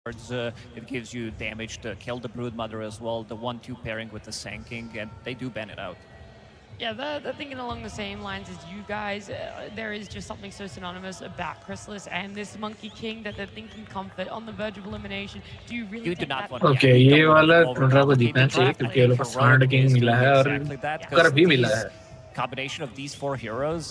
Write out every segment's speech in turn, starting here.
It gives you damage to kill the Broodmother as well. The 1-2 pairing with the Sanking, and they do ban it out. Yeah, they're thinking along the same lines as you guys. There is just something so synonymous about Chrysalis and this Monkey King that they're thinking comfort on the verge of elimination. Do you really You do think not that? want to okay you ये don't want वाला to tundra को overcomplicate जीतना the चाहिए draft. क्योंकि ये लोग को Heroic सांड किंग is मिला doing है और exactly that, कर 'cause भी मिला these है. combination of these 4 heroes,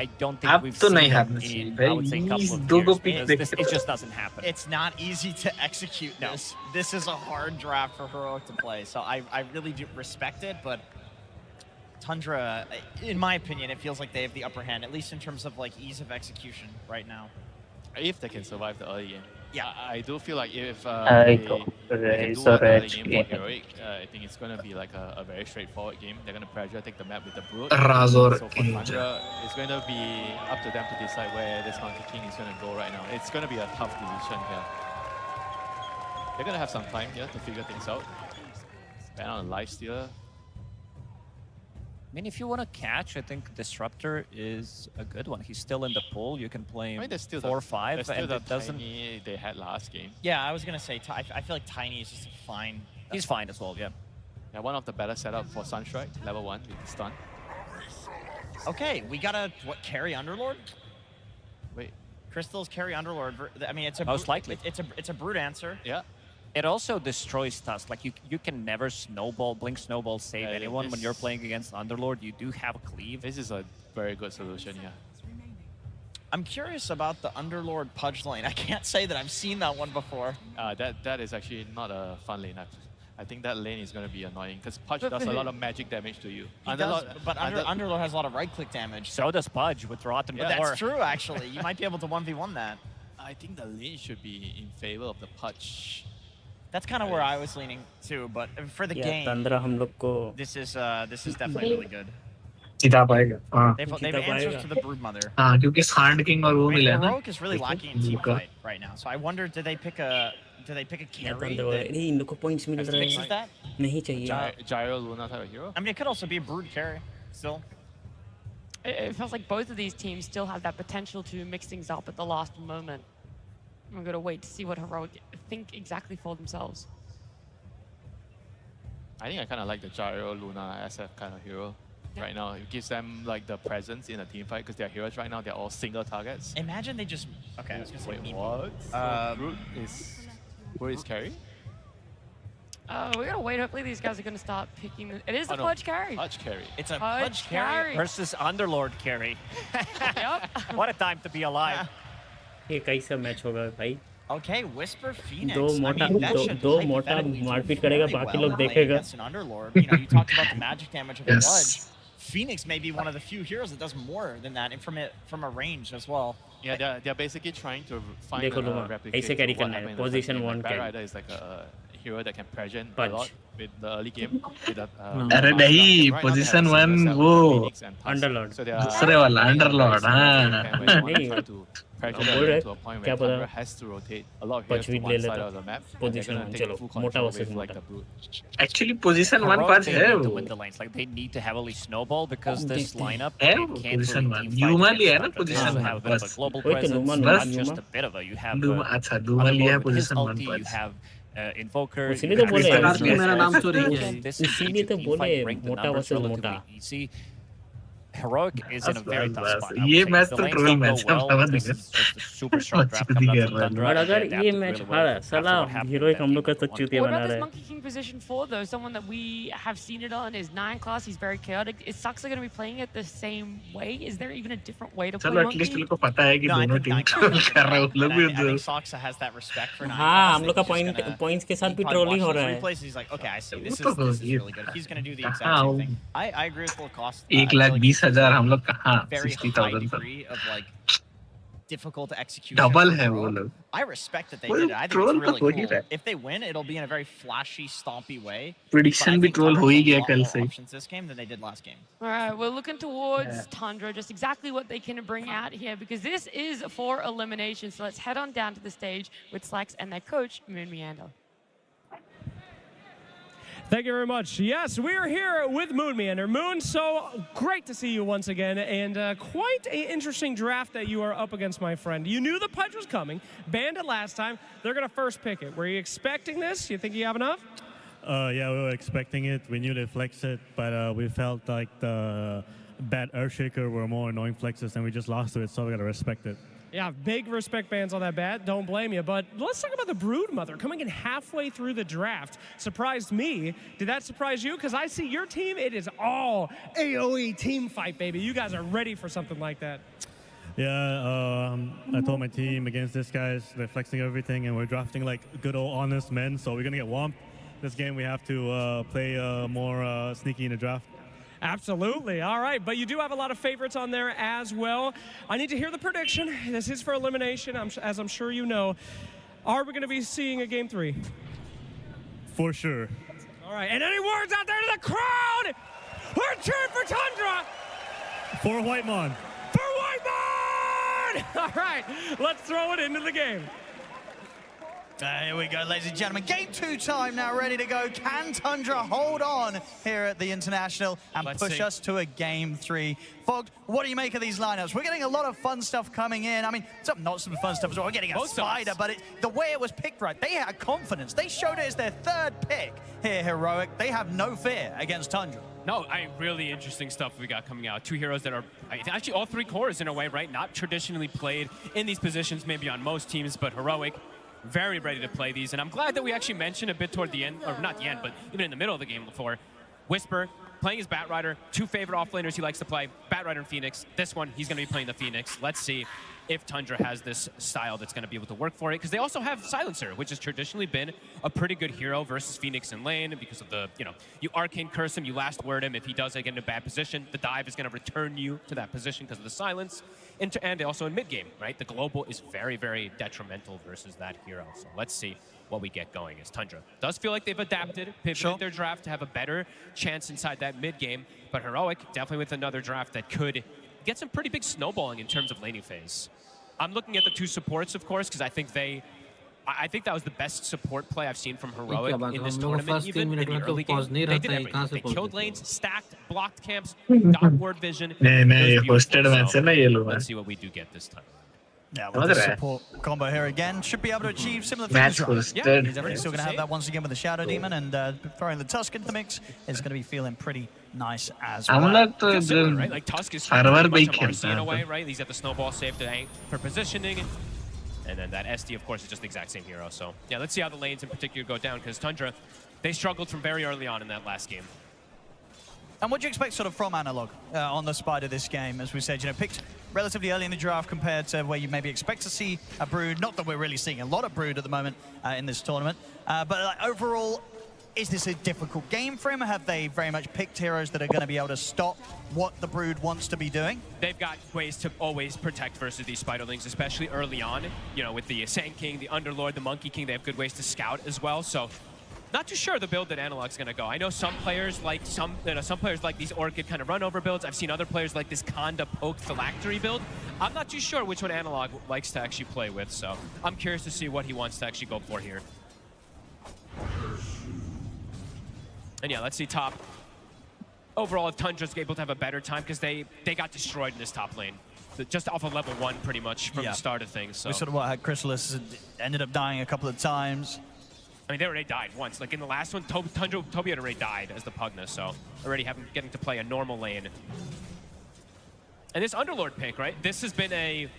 I don't think अब we've तो seen नहीं them हारना चाहिए in, भाई. I would say, a couple These of दो को years. पिक Because देख. it just doesn't happen. It's not easy to execute No. this. This is a hard draft for Heroic to play, so I really do respect it, but Tundra, in my opinion, it feels like they have the upper hand, at least in terms of like ease of execution right now. If they can survive the early game. Yeah. I do feel like if I they go can raise do or an early edge game for game. Heroic, I think it's going to be like a very straightforward game. They're going to pressure, take the map with the Brood. Razor So for Age. Tundra, it's going to be up to them to decide where this Monkey King is going to go right now. It's going to be a tough decision here. They're going to have some time here to figure things out. Ban on a Lifestealer. I mean, if you want to catch, I think Disruptor is a good one. He's still in the pool. You can play I him mean, there's still 4 or the, 5, there's still and the it doesn't. Tiny they had last game. Yeah, I was gonna say, I feel like Tiny is just fine. He's fine as well, yeah. Yeah, one of the better setup for Sunstrike, level 1 with the stun. Okay, we gotta carry Underlord. Wait, Crystal's carry Underlord. I mean, it's a Most likely. It's a brute answer. yeah. It also destroys Tusk. Like, you can never Blink Snowball save Yeah, anyone when this- you're playing against Underlord. You do have a cleave. This is a very good solution, yeah. I'm curious about the Underlord Pudge lane. I can't say that I've seen that one before. That is actually not a fun lane. I think that lane is going to be annoying because Pudge But does for a lot who? of magic damage to you. He does, but Underlord has a lot of right-click damage. So does Pudge with Rotten Yeah, Core. That's true, actually. You might be able to 1v1 that. I think the lane should be in favor of the Pudge. That's kind of where I was leaning too, but for the या game, तंद्रा हम लोग को this is definitely really good. जिता पाएगा. हाँ. They've जीता answers पाएगा. to the Broodmother. हाँ क्योंकि सांड किंग और वो I mean, मिला है ना. Heroic is really lacking in team Luka. fight right now, so I wonder, do they pick a या carry तंद्रा that अरे इन लोग को पॉइंट्स मिल रहे fixes हैं. that? नहीं चाहिए. Gyro Luna type of hero? I mean, it could also be a Brood carry still. It feels like both of these teams still have that potential to mix things up at the last moment. We're going to wait to see what Heroic think exactly for themselves. I think I kind of like the Gyro Luna SF kind of hero right now. It gives them like the presence in a team fight because they're heroes right now. They're all single targets. Imagine they just okay. I was gonna say Wait, Meep. what? Um, Brute is carry? We got to wait. Hopefully these guys are going to start picking. It is the Oh, no. Pudge carry. Pudge carry. It's a Pudge Pudge carry. Versus Underlord carry. Yep. What a time to be alive. ये कैसा match होगा भाई. Okay, Whisper Phoenix. दो I मोटा mean, that दो should दो मोटा hypothetically do मारपीट करेगा very बाकी well लोग in playing देखेगा. against an Underlord. You know, you talked about the magic damage of a Yes. Pudge. Phoenix may be one of the few heroes that does more than that, and from a range as well. Yeah, they're basically trying to find देखो a Luma, replicate ऐसे carry of what करना है, happened in the position first game. one Like, carry. Batrider is like a hero that can present a Punch. lot with the early game. With a, अरे नहीं, right now they have a position single one set with वो Phoenix and Tusk. Underlord. So they are दूसरे वाला Underlord. They हाँ. can when they want to नहीं, try to pressure बोल them रहे, to a point क्या where पता, Tundra has to rotate a lot of Punch heroes to भी one ले side लेता. of the map. And they're Position going one, to take चलो, full मोटा control versus with like मोटा. the Brute. Actually position one Heroic, पाँच they है need to वो. win the lanes. Like, they need to heavily snowball because this देखते हैं. lineup है they वो can't position really one. team fight Luma against लिया है ना Tundra. They position also one. have a bit of a बस. global वही तो presence, Luma, not Luma, just Luma. a bit of a. You have Luma अच्छा Luma लिया है Underlord with his position one ulti, you पाँच. have Invoker. इसीलिए you तो have बोले Sparrow, इसलिए you मेरा have नाम Elf. चोरी This है. is इसीलिए easy तो team बोले fight, rank the मोटा numbers versus relatively मोटा. easy. Heroic is in a very tough बस spot. I would ये say. मैच The तो lanes troll don't go match है well. समझ This गए. is just a super strong draft चुती coming कर out from रहा है. Tundra. और and अगर they ये adapted मैच really हारा well साला after what happened heroic with हम लोग का that तो game one. चूतिया What बना about this रहा है. Monkey King position 4 though? Someone that we have seen it on is 9 class. He's very chaotic. It sucks they're going to be playing it the same way. Is there even a different way to play चलो at least Monkey? लोग को पता है कि No, I दोनों think team Nine troll Claws कर रहे हैं. and लोग I भी think Soxa has that respect for Nine हाँ Claws. हम लोग का He's just point gonna- points के साथ भी he ट्रोल ही watches हो those रहा है. replays, he's like, okay, I see. This वो तो is होगी. really good. He's going to do the exact हाँ, same वो- thing. I agree with Full Cost. I 1 feel lakh like 20,000 हम लोग कहाँ very 60,000 high तक. degree of like difficult execution. Double for है वो Heroic. लोग. I respect that they Well, did it. I think troll it's तो really हो ही cool. रहा है. If they win, it'll be in a very flashy, stompy way. Prediction But I भी think troll Tundra हो ही has a गया lot कल more से. options this game than they did last game. All right, we're looking towards Yeah. Tundra, just exactly what they can bring out here because this is for elimination. So let's head on down to the stage with Slacks and their coach, Moon Meander. Thank you very much. Yes, we are here with Moon Meander. Moon, so great to see you once again, and quite an interesting draft that you are up against, my friend. You knew the Pudge was coming, banned it last time. They're going to first pick it. Were you expecting this? You think you have enough? Yeah, we were expecting it. We knew they flex it, but we felt like the bad Earthshaker were more annoying flexes, and we just lost to it, so we got to respect it. Yeah, big respect bans on that bat. Don't blame you. But let's talk about the Broodmother coming in halfway through the draft. Surprised me. Did that surprise you? Because I see your team, it is all AoE team fight, baby. You guys are ready for something like that. Yeah, I told my team against this guys, they're flexing everything, and we're drafting like good old honest men, so we're going to get whomped. This game, we have to play more sneaky in the draft. Absolutely. All right, but you do have a lot of favorites on there as well. I need to hear the prediction. This is for elimination, as I'm sure you know. Are we going to be seeing a Game 3? For sure. All right, and any words out there to the crowd? We're cheering for Tundra! For Whitemon. For Whitemon! All right, let's throw it into the game. Here we go, ladies and gentlemen. Game 2 time now, ready to go. Can Tundra hold on here at the International and push us to a Game 3? Fogged, what do you make of these lineups? We're getting a lot of fun stuff coming in. I mean, not some fun stuff as well. We're getting a spider, but the way it was picked right, they had confidence. They showed it as their third pick here, Heroic. They have no fear against Tundra. No, really interesting stuff we got coming out. Two heroes that are actually all three cores in a way, right? Not traditionally played in these positions, maybe on most teams, but Heroic. Very ready to play these, and I'm glad that we actually mentioned a bit toward the end, or not the end, but even in the middle of the game before. Whisper playing his Batrider, two favorite offlaners he likes to play, Batrider and Phoenix. This one, he's going to be playing the Phoenix. Let's see if Tundra has this style that's going to be able to work for it, because they also have Silencer, which has traditionally been a pretty good hero versus Phoenix in lane because of the, you Arcane Curse him, you last word him. If he does get in a bad position, the dive is going to return you to that position because of the silence. And also in mid-game, right? The global is very, very detrimental versus that hero. So let's see what we get going as Tundra does feel like they've adapted, pivoted their draft to have a better chance inside that mid-game, but Heroic definitely with another draft that could get some pretty big snowballing in terms of laning phase. I'm looking at the two supports, of course, because I think that was the best support play I've seen from Heroic in this tournament, even in the early game. They did everything. They killed lanes, stacked, blocked camps, got ward vision. Let's see what we do get this time. Yeah, with the support combo here again, should be able to achieve similar things. He's definitely still going to have that once again with the Shadow Demon, and throwing the Tusk into the mix is going to be feeling pretty nice as well. Right? Like Tusk is trying to be much of RC in a way, right? He's got the snowball saved for positioning. And then that SD, of course, is just the exact same hero. So, yeah, let's see how the lanes in particular go down, because Tundra, they struggled from very early on in that last game. And what do you expect sort of from Analog on the Spider this game? As we said, picked relatively early in the draft compared to where you maybe expect to see a Brood. Not that we're really seeing a lot of Brood at the moment in this tournament. But overall, is this a difficult game for him? Have they very much picked heroes that are going to be able to stop what the Brood wants to be doing? They've got ways to always protect versus these Spiderlings, especially early on. With the Sand King, the Underlord, the Monkey King, they have good ways to scout as well. So, not too sure the build that Analog's going to go. I know some players like some players like these Orchid kind of run over builds. I've seen other players like this Conda Poke Phylactery build. I'm not too sure which one Analog likes to actually play with, so I'm curious to see what he wants to actually go for here. And yeah, let's see top. Overall, if Tundra's able to have a better time, because they got destroyed in this top lane. Just off of level 1, pretty much, from the start of things. So. We sort of had Chrysalis ended up dying a couple of times. I mean, they already died once. Like in the last one, Toby had already died as the Pugna, so already getting to play a normal lane. And this Underlord pick, right? This has been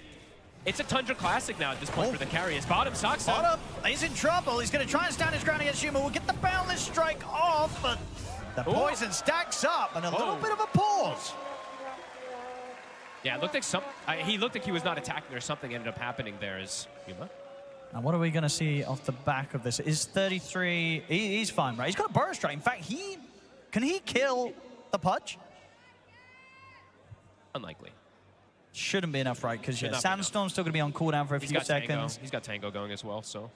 it's a Tundra classic now at this point for the carry. His bottom sucks. Bottom, he's in trouble. He's going to try and stand his ground against Yuma. We'll get the Boundless Strike off, but the poison stacks up and a little bit of a pause. Yeah, it looked like he looked like he was not attacking or something ended up happening there as Yuma. And what are we going to see off the back of this? Is 33... He's fine, right? He's got a Burrow Strike. In fact, can he kill the Pudge? Unlikely. Shouldn't be enough, right? Because Sandstorm's still going to be on cooldown for a few seconds. He's got Tango going as well, so...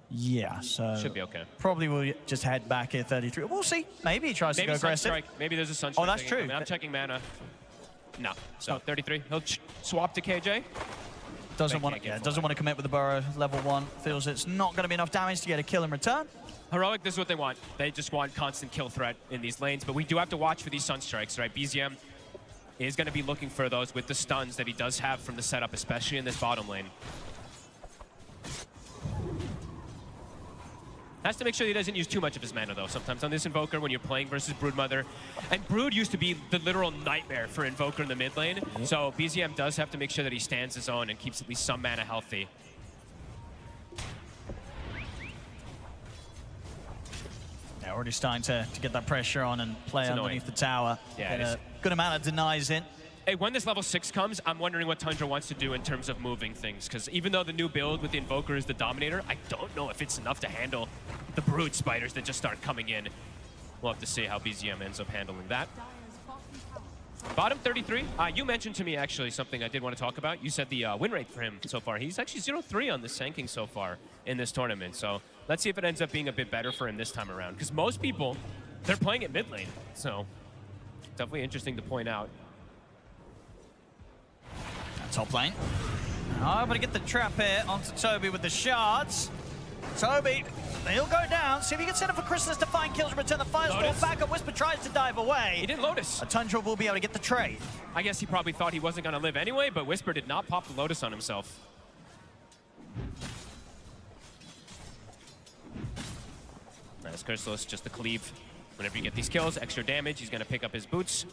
Yeah, so... Should be okay. Probably will just head back here, 33. We'll see. Maybe he tries to go aggressive. Sunstrike. Maybe there's a Sunstrike. Oh, that's true. I'm checking mana. No. So 33. He'll swap to KJ. Doesn't want to commit with the Burrow level 1. Feels it's not going to be enough damage to get a kill in return. Heroic, this is what they want. They just want constant kill threat in these lanes, but we do have to watch for these Sunstrikes, right? BZM is going to be looking for those with the stuns that he does have from the setup, especially in this bottom lane. Has to make sure he doesn't use too much of his mana, though. Sometimes on this Invoker, when you're playing versus Broodmother, and Brood used to be the literal nightmare for Invoker in the mid lane, so BZM does have to make sure that he stands his own and keeps at least some mana healthy. They're already starting to get that pressure on and play underneath the tower. Yeah, Get a good amount of denies in. Hey, when this level 6 comes, I'm wondering what Tundra wants to do in terms of moving things, because even though the new build with the Invoker is the Dominator, I don't know if it's enough to handle the Brood Spiders that just start coming in. We'll have to see how BZM ends up handling that. Bottom 33, you mentioned to me actually something I did want to talk about. You said the win rate for him so far. He's actually 0-3 on this ranking so far in this tournament, so let's see if it ends up being a bit better for him this time around, because most people, they're playing at mid lane, so definitely interesting to point out. Top lane. Oh, but to get the trap here onto Toby with the shards. Toby, he'll go down. See if he can set up for Chrysalis to find kills and return the firestorm back up. Whisper tries to dive away. He didn't Lotus. Tundra will be able to get the trade. I guess he probably thought he wasn't going to live anyway, but Whisper did not pop the Lotus on himself. Nice, Chrysalis, just the cleave. Whenever you get these kills, extra damage, he's going to pick up his boots.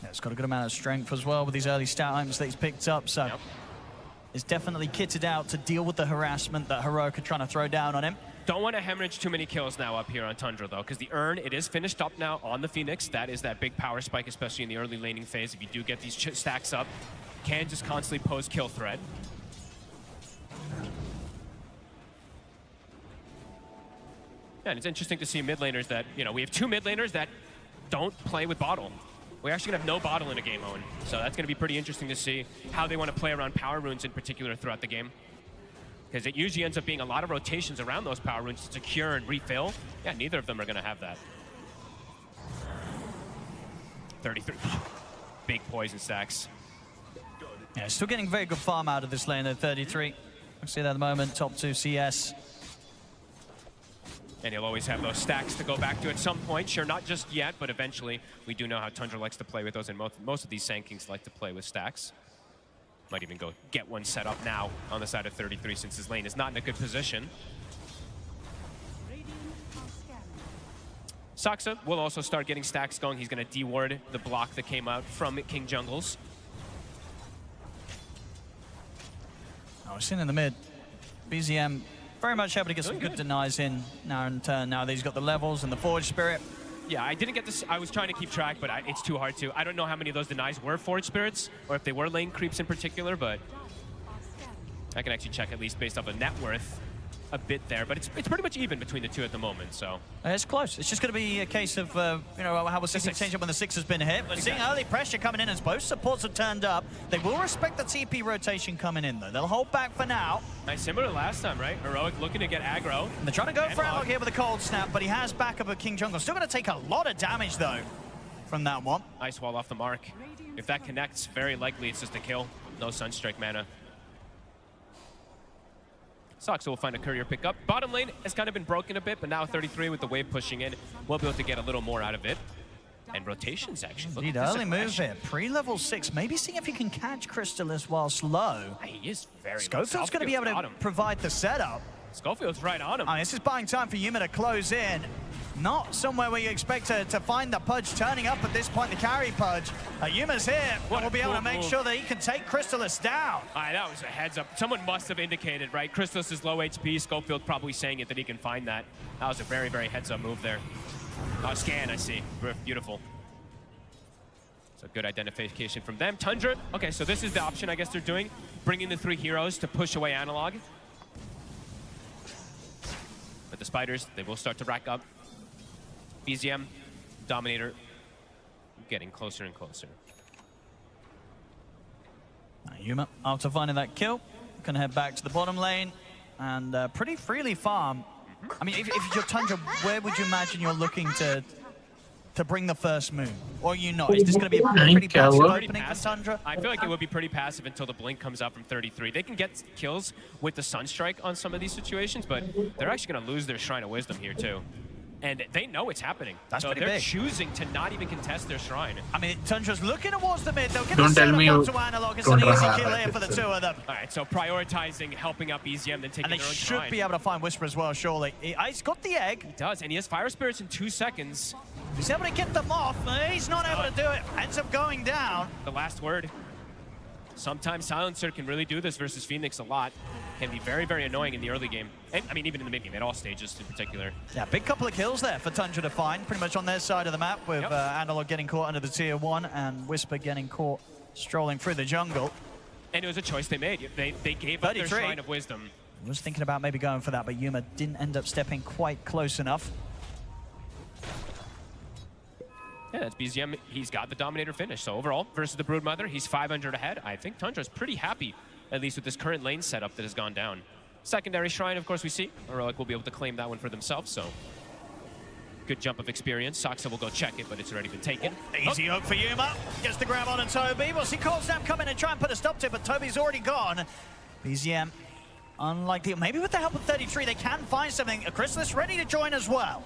Yeah, it's got a good amount of strength as well with these early stat items that he's picked up, so it's definitely kitted out to deal with the harassment that Heroic are trying to throw down on him. Don't want to hemorrhage too many kills now up here on Tundra, though, because the Urn, it is finished up now on the Phoenix. That is that big power spike, especially in the early laning phase. If you do get these stacks up, can just constantly pose kill threat. Yeah, and it's interesting to see mid laners that, you know, we have 2 mid laners that don't play with bottle. We're actually going to have no bottle in a game, Owen. So that's going to be pretty interesting to see how they want to play around power runes in particular throughout the game. Because it usually ends up being a lot of rotations around those power runes to secure and refill. Yeah, neither of them are going to have that. 33. Big poison stacks. Yeah, still getting very good farm out of this lane at 33. We see that at the moment, top 2 CS. And he'll always have those stacks to go back to at some point. Sure, not just yet, but eventually. We do know how Tundra likes to play with those, and most of these Sand Kings like to play with stacks. Might even go get one set up now on the side of 33 since his lane is not in a good position. Saksa will also start getting stacks going. He's going to deward the block that came out from King Jungles. Oh, we're sitting in the mid. BZM very much able to get some good denies in now in turn. Now that he's got the levels and the Forge Spirit. Yeah, I didn't get this. I was trying to keep track, but it's too hard to. I don't know how many of those denies were Forge Spirits, or if they were lane creeps in particular, but I can actually check at least based off of net worth a bit there. But it's pretty much even between the two at the moment, so. It's close. It's just going to be a case of, you know, how we're seeing change up when the 6 has been hit. We're seeing early pressure coming in as both supports have turned up. They will respect the TP rotation coming in, though. They'll hold back for now. Nice, similar to last time, right? Heroic looking to get aggro. And they're trying to go for Analog here with a cold snap, but he has backup of King Jungle. Still going to take a lot of damage, though, from that one. Ice Wall off the mark. If that connects, very likely it's just a kill. No Sunstrike mana. Sucks, so we'll find a courier pickup. Bottom lane has kind of been broken a bit, but now 33 with the wave pushing in, we'll be able to get a little more out of it. And rotations, actually. Indeed, early move here. Pre-level 6. Maybe seeing if he can catch Chrysalis whilst low. He is very low. Schofield's going to be able to provide the setup. Schofield's right on him. This is buying time for Yuma to close in. Not somewhere where you expect to find the Pudge turning up at this point, the carry Pudge. Yuma's here, and will be able to make sure that he can take Chrysalis down. That was a heads up. Someone must have indicated, right? Chrysalis is low HP. Schofield probably saying it that he can find that. That was a very, very heads up move there. Scan, I see. Beautiful. So good identification from them. Tundra, okay, so this is the option I guess they're doing. Bringing the 3 heroes to push away Analog. But the Spiders, they will start to rack up. BZM, Dominator, getting closer and closer. Yuma, after finding that kill, can head back to the bottom lane and pretty freely farm. I mean, if you're Tundra, where would you imagine you're looking to to bring the first move? Or are you not? Is this going to be a pretty passive opening for Tundra? I feel like it would be pretty passive until the blink comes out from 33. They can get kills with the Sunstrike on some of these situations, but they're actually going to lose their Shrine of Wisdom here too. And they know it's happening. That's so pretty they're big. choosing to not even contest their Shrine. I mean, Tundra's looking towards the mid. They'll get Don't the tell setup me up you to Analog. It's don't an easy run kill like here for the this. two of them. All right, so prioritizing helping out BZM, then taking And they their own should Shrine. be able to find Whisper as well, surely. He's got the egg. He does, and he has Fire Spirits in 2 seconds. He's able to get them off. He's not able to do it. Ends up going down. The last word. Sometimes Silencer can really do this versus Phoenix a lot. Can be very, very annoying in the early game. And, I mean, even in the mid game, at all stages in particular. Yeah, big couple of kills there for Tundra to find, pretty much on their side of the map, with Analog getting caught under the tier 1 and Whisper getting caught strolling through the jungle. And it was a choice they made. They gave up their 33. Shrine of Wisdom. I was thinking about maybe going for that, but Yuma didn't end up stepping quite close enough. Yeah, that's BZM. He's got the Dominator finish. So overall, versus the Broodmother, he's 500 ahead. I think Tundra's pretty happy, at least with this current lane setup that has gone down. Secondary Shrine, of course, we see. Heroic will be able to claim that one for themselves, so good jump of experience. Saksa will go check it, but it's already been taken. Easy hook for Yuma. Gets the grab on and Toby. We'll see Cold Snap come in and try and put a stop to it, but Toby's already gone. BZM, unlikely. Maybe with the help of 33, they can find something. Chrysalis ready to join as well.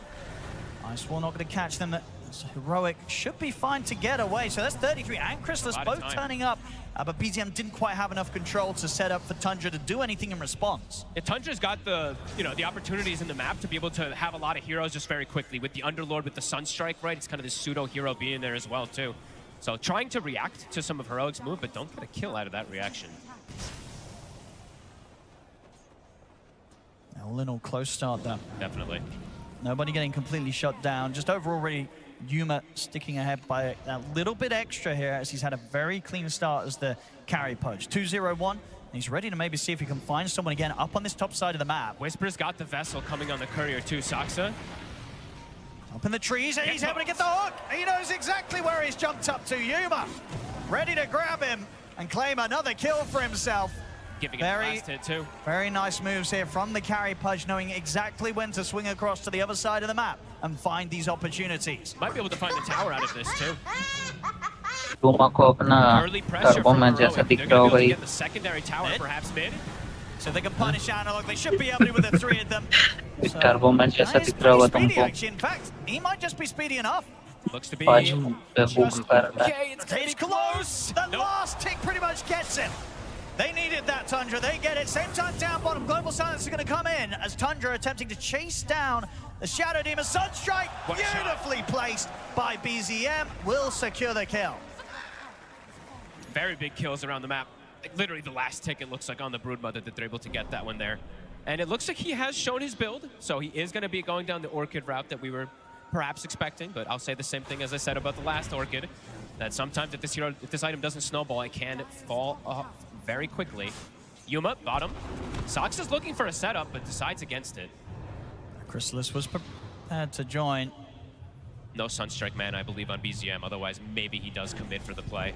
Icewall not going to catch them. So Heroic should be fine to get away. So that's 33 and Chrysalis both turning up. But BZM didn't quite have enough control to set up for Tundra to do anything in response. Yeah, Tundra's got the opportunities in the map to be able to have a lot of heroes just very quickly. With the Underlord, with the Sunstrike, right? It's kind of this pseudo-hero being there as well, too. So trying to react to some of Heroic's move, but don't get a kill out of that reaction. All in all, close start though. Definitely. Nobody getting completely shut down. Just overall, really, Yuma sticking ahead by a little bit extra here, as he's had a very clean start as the carry pudge. 2-0-1. He's ready to maybe see if he can find someone again up on this top side of the map. Whisper's got the Vessel coming on the Courier too, Saksa. Up in the trees, and he's able to get the hook. He knows exactly where he's jumped up to. Yuma ready to grab him and claim another kill for himself. Giving it the last hit too. Very nice moves here from the carry pudge, knowing exactly when to swing across to the other side of the map and find these opportunities. Might be able to find the tower out of this too. को अपना Early pressure turbo from में Heroic. जैसा They're दिख gonna रहा be able होगा to ये get the secondary tower, perhaps mid. So they can punish Analog. They should be able to with the three of them. So turbo में जैसा that is दिख रहा होगा pretty speedy, तुमको actually. In fact, he might just be speedy enough. Looks to be. पाँच पे boom कर रहा है Okay, it's gonna be It's close. The Nope. last tick pretty much gets him. They needed that, Tundra. They get it. Same time down bottom. Global Silence is going to come in as Tundra attempting to chase down the Shadow Demon. Sunstrike, What a shot. beautifully placed by BZM, will secure the kill. Very big kills around the map. Like, literally the last tick, it looks like, on the Broodmother that they're able to get that one there. And it looks like he has shown his build, so he is going to be going down the Orchid route that we were perhaps expecting, but I'll say the same thing as I said about the last Orchid, that sometimes if this item doesn't snowball, it can fall off very quickly. Yuma, bottom. Sox is looking for a setup, but decides against it. Chrysalis was prepared to join. No Sunstrike man, I believe, on BZM, otherwise maybe he does commit for the play.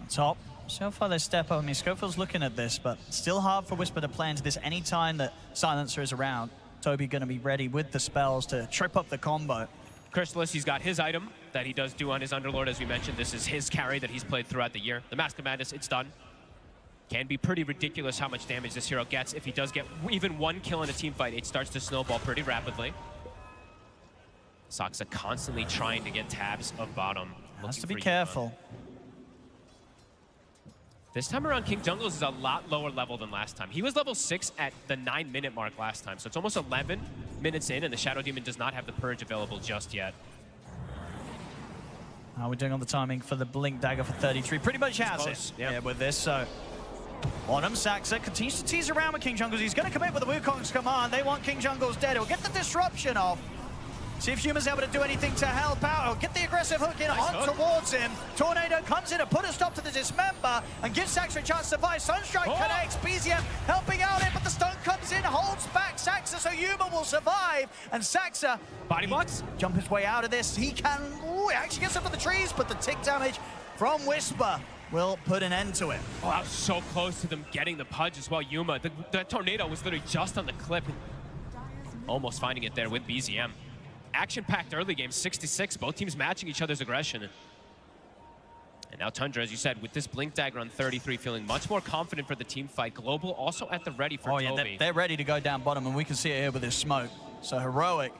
On top. So far they step up. I mean, Schofield's looking at this, but still hard for Whisper to play into this anytime that Silencer is around. Toby going to be ready with the spells to trip up the combo. Chrysalis, he's got his item that he does do on his Underlord, as we mentioned. This is his carry that he's played throughout the year. The Mask of Madness, it's done. Can be pretty ridiculous how much damage this hero gets. If he does get even one kill in a team fight, it starts to snowball pretty rapidly. Saksa constantly trying to get tabs of bottom. Has to be for Yuma. careful. This time around, King Jungles is a lot lower level than last time. He was level 6 at the 9-minute mark last time, so it's almost 11 minutes in, and the Shadow Demon does not have the Purge available just yet. How are we doing on the timing for the Blink Dagger for 33? Pretty much has close, it. yeah. Yeah, with this, so... Bonham, Saksa continues to tease around with King Jungles. He's going to commit with the Wukong's command. They want King Jungles dead. He'll get the disruption off. See if Yuma's able to do anything to help out. He'll get the aggressive hook in on towards him. Tornado comes in to put a stop to the Dismember and gives Saksa a chance to survive. Sunstrike connects. BZM helping out it, but the stun comes in, holds back Saksa, so Yuma will survive. And Saksa... Body blocks? Jump his way out of this. He can... Ooh, actually gets up to the trees, but the tick damage from Whisper will put an end to it. Oh, I was so close to them getting the Pudge as well. Yuma, the Tornado was literally just on the clip. Almost finding it there with BZM. action-packed early game, 66. Both teams matching each other's aggression. And now Tundra, as you said, with this Blink Dagger on 33, feeling much more confident for the team fight. Global also at the ready for Oh, yeah, Toby. they're ready to go down bottom, and we can see it here with this smoke. So Heroic,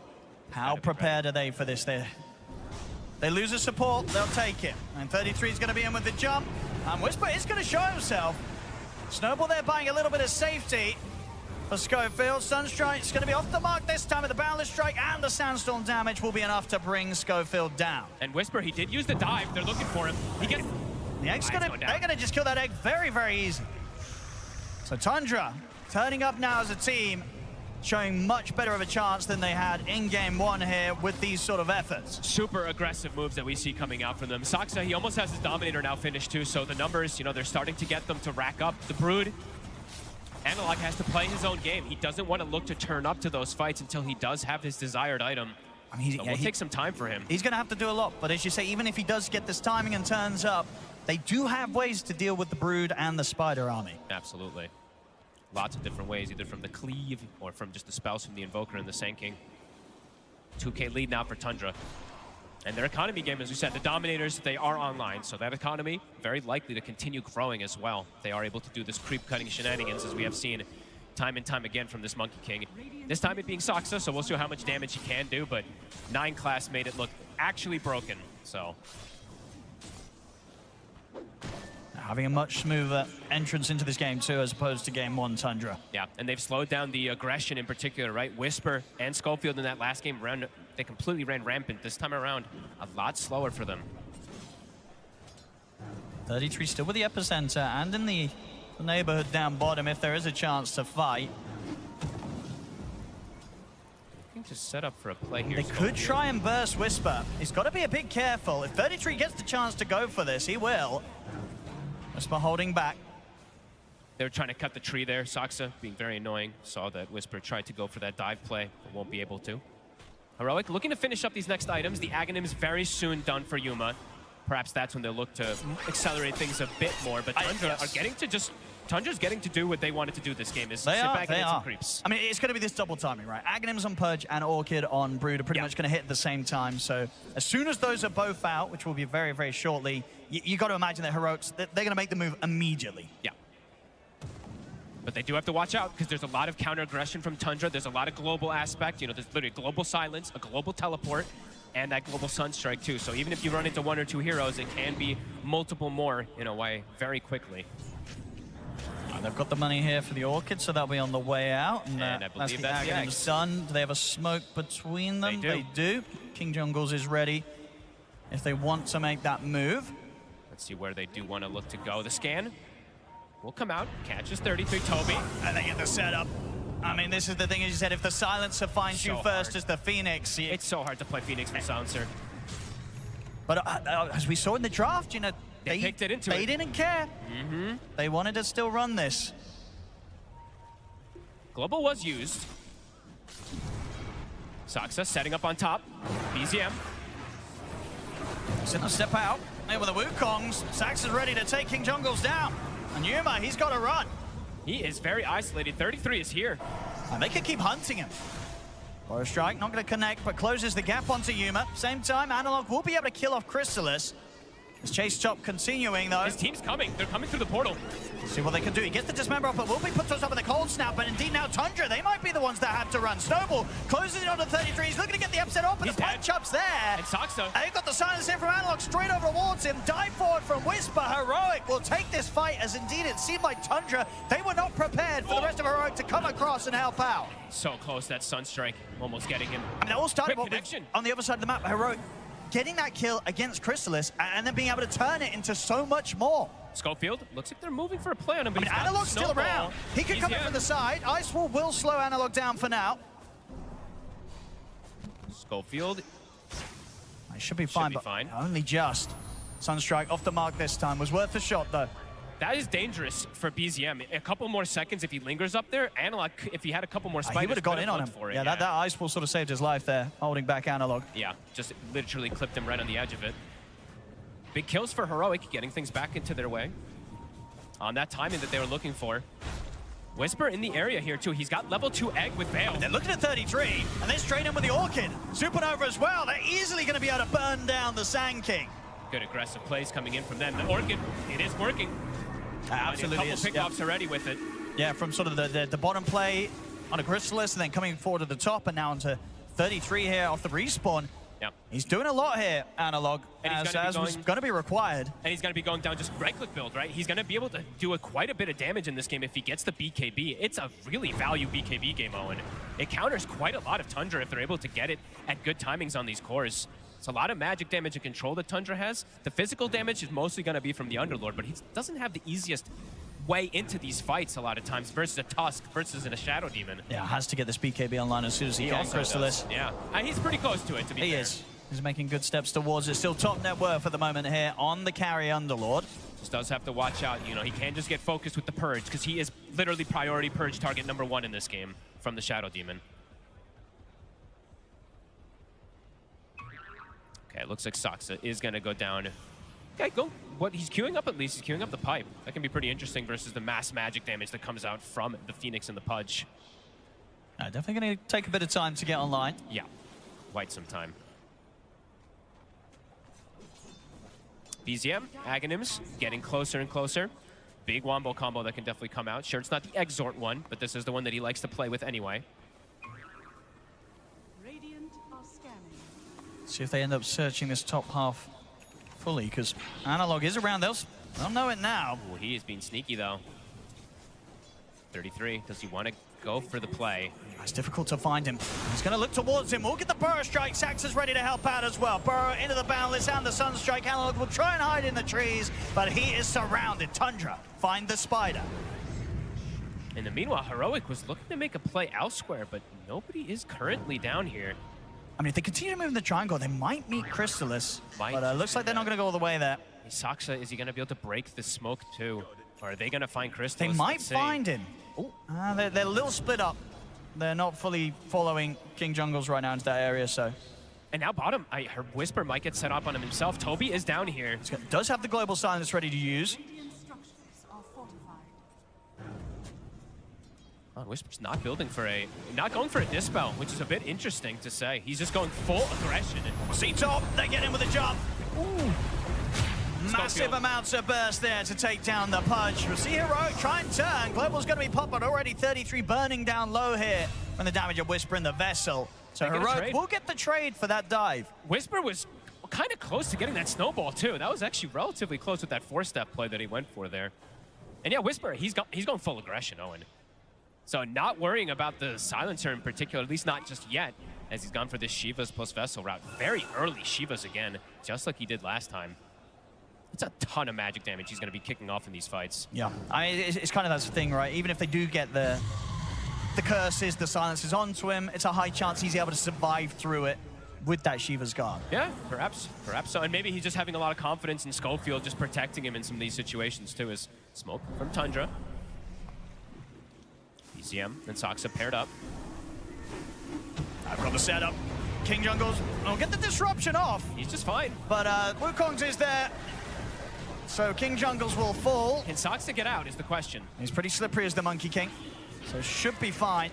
how prepared are they for this? They lose a support, they'll take it. And 33 is going to be in with the jump. And Whisper is going to show himself. Snowball there buying a little bit of safety for Schofield. Sunstrike's going to be off the mark this time with the Boundless Strike, and the Sandstorm damage will be enough to bring Schofield down. And Whisper, he did use the dive. They're looking for him. He gets... The Egg's They're going to just kill that Egg very, very easy. So Tundra turning up now as a team, showing much better of a chance than they had in game one here with these sort of efforts. Super aggressive moves that we see coming out from them. Saksa, he almost has his Dominator now finished too, so the numbers, you know, they're starting to get them to rack up. The Brood, Analog has to play his own game. He doesn't want to look to turn up to those fights until he does have his desired item. I mean, so we'll take some time for him. He's going to have to do a lot, but as you say, even if he does get this timing and turns up, they do have ways to deal with the Brood and the Spider Army. Absolutely. Lots of different ways, either from the cleave or from just the spells from the Invoker and the Sand King. 2K lead now for Tundra. And their economy game, as we said, the Dominators, they are online, so that economy very likely to continue growing as well. They are able to do this creep-cutting shenanigans, as we have seen time and time again from this Monkey King. This time it being Saksa, so we'll see how much damage he can do, but 9 class made it look actually broken, so... Having a much smoother entrance into this game too, as opposed to game one, Tundra. Yeah, and they've slowed down the aggression in particular, right? Whisper and Schofield in that last game, they completely ran rampant. This time around, a lot slower for them. 33 still with the epicenter and in the neighborhood down bottom if there is a chance to fight. To set up for a play here. They could try and burst Whisper. He's got to be a bit careful. If 33 gets the chance to go for this, he will. Whisper holding back. They were trying to cut the tree there. Saksa being very annoying. Saw that Whisper tried to go for that dive play, but won't be able to. Heroic looking to finish up these next items. The Aghanim is very soon done for Yuma. Perhaps that's when they'll look to accelerate things a bit more, but Tundra are getting to just... Tundra's getting to do what they wanted to do this game, is sit back and hit some creeps. I mean, it's going to be this double timing, right? Aghanims on Purge and Orchid on Brood are pretty much going to hit at the same time. So as soon as those are both out, which will be very, very shortly, you got to imagine that Heroics, they're going to make the move immediately. Yeah. But they do have to watch out, because there's a lot of counter-aggression from Tundra. There's a lot of global aspect. You know, there's literally global silence, a global teleport, and that global Sunstrike too. So even if you run into 1 or 2 heroes, it can be multiple more in a way very quickly. They've got the money here for the Orchid, so they'll be on the way out. And I believe that's the Aghanim's done. Do they have a smoke between them? They do. King Jungles is ready if they want to make that move. Let's see where they do want to look to go. The scan will come out, catches 33 Toby. And they get the setup. I mean, this is the thing, as you said, if the Silencer finds you first as the Phoenix. It's so hard to play Phoenix from Silencer. But as we saw in the draft, you know, they picked it into they didn't care. They wanted to still run this. Global was used. Saksa setting up on top. BZM. He's gonna step out. There with the Wukongs. Sax is ready to take King Jungles down. And Yuma, he's got to run. He is very isolated. 33 is here. And they can keep hunting him. Forest Strike not going to connect, but closes the gap onto Yuma. Same time, Analog will be able to kill off Crystallis. His chase chop continuing, though. His team's coming. They're coming through the portal. See what they can do. He gets the Dismember off, but will be put to us up with a Cold Snap. But indeed now Tundra, they might be the ones that have to run. Snowball closes it onto 33. He's looking to get the upset off, but the punch-up's there. And Saksa. And they've got the silence here from Analog straight over towards him. Dive forward from Whisper. Heroic will take this fight, as indeed it seemed like Tundra, they were not prepared for the rest of Heroic to come across and help out. So close, that Sunstrike almost getting him. I mean, it all started Quick connection. on the other side of the map. Heroic getting that kill against Crystallis and then being able to turn it into so much more. Schofield looks like they're moving for a play on him, but I mean, Analog's still around. He could come in from the side. Ice Wall will slow Analog down for now. Schofield. It should be fine, but only just. Sunstrike off the mark this time. Was worth a shot, though. That is dangerous for BZM. A couple more seconds if he lingers up there. Analog, if he had a couple more spiders, he would have gone in on him. For it. Yeah, that Ice Wall sort of saved his life there, holding back Analog. Yeah, just literally clipped him right on the edge of it. Big kills for Heroic, getting things back into their way. On that timing that they were looking for. Whisper in the area here too. He's got level 2 egg with Veil. They're looking at 33, and they're straight in with the Orchid. Supernova as well. They're easily going to be able to burn down the Sand King. Good aggressive plays coming in from them. The Orchid, it is working. Absolutely A couple is. pickoffs already with it. Yeah, from sort of the bottom play on a Chrysalis, and then coming forward to the top, and now onto 33 here off the respawn. Yeah. He's doing a lot here, Analog, And he's as gonna be was going- going to be required. And he's going to be going down just right-click build, right? He's going to be able to do quite a bit of damage in this game if he gets the BKB. It's a really value BKB game, Owen. It counters quite a lot of Tundra if they're able to get it at good timings on these cores. It's a lot of magic damage and control that Tundra has. The physical damage is mostly going to be from the Underlord, but he doesn't have the easiest way into these fights a lot of times versus a Tusk versus a Shadow Demon. Yeah, has to get this BKB online as soon as he can, also Chrysalis. does. Yeah, he's pretty close to it, to be He fair. is. He's making good steps towards it. Still top net worth at the moment here on the carry Underlord. Just does have to watch out. You know, he can't just get focused with the Purge because he is literally priority Purge target #1 in this game from the Shadow Demon. Okay, it looks like Saksa is going to go down. Okay, go. What he's queuing up at least. He's queuing up the pipe. That can be pretty interesting versus the mass magic damage that comes out from the Phoenix and the Pudge. Definitely going to take a bit of time to get online. Yeah, quite some time. BZM, Aghanims, getting closer and closer. Big Wombo combo that can definitely come out. Sure, it's not the Exort one, but this is the one that he likes to play with anyway. Radiant are scanning. See if they end up searching this top half fully, because Analog is around. They'll know it now. Ooh, he is being sneaky, though. 33. Does he want to go for the play? It's difficult to find him. He's going to look towards him. We'll get the Burrow Strike. Saxa's ready to help out as well. Burrow into the Boundless and the Sunstrike. Analog will try and hide in the trees, but he is surrounded. Tundra, find the Spider. In the meanwhile, Heroic was looking to make a play elsewhere, but nobody is currently down here. I mean, if they continue to move in the triangle, they might meet Chrysalis, Might but looks like they're not going to go all the way there. Saksa, is he going to be able to break the smoke too? Or are they going to find Crystal? They might find him. They're a little split up. They're not fully following King Jungles right now into that area, so. And now bottom, I heard Whisper might get set up on him himself. Toby is down here. Does have the Global Silence ready to use. Radiant structures are fortified. Oh, Whisper's not building for not going for a Dispel, which is a bit interesting to say. He's just going full aggression. C-Top, they get in with a jump. Ooh. Massive amounts of burst there to take down the Pudge. We'll see Heroic try and turn. Global's going to be popped, but already 33 burning down low here from the damage of Whisper in the vessel. So Heroic will get the trade for that dive. Whisper was kind of close to getting that snowball too. That was actually relatively close with that 4-step play that he went for there. And yeah, Whisper, he's going full aggression, Owen. So not worrying about the silencer in particular, at least not just yet, as he's gone for this Shivas plus Vessel route. Very early Shivas again, just like he did last time. It's a ton of magic damage he's going to be kicking off in these fights. Yeah, I mean, it's kind of that thing, right? Even if they do get the curses, the silences onto him, it's a high chance he's able to survive through it with that Shiva's Guard. Yeah, perhaps so. And maybe he's just having a lot of confidence in Schofield just protecting him in some of these situations too, as smoke from Tundra. BCM and Saksa paired up. I've got the setup. King Jungles will get the disruption off. He's just fine. But Wukong's is there. So King Jungles will fall. Can Saksa get out is the question. He's pretty slippery as the Monkey King, so should be fine.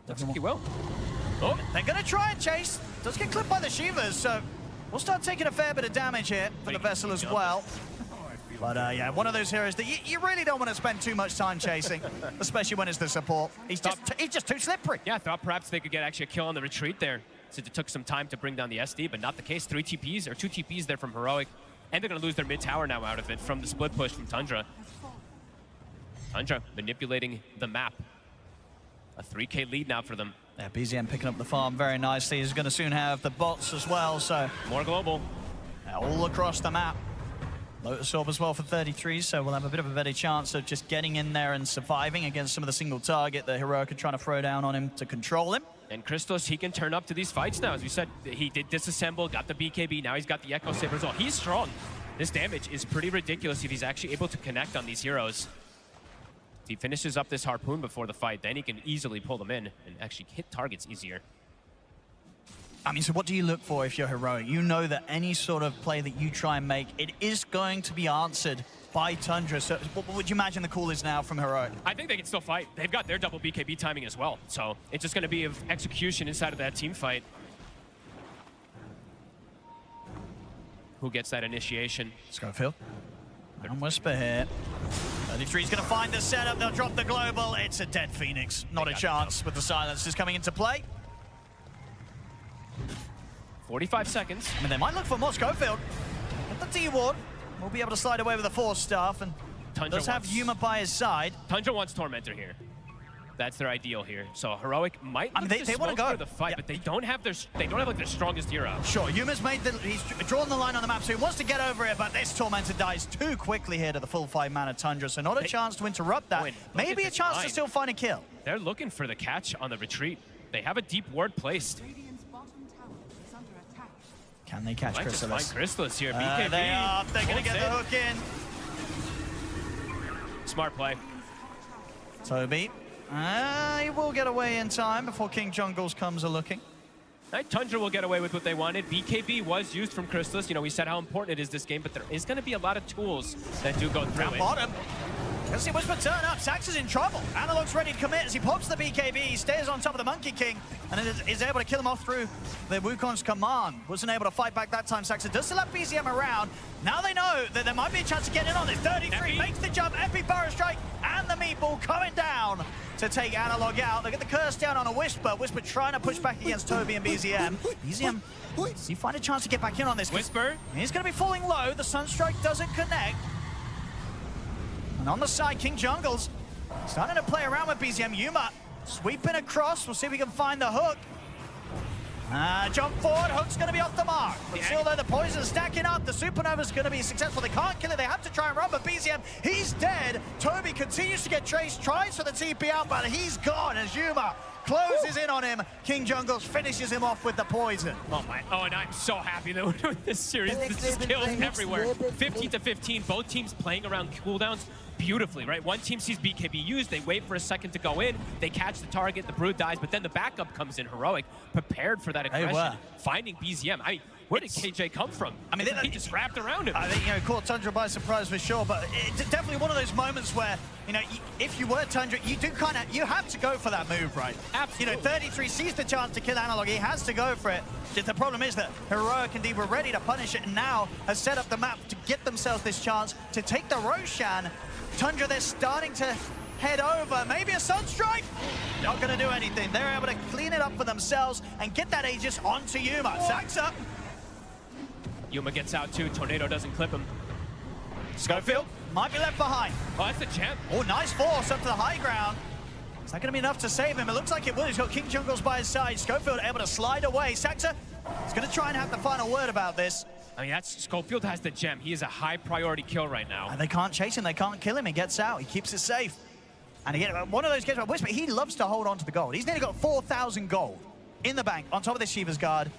Looks like he will. Oh, they're gonna try and chase. Does get clipped by the Shivas, so we'll start taking a fair bit of damage here for the Vessel as well. But yeah, one of those heroes that you really don't want to spend too much time chasing, especially when it's the support. He's just too slippery. Yeah, I thought perhaps they could get actually a kill on the retreat there, since it took some time to bring down the SD, but not the case. 2 TPs there from Heroic, and they're going to lose their mid tower now out of it from the split push from Tundra. Tundra manipulating the map. A 3K lead now for them. Yeah, BZM picking up the farm very nicely. He's going to soon have the bots as well, so. More global. All across the map. Lotus Orb as well for 33, so we'll have a bit of a better chance of just getting in there and surviving against some of the single target that Heroic are trying to throw down on him to control him. And Christos, he can turn up to these fights now. As we said, he did disassemble, got the BKB, now he's got the Echo Saber as well. He's strong. This damage is pretty ridiculous if he's actually able to connect on these heroes. If he finishes up this Harpoon before the fight, then he can easily pull them in and actually hit targets easier. I mean, so what do you look for if you're Heroic? You know that any sort of play that you try and make, it is going to be answered by Tundra. So what would you imagine the call is now from Heroic? I think they can still fight. They've got their double BKB timing as well. So it's just going to be of execution inside of that team fight. Who gets that initiation? Schofield. And Whisper here. 33 is going to find the setup. They'll drop the global. It's a dead Phoenix. Not a chance with the silencers coming into play. 45 seconds. I mean, they might look for more Schofield. But the D-Ward will be able to slide away with the Force Staff, and Tundra does have Yuma by his side. Tundra wants Tormentor here. That's their ideal here. So Heroic might look they want to go for the fight, but they don't have like their strongest hero. Sure, Yuma's he's drawn the line on the map, so he wants to get over it, but this Tormentor dies too quickly here to the full 5-mana Tundra, so not a chance to interrupt that. Maybe a chance to still find a kill. They're looking for the catch on the retreat. They have a deep ward placed. Radiant's bottom tower is under attack. Can they catch Might just find Chrysalis? Chrysalis here. BKB. They are. They're going to get the hook in. Smart play. Toby. He will get away in time before King Jungles comes a-looking. Tundra will get away with what they wanted. BKB was used from Chrysalis. You know, we said how important it is this game, but there is going to be a lot of tools that do go through Down it. bottom. Let's see Whisper turn up. Sax is in trouble. Analog's ready to commit as he pops the BKB. He stays on top of the Monkey King and is able to kill him off through the Wukong's command. Wasn't able to fight back that time. Sax does still have BZM around. Now they know that there might be a chance to get in on this. 33 Epi makes the jump. Epi Burrow Strike and the Meatball coming down to take Analog out. They get the curse down on a Whisper. Whisper trying to push back against Toby and BZM. BZM, does he find a chance to get back in on this? Whisper. He's going to be falling low. The Sunstrike doesn't connect. And on the side, King Jungles starting to play around with BZM. Yuma sweeping across. We'll see if we can find the hook. Jump forward. Hook's going to be off the mark. But still, though, the poison's stacking up. The Supernova's going to be successful. They can't kill it. They have to try and run, but BZM, he's dead. Toby continues to get chased, tries for the TP out, but he's gone as Yuma closes in on him. King Jungles finishes him off with the poison. Oh my! Oh, and I'm so happy that we're doing this series. This is kills everywhere. 15 to 15. Both teams playing around cooldowns beautifully, right? One team sees BKB used. They wait for a second to go in. They catch the target. The Brood dies, but then the backup comes in. Heroic prepared for that aggression, finding BZM. I mean, where did KJ come from? I mean, he just wrapped around him. I think, you know, caught Tundra by surprise for sure, but it's definitely one of those moments where, you know, if you were Tundra, you do kind of, you have to go for that move, right? Absolutely. You know, 33 sees the chance to kill Analog. He has to go for it. Just the problem is that Heroic indeed were ready to punish it and now has set up the map to get themselves this chance to take the Roshan. Tundra, they're starting to head over. Maybe a Sunstrike? Not going to do anything. They're able to clean it up for themselves and get that Aegis onto Yuma. Sax up. Yuma gets out too. Tornado doesn't clip him. Schofield might be left behind. Oh, that's the champ. Oh, nice force up to the high ground. Is that going to be enough to save him? It looks like it will. He's got King Jungles by his side. Schofield able to slide away. Saxa is going to try and have the final word about this. I mean, Schofield has the gem. He is a high priority kill right now. And they can't chase him. They can't kill him. He gets out. He keeps it safe. And again, one of those games where Whisper, he loves to hold on to the gold. He's nearly got 4,000 gold in the bank on top of the Shiva's Guard.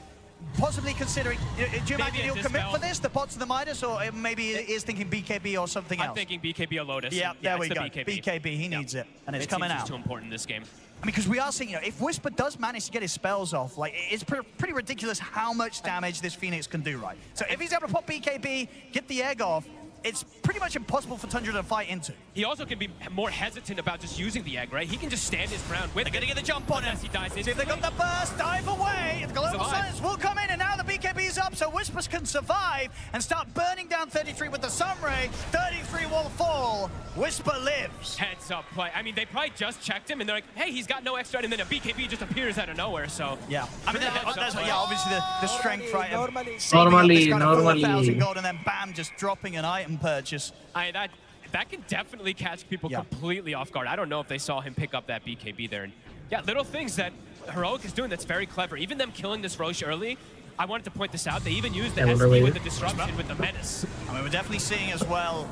Possibly considering, do you imagine he'll commit for this, the pots of the Midas, or maybe he is thinking BKB or something else? I'm thinking BKB or Lotus. Yeah, there we go. BKB, he needs it, and it's coming out. It's too important in this game. I mean, because we are seeing, you know, if Whisper does manage to get his spells off, like, it's pretty ridiculous how much damage this Phoenix can do, right? So if he's able to pop BKB, get the egg off, it's pretty much impossible for Tundra to fight into. He also can be more hesitant about just using the egg, right? He can just stand his ground with it. They're going to get the jump on him. He dies. See if they got the burst, dive away. The Global Silence will come in, and now the BKB is up, so Whispers can survive and start burning down 33 with the Sunray. 33 will fall. Whisper lives. Heads up play. I mean, they probably just checked him, and they're like, hey, he's got no extra, and then a BKB just appears out of nowhere, so... Yeah. I mean, that's obviously the strength, right? Normally. 4,000 gold, and then bam, just dropping an item purchase. That can definitely catch people completely off guard. I don't know if they saw him pick up that BKB there. And yeah, little things that Heroic is doing that's very clever. Even them killing this Roche early, I wanted to point this out. They even used the SD with the disruption, with the menace. I mean, we're definitely seeing as well,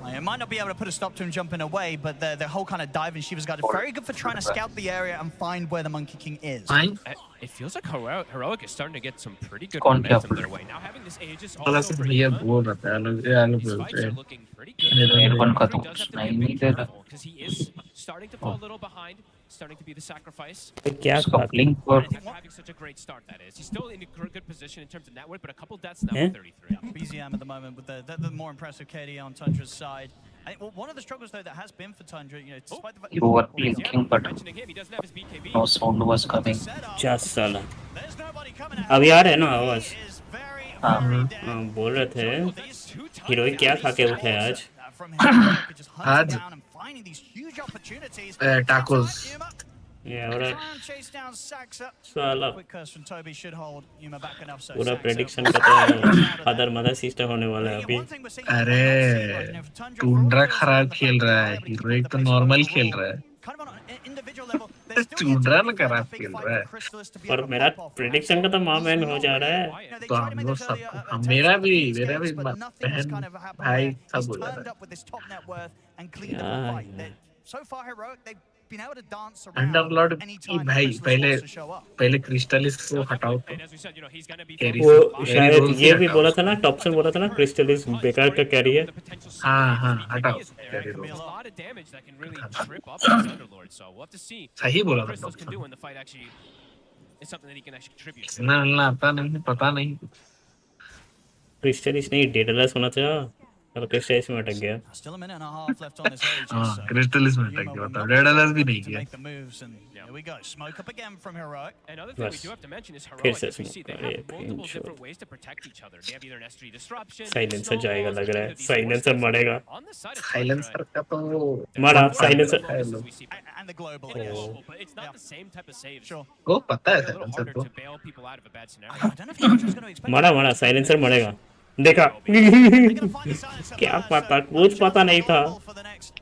it might not be able to put a stop to him jumping away, but the whole kind of dive in Shiva's Guard is very good for trying to scout the area and find where the Monkey King is. It feels like Heroic is starting to get some pretty good momentum their way. Now having this Aegis all over Yuma, these fights are looking pretty good. He does have to be a bit careful because he is starting to fall a little behind. starting to be the sacrifice. तो क्या उसका बात blink I और think for having such a great start, that is. He's still in a good position in terms of net worth, but a couple deaths now Eh? with 33. BZM at the moment with the more impressive KD on Tundra's side. I think, well, one of the struggles though that has been for Tundra, you know, despite the fact you were blinking, but Mentioning him, he doesn't have his BKB. no sound was coming. क्या साला there's nobody coming out. अभी आ रहा है ना आवाज Is very, हाँ। very dead. हाँ, बोल रहे थे These two हीरोइक क्या खा के उठे आज from Heroic, just hunting आज down and finding these huge opportunities. tacos. Yuma, ये और try and chase down Saxa. साला Quick curse from Toby should hold Yuma back enough so पूरा Saxa प्रेडिक्शन will का out तो of father there. Mother sister होने वाला है अभी One thing we're seeing अरे right now for Tundra, tundra for all खराब the खेल fact रहा that है they're able to heroic keep तो the pace नॉर्मल overall, खेल रहा है kind of on an individual level, they're still tundra yet to ना be a खराब big खेल fight रहा for है Chrysalis to be और able to मेरा pop off. प्रेडिक्शन का तो माँ बहन हो जा रहा है You know, they तो tried to हम make लोग those सब earlier हम attempts मेरा with भी these मेरा games, भी but nothing has बहन kind of happened भाई there. सब He's बोला turned था up with this top net worth and cleaned up Yeah, the fight. yeah. So far, Heroic, they've been able to dance and around of Lord any की time that भाई Chrysalis पहले wants to show up. पहले क्रिस्टलिस को हटाओ तो And as we said, you know, he's going to be carry वो carry शायद role से ये भी हटाओ बोला था उसको। ना टॉपसन बोला था ना क्रिस्टलिस बेकार का कैरी है हाँ हाँ हटाओ There carry can be role a lot of damage that can really trip up this Underlord, so we'll have to see सही बोला what था Crystals can do Topsin when the fight actually is something that he can actually contribute to. ना ना पता नहीं क्रिस्टलिस नहीं Daedalus होना था और क्रिस्टलिस में अटक गया Still a minute and a half left on this Aegis. हाँ so क्रिस्टलिस में Yuma अटक गया will बताओ not डेडलस भी be नहीं to किया make the moves, and here we go. Smoke up again from Heroic. Another thing we बस do have to mention is फिर Heroic, से as we see, they smoke have multiple ensure different ways to protect each other. They have either an S3 disruption, silencer जाएगा snowballs, लग रहा है either these silencer force मरेगा on the side of silencer Tundra. का तो मरा There's silencer multiple bonuses we see. And the global. It is yes. global, but it's not Yeah. the same type of saves. Sure. वो पता है It's a little silencer harder को to bail people out of a bad scenario. I don't know if Tundra's going to expect मरा that. मरा silencer मरेगा देखा They're gonna find the silencer क्या first, पता so कुछ पता नहीं था global for the next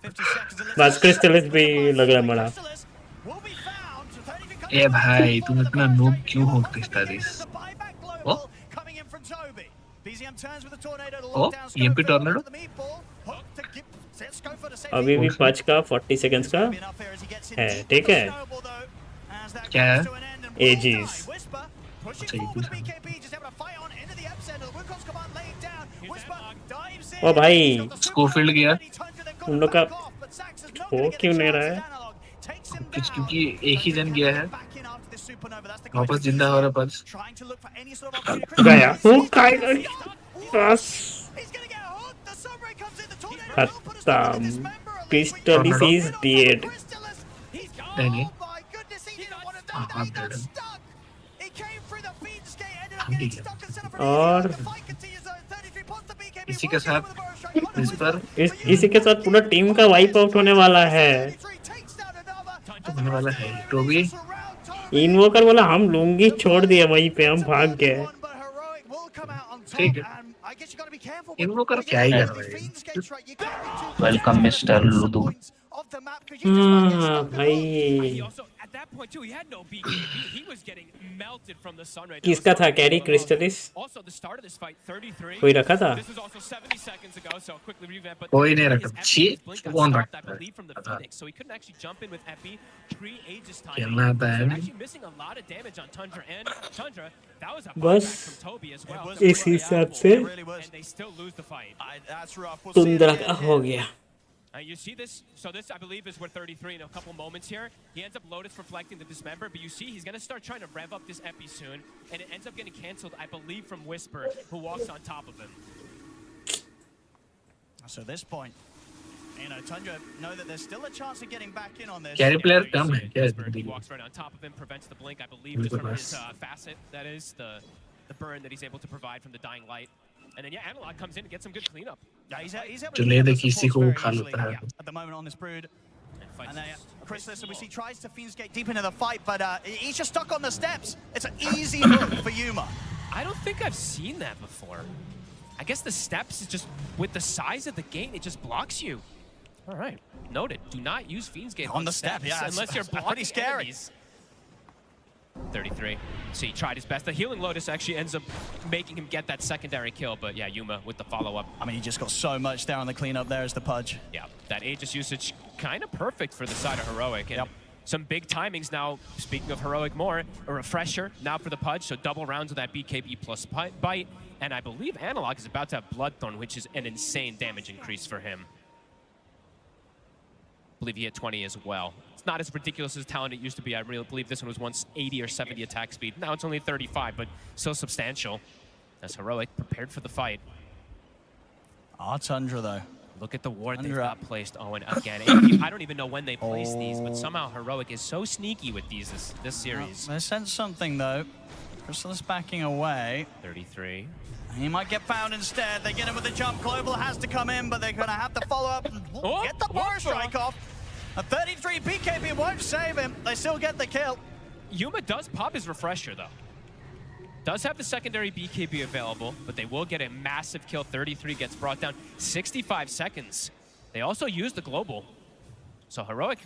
50 seconds, and let's बस see. क्रिस्टलिस भी लग रहा है मरा Crystallis will be found. So 33 comes A back भाई for तुम the इतना burst noob rate. क्यों हो Once again, क्रिस्टलिस there's a buyback global Oh. coming in from Toby. BZM turns with the tornado to Oh, lock down EMP Schofield tornado? with the meatball. Hook to give set Schofield to save अभी भी the- 5 का 40 seconds का Be enough here as he gets in है deep ठीक with the है snowball, though, as that क्या comes है? to an end and will Aegis. die. Whisper pushing अच्छा, forward with the Aegis. BKB, just able to fight on into the epicenter. The Wilcox command laying down. Whisper dives in. ओ भाई He's got the super Schofield over गया। ready. Tundra, they've got उन to लोग का back off, but Sax is not हो gonna get क्यों the नहीं chance रहा as है Analog takes him कुछ down. क्योंकि एक ही जन गया है Back in after this supernova. That's the वापस question. जिंदा हो रहा है पंच Trying to look for any sort of opportunity. गया Crystal वो खाएगा बस He's gonna get hooked. The sunray comes in. The tornado will put a stop to खत्म this member. क्रिस्टलिस इज डेड नहीं नहीं My goodness, he didn't want to do हाँ that. आप He got dead stuck. He came through the Fiend's Gate, ended up हम getting ठीक है stuck and set up for an और easy. The fight continues though. 33 points to BKB. इसी के साथ इस पर इसी के साथ पूरा टीम का वाइप आउट होने वाला है 33 takes down another. तो होने वाला है टोबी Surround Toby. इनवोकर बोला हम लूंगी छोड़ दिया वहीं पे हम भाग गए But Heroic will come out on top, ठीक है and I guess you got to be careful. इनवोकर When क्या ही you're कर the रहा है Fiend's Gate strike, you can't be too Welcome, careful. Mr. Some Ludu. points of the map, 'cause you just might get हाँ stuck at भाई He also, at that point too, he had no BKB. He was getting melted from the sun right now. किसका था carry क्रिस्टलिस Also, the start of this fight, 33. कोई रखा था This was also 70 seconds ago, so quickly revamp. But कोई नहीं 33, रखा। his छी, Epi, his blink got कौन stopped, I रखता है? believe, from the पता। Phoenix, so he couldn't actually jump in with Epi pre-Aegis timing. खेलना आता है So नहीं actually missing a lot of damage on Tundra, and Tundra, that was a बस buyback from Toby as well. इस हिसाब से It really was. And they still lose the fight. That's rough. We'll see it तुंदरा again का here. हो गया You see this? So this, I believe, is where 33 in a couple moments here. He ends up Lotus reflecting the Dismember, but you see he's going to start trying to rev up this Epi soon, and it ends up getting cancelled, I believe, from Whisper, who walks on top of him. So at this point, you know, Tundra know that there's still a chance of getting back in on this. Carry player you come see है क्या Whisper, he जिंदगी में walks right on top of him, prevents the blink, I believe, Blink just from was his nice. facet, that is, the burn that he's able to provide from the Dying Light. And then, yeah, Analog comes in and gets some good cleanup. Yeah, he's able जो to ले get they the किसी supports को very उठा easily लेता है at the moment on this Brood. And fights And then is a bit Chrysalis, we see, slow. tries to Fiend's Gate deep into the fight, but he's just stuck on the steps. It's an easy hook for Yuma. I don't think I've seen that before. I guess the steps is just, with the size of the gate, it just blocks you. All right, noted. Do not use Fiend's Gate On the step, steps yeah, it's- unless you're it's pretty blocking scary. enemies. 33. So he tried his best. The Healing Lotus actually ends up making him get that secondary kill, but yeah, Yuma with the follow-up. I mean, he just got so much there on the cleanup there as the Pudge. Yeah, that Aegis usage kind of perfect for the side of Heroic. And some big timings now, speaking of Heroic more, a refresher now for the Pudge, so double rounds of that BKB plus bite. And I believe Analog is about to have Bloodthorn, which is an insane damage increase for him. believe he hit 20 as well. It's not as ridiculous as talent it used to be. I really believe this one was once 80 or 70 attack speed. Now it's only 35, but still substantial. As Heroic prepared for the fight. Tundra, though. Look at the ward they've Tundra. got placed. Oh, and again, I don't even know when they place these, but somehow Heroic is so sneaky with these this series. They sense something, though. Crystallis backing away. 33. He might get found instead. They get him with the jump. Global has to come in, but they're going to have to follow up and get the Burrow Strike off. A 33 BKB won't save him. They still get the kill. Yuma does pop his refresher, though. Does have the secondary BKB available, but they will get a massive kill. 33 gets brought down. 65 seconds. They also use the global. So Heroic,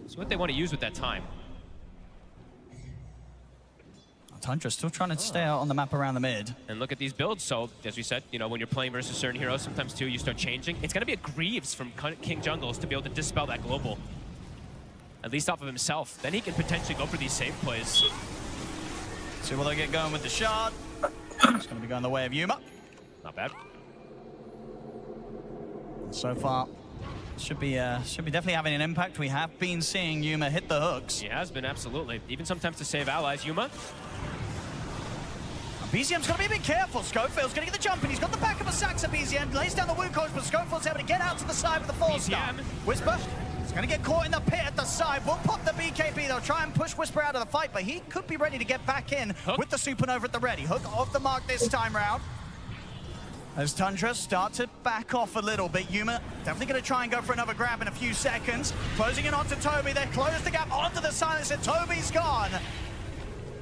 see what they want to use with that time. Tundra still trying to stay out on the map around the mid. And look at these builds. So, as we said, you know, when you're playing versus certain heroes, sometimes too, you start changing. It's going to be a Greaves from King Jungles to be able to dispel that global. At least off of himself. Then he can potentially go for these save plays. See will they get going with the shard. It's going to be going the way of Yuma. Not bad. So far, should be definitely having an impact. We have been seeing Yuma hit the hooks. He has been, absolutely. Even sometimes to save allies. Yuma. BZM's got to be a bit careful. Schofield's going to get the jump, and he's got the back of a Saxa. BZM lays down the Wukong, but Schofield's able to get out to the side with the 4-star. Whisper is going to get caught in the pit at the side. Will pop the BKB. They'll try and push Whisper out of the fight, but he could be ready to get back in with the Supernova at the ready. Hook off the mark this time round. As Tundra start to back off a little bit, Yuma definitely going to try and go for another grab in a few seconds. Closing in onto Toby. They close the gap onto the silence, and Toby's gone.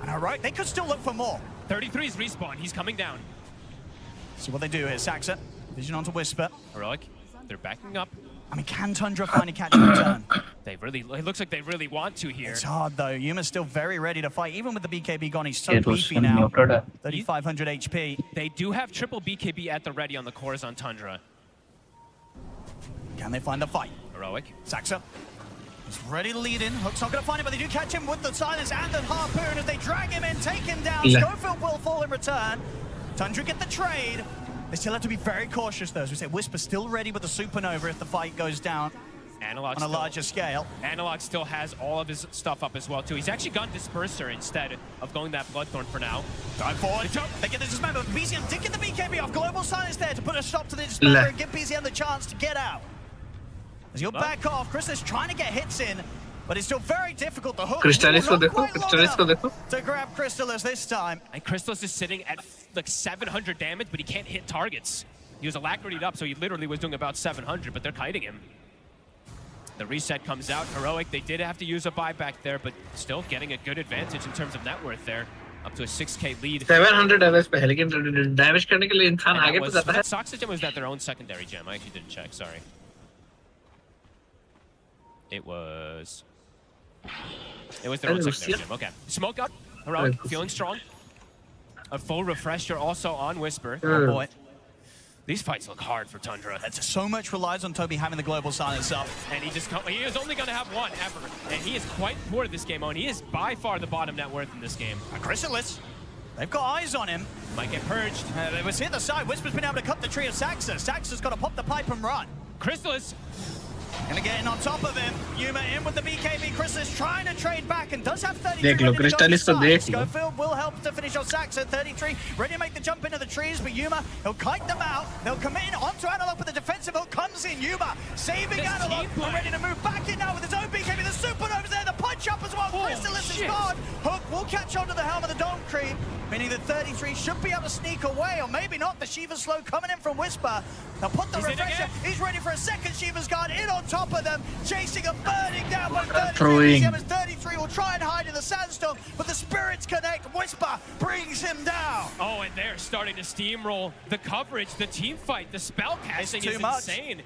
And all right, they could still look for more. 33's respawn. He's coming down. See what they do here. Saxa, vision onto Whisper. Heroic, they're backing up. I mean, can Tundra finally catch a return? They really, it looks like they really want to here. It's hard, though. Yuma's still very ready to fight. Even with the BKB gone, he's so It was beefy now. muted. 3,500 HP. They do have triple BKB at the ready on the cores on Tundra. Can they find the fight? Heroic. Saxa is ready to lead in. Hook's not going to find it, but they do catch him with the silence and the harpoon as they drag him in, take him down. Schofield will fall in return. Tundra get the trade. They still have to be very cautious, though. As we say, Whisper still ready with the Supernova if the fight goes down Analog on a larger scale. Analog still has all of his stuff up as well, too. He's actually gone Disperser instead of going that Bloodthorn for now. Dive forward. They get the dismember. BZM did get the BKB off. Global silence there to put a stop to the dismember and give BZM the chance to get out. As you'll back off, Chris is trying to get hits in, but it's still very difficult to hook. Crystallis ko dekho, Crystallis ko dekho. To grab Crystallis this time. And Crystallis is sitting at like 700 damage, but he can't hit targets. He was alacritied up, so he literally was doing about 700, but they're kiting him. The reset comes out. Heroic, they did have to use a buyback there, but still getting a good advantage in terms of net worth there. Up to a 6k lead. 700 damage पे लेकिन damage करने के लिए इंसान आगे तो जाता है. Soxa gem was that their own secondary gem? I actually didn't check, sorry. It was their own secondary gem. Okay. Smoke up. Heroic, feeling strong. A full refresher also on Whisper. Oh boy. These fights look hard for Tundra. That's so much relies on Toby having the global silence up. And he is only going to have one ever. And he is quite poor this game, and he is by far the bottom net worth in this game. Crystallis, they've got eyes on him. Might get purged. They was hit the side. Whisper's been able to cut the tree of Saxa. Saxa's got to pop the pipe and run. Crystallis. Gonna get in on top of him. Yuma in with the BKB. Crystallis trying to trade back and does have 33. देख लो, Crystallis को देख लो. Schofield will help to finish off Saxa. 33 ready to make the jump into the trees, but Yuma, he'll kite them out. They'll commit in onto Analog with the defensive hook. Comes in Yuma, saving This Analog. And ready to move back in now with his own BKB. The Supernova's there, the punch up as well. Crystallis is gone. Hook will catch onto the helm of the Dome Creep, meaning that 33 should be able to sneak away, or maybe not. The Shiva Slow coming in from Whisper. They'll put the refresher. He's ready for a second Shiva's Guard in on top of them. Chasing and burning down by 33. 33 will try and hide in the sandstorm, but the spirits connect. Whisper brings him down. Oh, and they're starting to steamroll the coverage, the team fight, the spell casting is insane.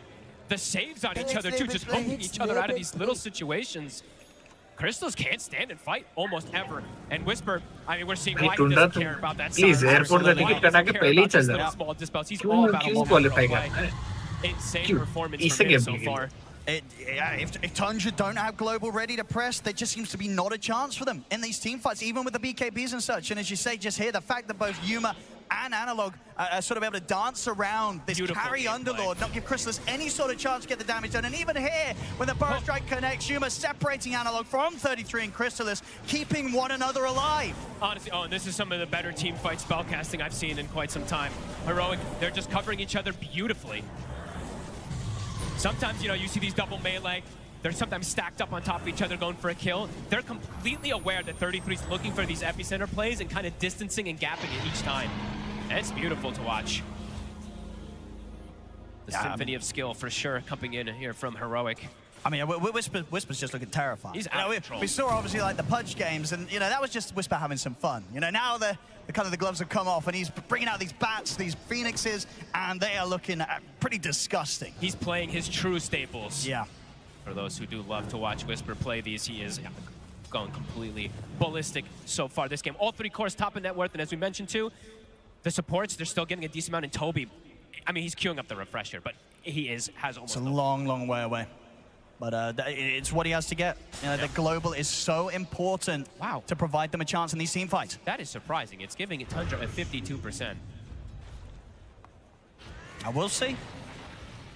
The saves on each other too, just hooking each other out of these little situations. Crystals can't stand and fight almost ever. And Whisper, I mean, we're seeing why he doesn't care about that. Please, airport का ticket कटा के पहले ही चल जाना. Small dispels. He's all about क्यों qualify करना है? insane performance इससे from him so game far. If Tundra don't have Global ready to press, there just seems to be not a chance for them in these team fights, even with the BKBs and such. And as you say, just here, the fact that both Yuma and Analog are sort of able to dance around this carry Underlord, not give Chrysalis any sort of chance to get the damage done. And even here, when the Burrow Strike connects, Yuma separating Analog from 33 and Chrysalis, keeping one another alive. Honestly, and this is some of the better team fight spellcasting I've seen in quite some time. Heroic, they're just covering each other beautifully. Sometimes, you see these double melee. They're sometimes stacked up on top of each other going for a kill. They're completely aware that 33 is looking for these epicenter plays and kind of distancing and gapping it each time. And it's beautiful to watch. The symphony of skill for sure coming in here from Heroic. I mean, Whisper's just looking terrifying. He's out of control. We saw obviously like the Pudge games, and that was just Whisper having some fun. Now the kind of the gloves have come off, and he's bringing out these bats, these phoenixes, and they are looking pretty disgusting. He's playing his true staples. Yeah. For those who do love to watch Whisper play these, he is going completely ballistic so far this game. All 3 cores top of net worth, and as we mentioned too, the supports, they're still getting a decent amount in Toby. I mean, he's queuing up the refresher, but he has almost. It's a long way away. But it's what he has to get. The Global is so important to provide them a chance in these team fights. That is surprising. It's giving Tundra a 52%. I will see.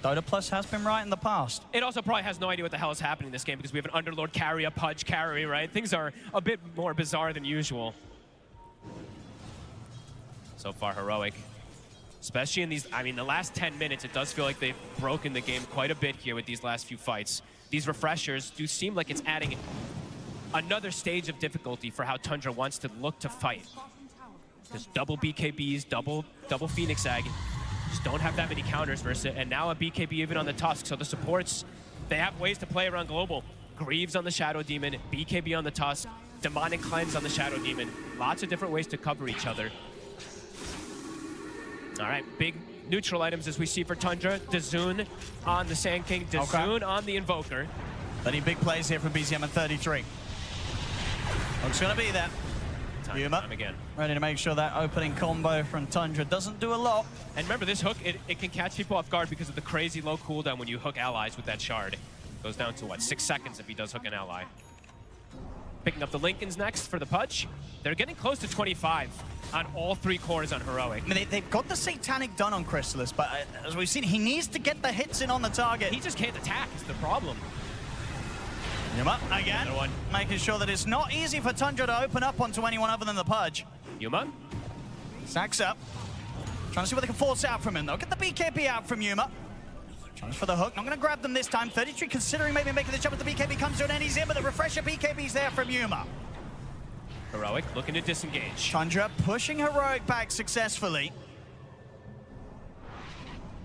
Dota Plus has been right in the past. It also probably has no idea what the hell is happening in this game because we have an Underlord carry, a Pudge carry, right? Things are a bit more bizarre than usual. So far, Heroic. Especially in these, the last 10 minutes, it does feel like they've broken the game quite a bit here with these last few fights. These refreshers do seem like it's adding another stage of difficulty for how Tundra wants to look to fight. There's double BKBs, double Phoenix Egg. Just don't have that many counters versus it. And now a BKB even on the Tusk. So the supports, they have ways to play around Global. Greaves on the Shadow Demon, BKB on the Tusk, Demonic Cleanse on the Shadow Demon. Lots of different ways to cover each other. All right, big neutral items as we see for Tundra. DAZN on the Sand King, DAZN on the Invoker. Any big plays here from BZM and 33. Looks gonna be there. Yuma again. Ready to make sure that opening combo from Tundra doesn't do a lot. And remember, this hook, it can catch people off guard because of the crazy low cooldown when you hook allies with that shard. Goes down to, 6 seconds if he does hook an ally. Picking up the Lincolns next for the Pudge. They're getting close to 25 on all 3 cores on Heroic. They've got the Satanic done on Chrysalis, but as we've seen, he needs to get the hits in on the target. He just can't attack, is the problem. Yuma, again, making sure that it's not easy for Tundra to open up onto anyone other than the Pudge. Yuma. Stacks up. Trying to see what they can force out from him, though. Get the BKB out from Yuma. Trying for the hook. Not going to grab them this time. 33 considering maybe making the jump as the BKB comes to an end. He's in, but the refresher BKB's there from Yuma. Heroic looking to disengage. Tundra pushing Heroic back successfully.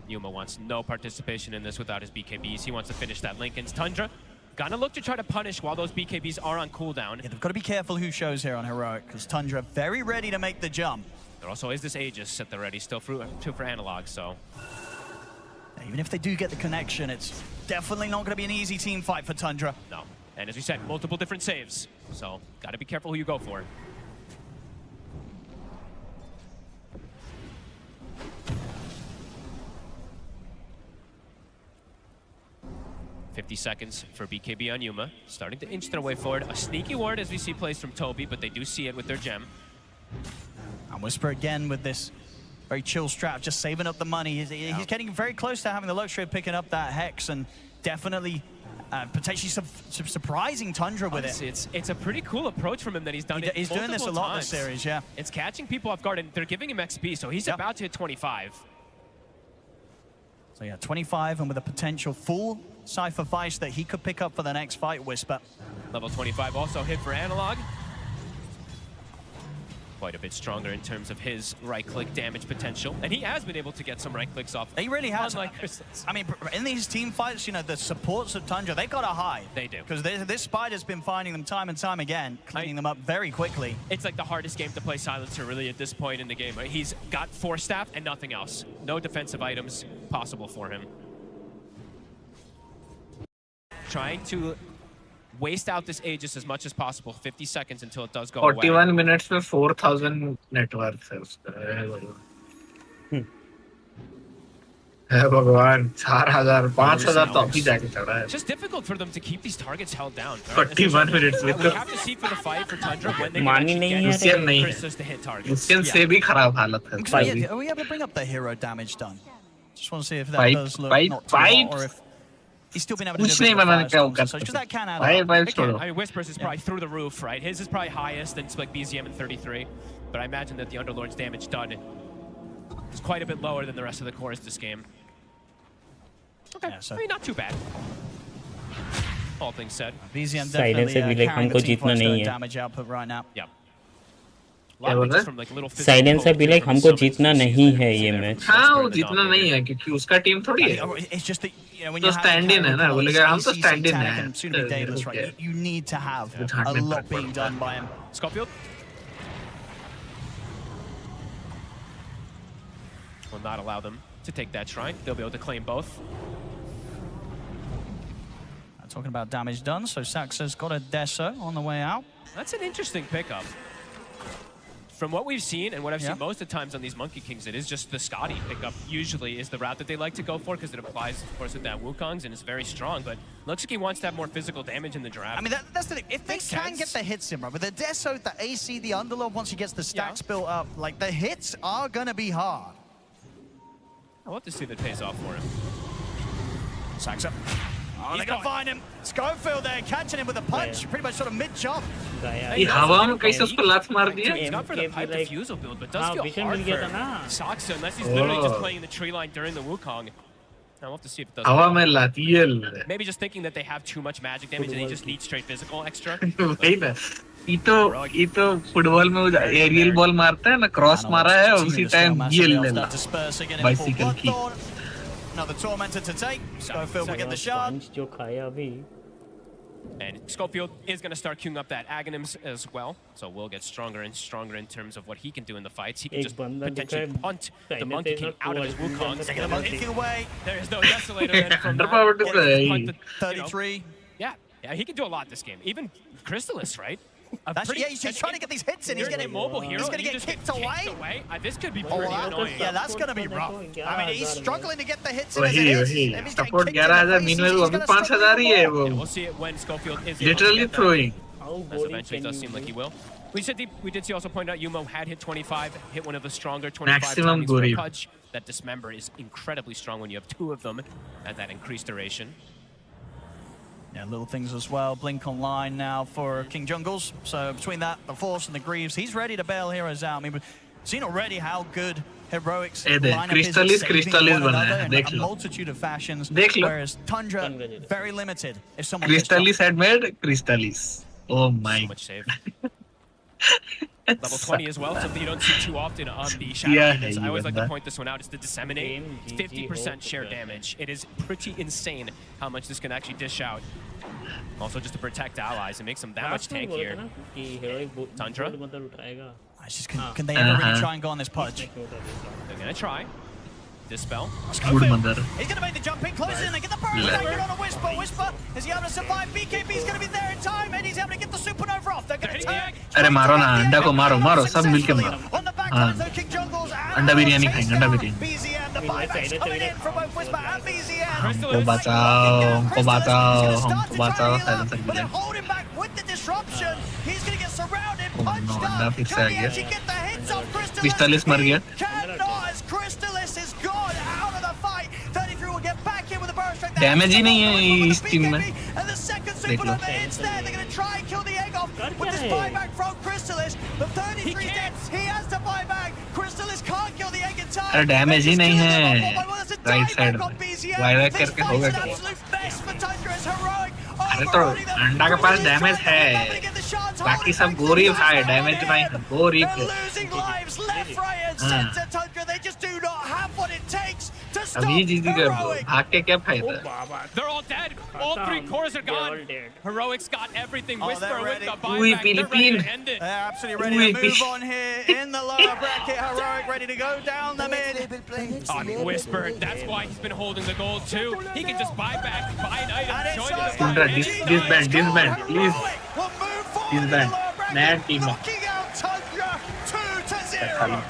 Yuma wants no participation in this without his BKBs. He wants to finish that Lincoln's. Tundra gonna look to try to punish while those BKBs are on cooldown. Yeah, they've got to be careful who shows here on Heroic, because Tundra very ready to make the jump. There also is this Aegis at the ready, still for Analog, so. Even if they do get the connection, it's definitely not going to be an easy team fight for Tundra. No, and as we said, multiple different saves, so gotta be careful who you go for. $50 seconds for BKB on Yuma. Starting to inch their way forward. A sneaky ward as we see plays from Toby, but they do see it with their gem. And Whisper again with this very chill strat, just saving up the money. He's getting very close to having the luxury of picking up that Hex and definitely potentially surprising Tundra with it. It's a pretty cool approach from him that he's done it He's doing this a lot times. this series, yeah. It's catching people off guard, and they're giving him XP, so he's about to hit 25. So yeah, 25, and with a potential full Cypher Vice that he could pick up for the next fight, Whisper. Level 25 also hit for Analog. Quite a bit stronger in terms of his right-click damage potential. And he has been able to get some right-clicks off. He really has. Unlike Chrysalis. I mean, in these team fights, the supports of Tundra, they got to hide. They do. Because this Spider's been finding them time and time again, cleaning them up very quickly. It's like the hardest game to play Silencer, really, at this point in the game. He's got Force Staff and nothing else. No defensive items possible for him. Trying to waste out this Aegis as much as possible. 50 seconds until it does go 41 away. minutes में 4,000 net worth है उसका. हे भगवान 4000 5000 तो अभी जाके चढ़ा है It's just difficult for them to keep these targets held down. 41 minutes में We तो have to see for the fight for Tundra when they मानी can नहीं actually है get Lucian नहीं है Christos to hit targets. Lucian से भी खराब हालत है So, yeah, are we able to bring up the hero damage done? Just want to see if that Fight, does look fight, not too fight. hot, or if he's still been able to do कुछ a bit नहीं of the बनाने का firestorms औकात and such, 'cause that can add five up. Five Again, छोड़ो I mean, Whispers is probably through the roof, right? His is probably highest, and it's like BZM in 33. But I imagine that the Underlord's damage done is quite a bit lower than the rest of the cores this game. Okay, Yeah, so- I mean, not too bad. All things said. BZM Silence definitely से भी like carrying हमको the team जीतना for नहीं है. damage output right now. Yeah. A lot of it बोल just from like little physical silence से भी poke like from हमको summons जीतना we see नहीं there. है See ये there मैच. from हाँ Whisper वो the जितना dominator. नहीं है क्योंकि उसका टीम थोड़ी है It's just that, you know, when तो you have stand-in है ना, बोलेगा, हम तो stand-in Satanic हैं. and soon to be Daedalus, right? Yeah. You need to have It's a hardly lot backward. being done by him. Scofield will not allow them to take that shrine. They'll be able to claim both. Talking about damage done, so Saxa's got a Deso on the way out. That's an interesting pickup. From what we've seen and what I've Yeah. seen most of the times on these Monkey Kings, it is just the Scotty pickup usually is the route that they like to go for because it applies, of course, with that Wukongs and it's very strong. But looks like he wants to have more physical damage in the draft. I mean, that's the thing. If they Makes can sense. get the hits in, right, with the Deso, the AC, the Underlord, once he gets the stacks built up, like, the hits are going to be hard. I'll have to see if it pays off for him. Saxa. Oh, He's they're going to going. find him. Schofield there, catching him with a punch, pretty much sort of mid-chop. गया. ये हवा में कैसे उसको लात मार दिया He's not for the MK pipe like- defusal build, but does हाँ, feel vision hard मिल गया था for ना. Saksa unless he's literally just Oh. playing the tree line during the Wukong. I'll have to see if it does. हवा में लाती है Maybe just thinking that they have too much magic damage and they just need straight physical extra. वही ना ये तो football में aerial ball मारता है ना क्रॉस मारा है उसी टाइम ये ले ला बाइसिकल की Another tormentor to take. Schofield will get the shard. पंच जो खाया अभी. And Schofield is going to start queuing up that Aghanims as well. So we'll get stronger and stronger in terms of what he can do in the fights. He can एक just बंदा potentially दिखा है, punt the China Monkey से King ना out of his two Wukongs. Taking The Monkey King away. There is no Desolator then from that. Underpowered Gets play. to punt the, you know, 33. Yeah, he can do a lot this game. Even Crystallis, right? A That's, pretty- yeah, he's trying to get these hits in. He's You're an getting immobile hero. He's and going to you get just kicked away. This could be Oh, pretty annoying. yeah, that's going to be rough. I mean, he's struggling to get the hits in as it वही is. वही If he's getting support kicked in the 11000 face, mean में he's वो अभी gonna struggle 5000 ही है even वो Yeah, we'll see it when Schofield is able to literally get that. Throwing How As boring eventually can does you seem like be? he will. We did see also point out Yumo had hit 25, hit one of the stronger 25 Maximum timings for a Guri. punch. That Dismember is incredibly strong when you have two of them at that increased duration. Yeah, little things as well. Blink online now for King Jungles. So between that, the Force and the Greaves, he's ready to bail heroes out. I mean, we've seen already how good Heroics ए देख, lineup is at Crystallis saving one बना another है, in देख a low. multitude of fashions. देख लो। Whereas Tundra, Congratulations. very limited. If someone gets क्रिस्टलिस had made क्रिस्टलिस oh my So much save. Level 20 as well, something you don't see too often on the Shadow Yeah, units. I always like to that. point this one out, is to disseminate Game, GG, 50% share hope. damage. It is pretty insane how much this can actually dish out. Also just to protect allies and make them that much Last time बोला था tankier. ना कि heroic Tundra? gold medal उठाएगा. It's just, can they ever really Uh-huh. try and go on this pudge? इसने क्यों उठा दिया? They're going to try. Dispel. good mother He's going to make the jump in, close in, they get the burn, Left. taking on a Whisper. Whisper, is he able to survive? BKB's going to be there in time, and he's able to get the Supernova off. They're going to tag. अरे मारो ना अंडा को मारो मारो सब मिलके मारो On the back हाँ lines, though, King Jungles and अंडा बिरयानी chase खाएंगे अंडा down biryani BZM, the buybacks coming in from both Whisper and BZM. हमको बचाओ हमको बचाओ हमको बचाओ silencer But they're villain holding back with the disruption. He's going to get surrounded, Oh, punched no, up. अंडा फिर से Can आ he गया actually get the hits off Crystallis? क्रिस्टलिस मर गया He cannot, as Crystallis is gone out of the fight. 33 will get back in with a burst strike. Damage ही नहीं है इस team में And the second देख लो Supernova hits there. They're going to try and kill the egg off with this buyback from Crystallis. The 33 is dead. He has to buy back. Crystallis can't kill the egg in time. अरे damage ही नहीं है Right right side में वायरक करके हो गया This absolute best for Tundra is heroic. अरे तो अंडा के पास डैमेज है बाकी सब गोरीब है डैमेज नहीं है गोरीब They're है losing lives left, right, and हाँ। center. Tundra, they just do not have what it takes to stop अभी जीत गए Heroic. भाग के क्या फायदा They're all dead. All three cores are They're all gone. dead. Heroics got everything. Oh, Whisper they're with ready. the Ui, buyback. They're ready to Philippine. end it. They're absolutely ready to move on here in the lower bracket. Heroic ready to go down the mid. I mean, Whisper, that's why he's been holding the gold too. He can just buy back, buy an item, And it's join the Tundra, fight. disband, please. Heroic will move forward Disband. in the lower bracket, Naya team. knocking out Tundra 2-0.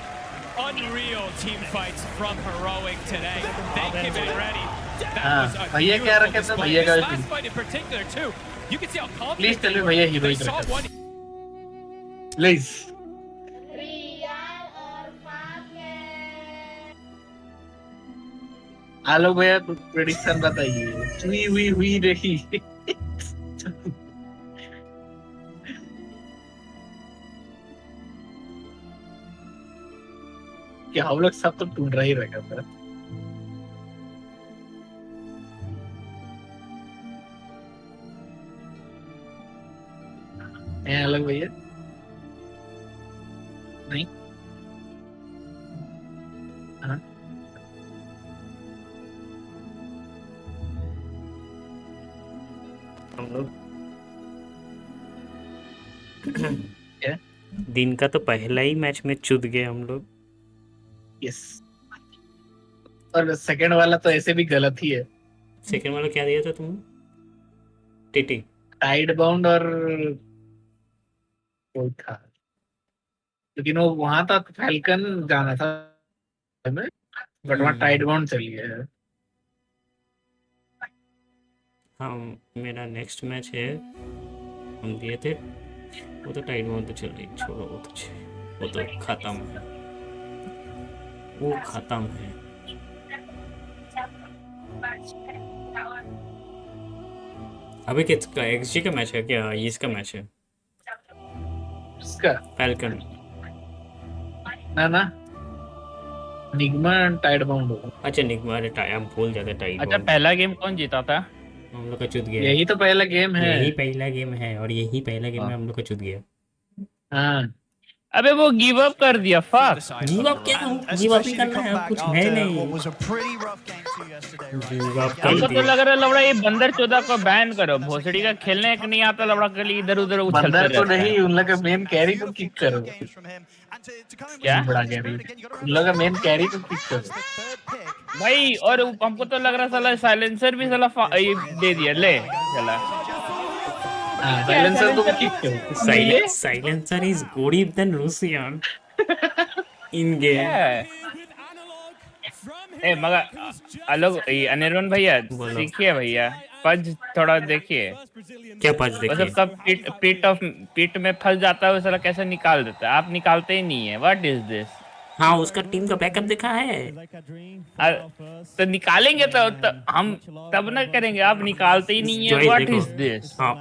unreal team fights from Heroic today. They came in ready. That हाँ, was a भैया क्या beautiful रखे थे? display. भैया का This last fight in particular too. You can see how confident Please tell they me were. भैया They heroic saw रखे one. Please. आलोक भैया कुछ प्रेडिक्शन बताइए। हुई रही। क्या हम लोग सब तो ढूंढ रहा ही रहेगा सर। आलोक भैया नहीं। हाँ हम लोग क्या? दिन का तो पहला ही मैच में चूत गए हम लोग। यस। और सेकंड वाला तो ऐसे भी गलत ही है। सेकंड वाला क्या दिया था तुमने? टीटी टाइड बाउंड और कोई था, लेकिन वो वहां था फैल्कन जाना था बट वहाँ टाइड बाउंड चली गया। हाँ, मेरा नेक्स्ट मैच है, हम दिए थे वो तो टाइड बाउंड तो चल रही, छोड़ो वो तो खत्म है, वो खत्म है। अभी किसका एक्सजी का मैच है क्या? इसका मैच है इसका फैल्कन ना निग्मा टाइड बाउंड हो। अच्छा निग्मा, अरे हम भूल जाते टाइड। अच्छा पहला गेम कौन जीता था? हम लोग का चुत गया। यही तो पहला गेम है। यही पहला गेम है और यही पहला गेम में हम लोग का चुत गया। हाँ अबे वो गिव अप कर दिया। फक गिव अप क्या? गिव अप ही करना है, कुछ है नहीं। गिव अप कर हमको तो दिया। लग रहा है लवड़ा ये बंदर चौदह को बैन करो। भोसड़ी का खेलने का नहीं आता लवड़ा, कल इधर उधर उछलते बंदर को रहता है। नहीं, उन लोग का मेन कैरी को किक करो। क्या बड़ा कैरी, उन लोग का मेन कैरी को किक करो भाई। और हमको तो लग रहा साला साइलेंसर भी साला ये दे दिया ले साला। साइलेंसर को किक करो। Silencer is good than Russian in game. ए मगर अलग अनिरुद्ध भैया सीखिए भैया, पज थोड़ा देखिए। क्या पज देखिए? मतलब सब पीठ में फंस जाता है वो साला, कैसे निकाल देता है? आप निकालते ही नहीं है। What is this? हाँ, उसका टीम का बैकअप देखा है। तो निकालेंगे तो हम तब ना करेंगे, आप निकालते ही नहीं है। What is this? हाँ,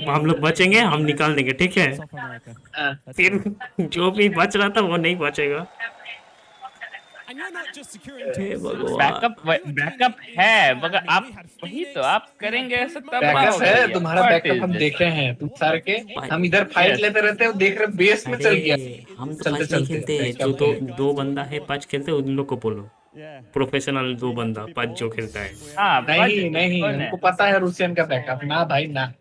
हम लोग बचेंगे, हम निकाल देंगे, ठीक है? फिर जो भी बच रहा था वो नहीं बचेगा। बैकअप है मगर आप वही तो आप करेंगे ऐसा तब बैकअप है तुम्हारा। बैकअप हम देखे हैं तुम सारे के। हम इधर फाइट लेते रहते हैं, देख रहे बेस में चल गया। हम तो पच नहीं खेलते, जो दो बंदा है पच खेलते उन लोग को बोलो। प्रोफेशनल दो बंदा पच जो खेलता है। नहीं हमको पता है रूसियन का बैकअप। ना भाई ना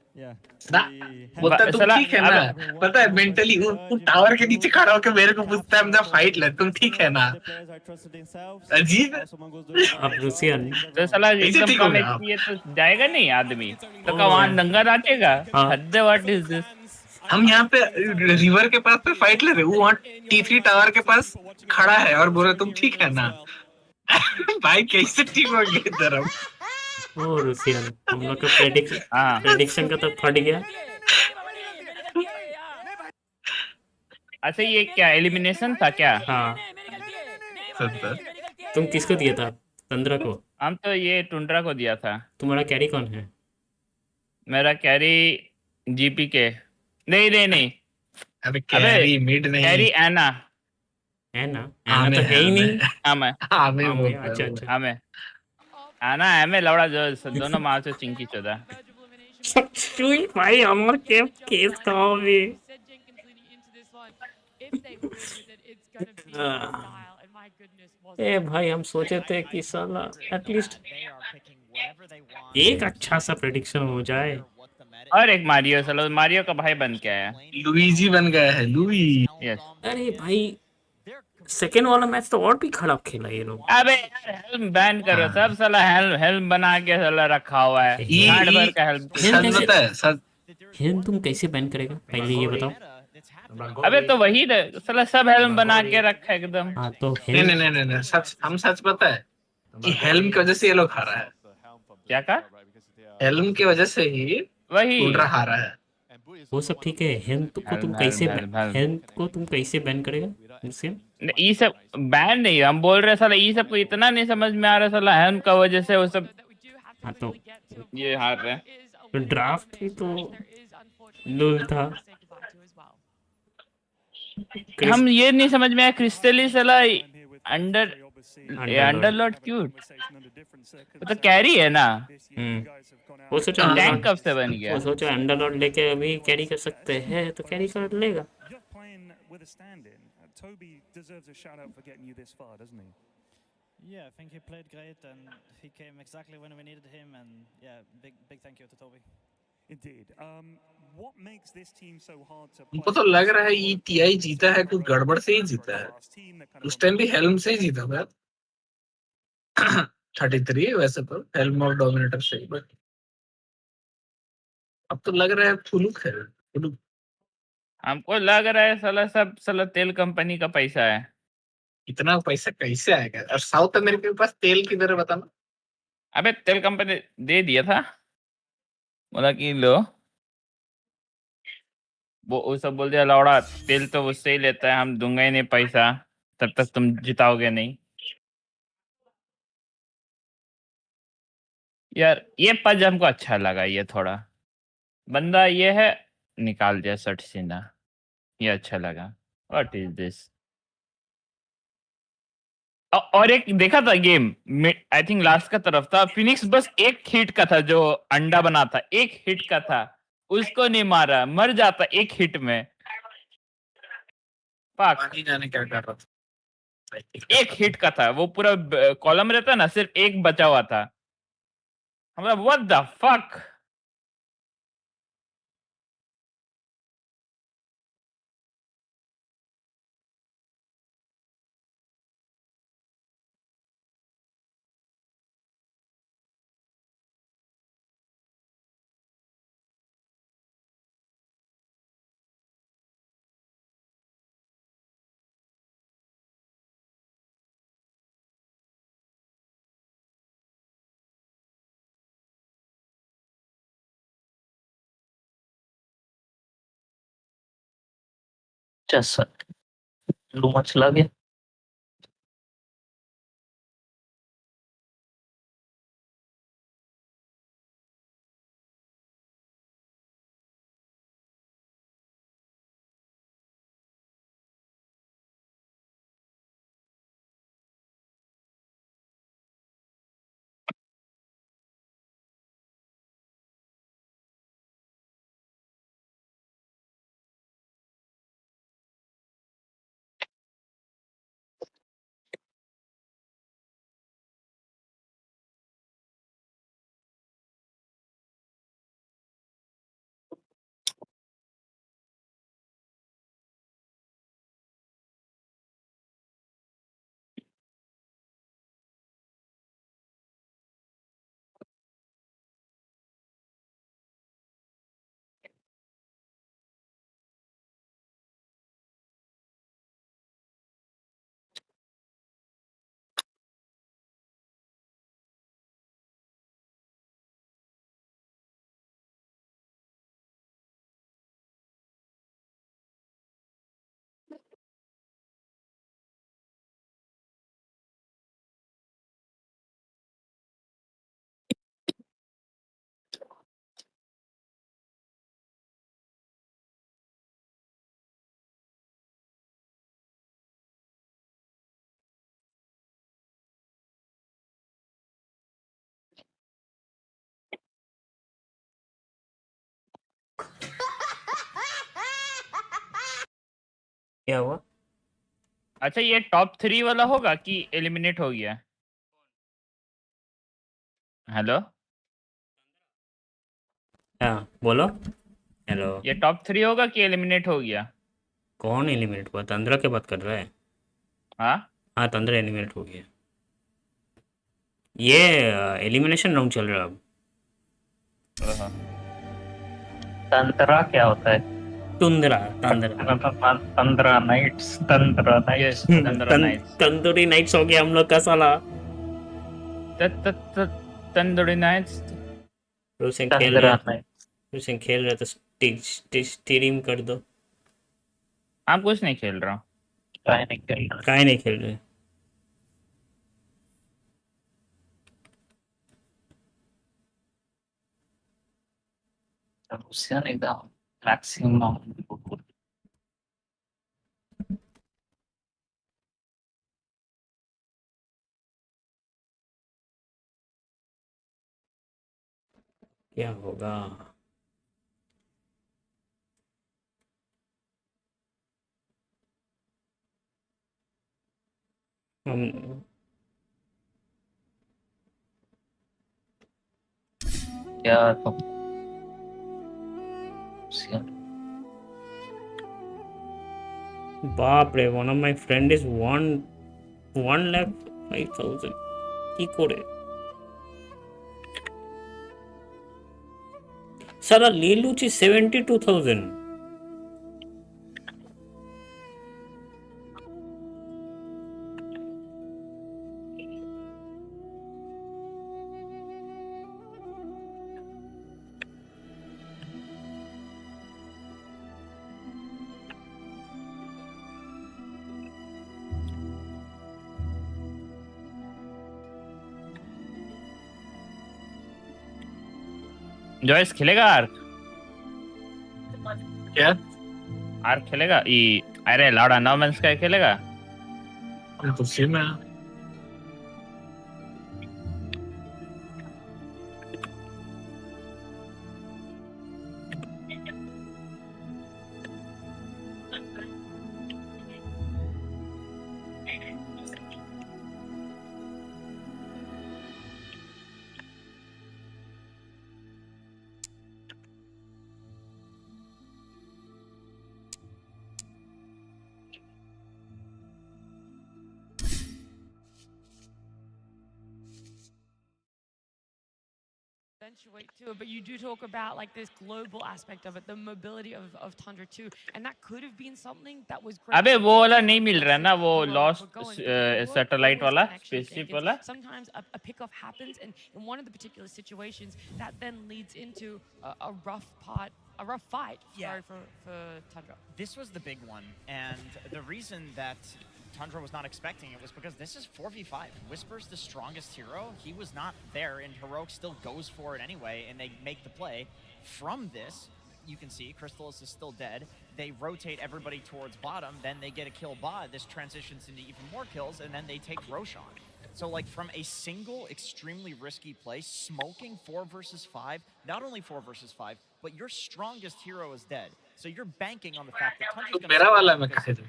बोलता तुम ठीक है ना? पता है मेंटली वो टावर के नीचे खड़ा होकर मेरे को पूछता है मुझे फाइट ले, तुम ठीक है ना? अजीब। अब रूसियन तो साला एकदम कम एचपी तो जाएगा नहीं आदमी, तो कौन दंगा नाचेगा? हद है। What is this? हम यहाँ पे रिवर के पास पे फाइट ले रहे, वो वहाँ T3 टावर के पास खड़ा है और बोल रहे तुम ठीक है ना? भाई कैसे ठीक हो गए इधर हम? ओ रूसियन, हम लोग का प्रेडिक्शन का तो फट गया। अच्छा ये क्या एलिमिनेशन था क्या? हाँ। तुम किसको दिया था? तंद्रा को? हम तो ये टुंड्रा को दिया था। तुम्हारा कैरी कौन है? मेरा कैरी जीपी के। नहीं अबे कैरी मिड नहीं, कैरी एना तो है ही नहीं। अच्छा आना है मैं लवड़ा जो दोनों माँ से चिंकी चौदह। भाई हमारे केस कहाँ भी? ए भाई हम सोचे थे कि साला एटलीस्ट एक अच्छा सा प्रेडिक्शन हो जाए। और एक मारियो, साला मारियो का भाई बन के आया, लुइजी बन गया है। Louis yes. अरे भाई सेकेंड वाला मैच तो और भी खराब खेला ये लोग। अबे हेल्म बैन करो सब साला। हेल्म बना के साला रखा हुआ है। हार्डवेयर का हेल्म हेल्म तुम कैसे बैन करेगा पहले ये बताओ? अबे तो वही साला सब हेल्म बना के रखा है एकदम। हाँ तो नहीं नहीं नहीं नहीं सच, हम सच पता है कि हेल्म की वजह से ये लोग हारा है। क्या कहा? हेल्म की वजह से ही वही टुंड्रा हारा है। वो सब ठीक है, हेल्थ को तुम कैसे बैन करेगा मुस्लिम? ये सब बैन नहीं, हम बोल रहे साला ये सब को इतना नहीं समझ में आ रहा साला हेल्म का वजह से वो सब हाँ तो ये हार रहे हैं। तो ड्राफ्ट ही तो लूल था। हम ये नहीं समझ में आया क्रिस्टली साला अंडरलॉर्ड क्यों? वो तो कैरी है ना। वो सोचा टैंक कब से बन गया? वो सोचा अंडरलॉर्ड लेके अभी कैरी कर सकते हैं तो कैरी कर लेगा। Yeah, I think he played great and he came exactly when we needed him, and yeah, big thank you to Toby. Indeed. What makes this team so hard to play? हमको तो लग रहा है ये TI जीता है कुछ गड़बड़ से ही जीता है। उस टाइम भी हेल्म से ही जीता था 33 वैसे तो हेल्म और डोमिनेटर से ही, बट अब तो लग रहा है फुलुक है। फुलुक हमको लग रहा है साला सब साला तेल कंपनी का पैसा है। इतना पैसा कैसे आएगा? और साउथ अमेरिका के पास तेल किधर है बताना? अबे तेल कंपनी दे दिया था, बोला कि लो, वो सब बोल दिया लौड़ा तेल तो उससे ही लेता है, हम दूंगा ही नहीं पैसा तब तक तुम जिताओगे नहीं। यार ये पज हमको अच्छा लगा, ये थोड़ा बंदा ये है निकाल दिया शर्ट सीना, ये अच्छा लगा। What is this? और एक देखा था गेम, आई थिंक लास्ट का तरफ था, फिनिक्स बस एक हिट का था जो अंडा बना था, एक हिट का था, उसको नहीं मारा, मर जाता एक हिट में। पाक जाने क्या कर रहा था, एक हिट का था, वो पूरा कॉलम रहता ना, सिर्फ एक बचा हुआ था। हमारा व्हाट द फक। अच्छा लूमा चला गया। क्या हुआ? अच्छा ये टॉप 3 वाला होगा कि एलिमिनेट हो गया? हेलो हाँ बोलो। हेलो, ये टॉप 3 होगा कि एलिमिनेट हो गया? कौन एलिमिनेट हुआ? तंद्रा की बात कर रहा है? हाँ हाँ तंद्रा एलिमिनेट हो गया। ये एलिमिनेशन राउंड चल रहा है अब। तंत्रा क्या होता है? Tundra Knights. Yes, Tundra Knights. Tandoori knights हो गया हम लोग का साला। Tundra Knights. रोशन खेल रहे तो स्ट्रीम कर दो। आप कुछ नहीं खेल रहा हूँ। काहे नहीं खेल रहे? Russian एकदम maximum. क्या होगा? हम क्या तो बाप रे, one of my friend is 1,05,000 কি করে সারা লিলুচি 72,000। जॉयस खेलेगा आर्क? क्या आर्क खेलेगा? अरे लॉर्ड अनोमेंस का खेलेगा? तो सेम है। Eventuate to it, but you do talk about like this global aspect of it, the mobility of Tundra too, and that could have been something that was great. अबे वो वाला नहीं मिल रहा ना, वो लॉस्ट सैटेलाइट वाला, spaceship वाला। Sometimes a pickoff happens, and in one of the particular situations, that then leads into a rough fight. Yeah. For Tundra. This was the big one, and the reason that Tundra was not expecting it was because this is 4v5. Whisper's the strongest hero. He was not there, and Heroic still goes for it anyway, and they make the play. From this, you can see Crystallis is still dead. They rotate everybody towards bottom, then they get a kill bot. This transitions into even more kills, and then they take Roshan. So like from a single extremely risky play, smoking 4 versus 5, not only 4 versus 5, but your strongest hero is dead. So you're banking on the fact that Tundra's going to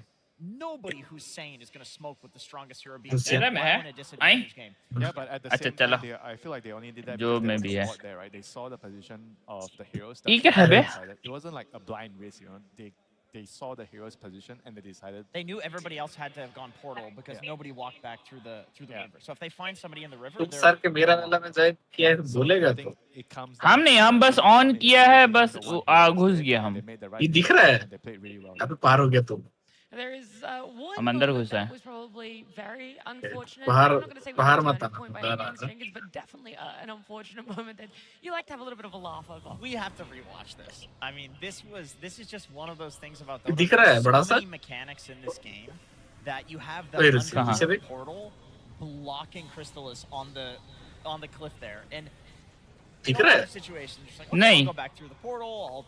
nobody who's sane is going to smoke with the strongest hero being dead in a disadvantage game. Yeah, but at the same time, I feel like they only did that because there was a support there, right? They saw the position of the heroes. It wasn't like a blind risk, you know. They saw the hero's position and they decided. They knew everybody else had to have gone portal because nobody walked back through the river. So if they find somebody in the river, sir के मेरा वाला में जाए क्या है बोलेगा तो हम बस ऑन किया है, बस घुस गया हम। ये दिख रहा है अभी पार हो गया तुम। There is one हम अंदर moment घुसा है। that was probably very unfortunate. बाहर I'm not going to say बाहर we मत turned आना। point by any means fingers, but definitely an unfortunate moment that you like to have a little bit of a laugh over. we have to rewatch this. I mean, this is just one of those things about ये Dota. दिख रहा है There's बड़ा so सा? many mechanics in this game that you have the ओए रुक पीछे देख। portal blocking Crystallis on the cliff there, and दिख रहा है? situations just like नहीं। I'll go back through the portal, I'll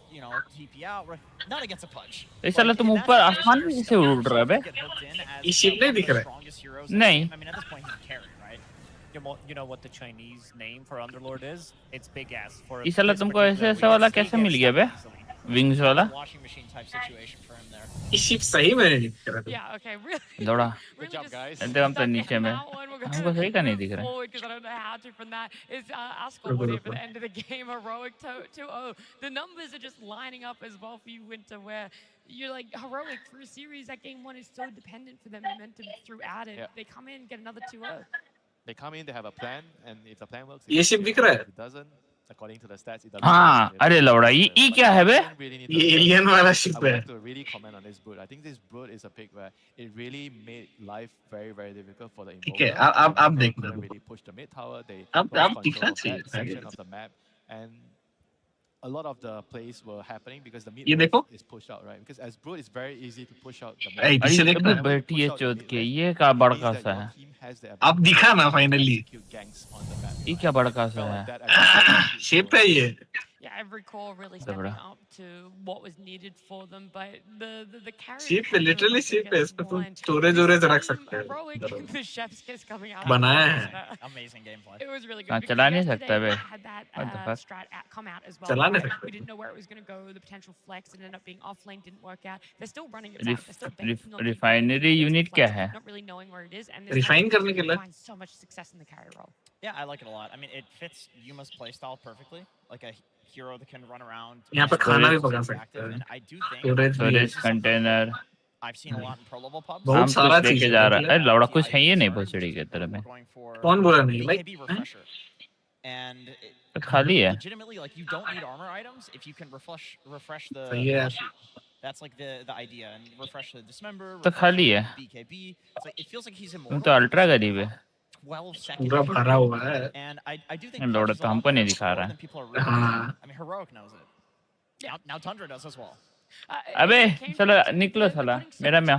TP out, not against a punch. इस साला तुम ऊपर आसमान में कैसे उड़ रहा है बे? ये शिप नहीं दिख रहा है? नहीं। I mean, at this point he's carry, right? You know what the Chinese name for Underlord is? It's big ass. For इस साला तुमको ऐसा वाला कैसे मिल गया बे? विंग्स वाला? Washing machine type situation for him there. ये शिप सही में नहीं दिख रहा है। Yeah, okay, really. दौड़ा। Good job, guys. एकदम तो नीचे में। हमको सही का नहीं दिख रहा है। Forward because I don't know how to from that is Askel here for the end of the game. Heroic 2-0. The numbers are just lining up as well for you, Winter, where you're like Heroic for a series that game 1 is so dependent for their momentum throughout it. Yeah. They come in, get another 2-0. They come in, they have a plan, and if the plan works, ये ship दिख रहा है? if it doesn't, according to the stats, it doesn't. हाँ अरे लौड़ा ये क्या है बे? ये एलियन वाला I शिप would है. like to really comment on this brood. I think this brood is a pick where it really made life very, very difficult for the invoker. ठीक है, आप Invoker देखना. couldn't really push the mid tower. They आप lost दिखना control of चाहिए. that section of the map, and a lot of the plays were happening because the mid ये wave देखो. is pushed out, right? Because as brood, it's very easy to push out the I, mid. पीछे अरे देखना. अबे बैठिए चोद के ये क्या बड़का सा है? अब दिखा ना फाइनली. ये क्या बड़का सा है? शेप है ये. Yeah, every core really stepping up to what was needed for them, but the carry. Shape है, लिटरली शेप है. इस पे तुम स्टोरेज रख सकते हो. Heroic, the chef's kiss coming out. बनाया है. Amazing gameplay. It was really हाँ good. चला नहीं because सकता बे. yesterday had that What the fuck? strat come out as well. चला नहीं right? सकता. We didn't know where it was going to go. The potential flex, it ended up being off lane, didn't work out. They're still running it out. They're still banking on refinery unit क्या है? not really knowing where it is, and Refine करने के लिए. find so much success in the carry role. Yeah, I like it a lot. I mean, it fits Yuma's playstyle perfectly. Like a hero that can run around. यहाँ पे खाना भी and पका is सकते active, हैं. and I do think Storage भी है. Storage container I've seen a lot in pro level pubs. बहुत हम सारा कुछ लेके चीज़ जा है. रहा है. अरे लौड़ा कुछ है ये नहीं भोसड़ी के तरह में. Going for कौन बोला नहीं? Like, BKB refresher. And तो खाली है. legitimately, like, you don't need armor items if you can refresh the So, yeah. sheet. That's like the idea, and refresh the dismember. तो खाली है. BKB. It's like, it feels like he's तुम immortal. तो ultra गरीब है. 12 seconds. पूरा भरा हुआ है. And I do think लौड़ा Punch is तो a lot हमको नहीं more दिखा रहा than है. people are realizing. हाँ. I mean, Heroic knows it. Now Tundra does as well. अबे चलो निकलो साला मेरा में.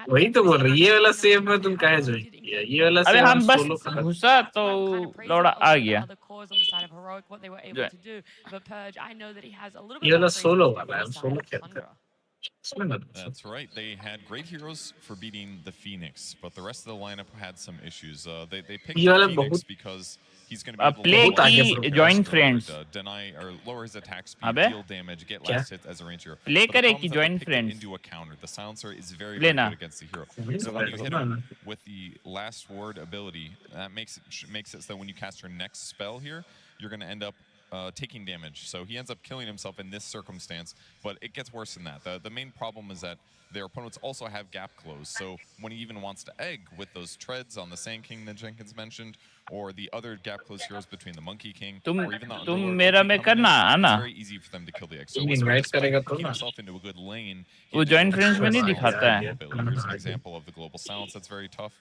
वही तो बोल रही. ये वाला सेव में तुम कहे जो ये वाला अबे सेव हम बस सोलो कर. घुसा तो लौड़ा आ गया. ये वाला सोलो वाला है. सोलो खेलते हैं. इसमें मत घुसो. That's right. They had great heroes for beating the Phoenix, but the rest of the lineup had some issues. They picked ये वाला Phoenix बहुत because he's going to be able play to की join friends. deny or lower his attack speed, अबे deal damage, get क्या? last hits as a range hero. Play But the करे problem की is that they join picked it friends. into a counter. The silencer is very, play very ना. good against the hero. So when you hit him with the last word ability, that makes it so when you cast your next spell here, you're going to end up taking damage. So he ends up killing himself in this circumstance, but it gets worse than that. The main problem is that their opponents also have gap close. So when he even wants to egg with those treads on the Sand King that Jenkins mentioned, or the other gap close heroes between the Monkey King, or even the तुम Underlord, मेरा if they में come in, करना आना. it's very easy for them to kill the egg. So तुम Whisper, invite despite करेगा तो picking ना. himself into a good lane, he वो did join not friends में नहीं have दिखाता है. ability. Here's an example of the global silence that's very tough.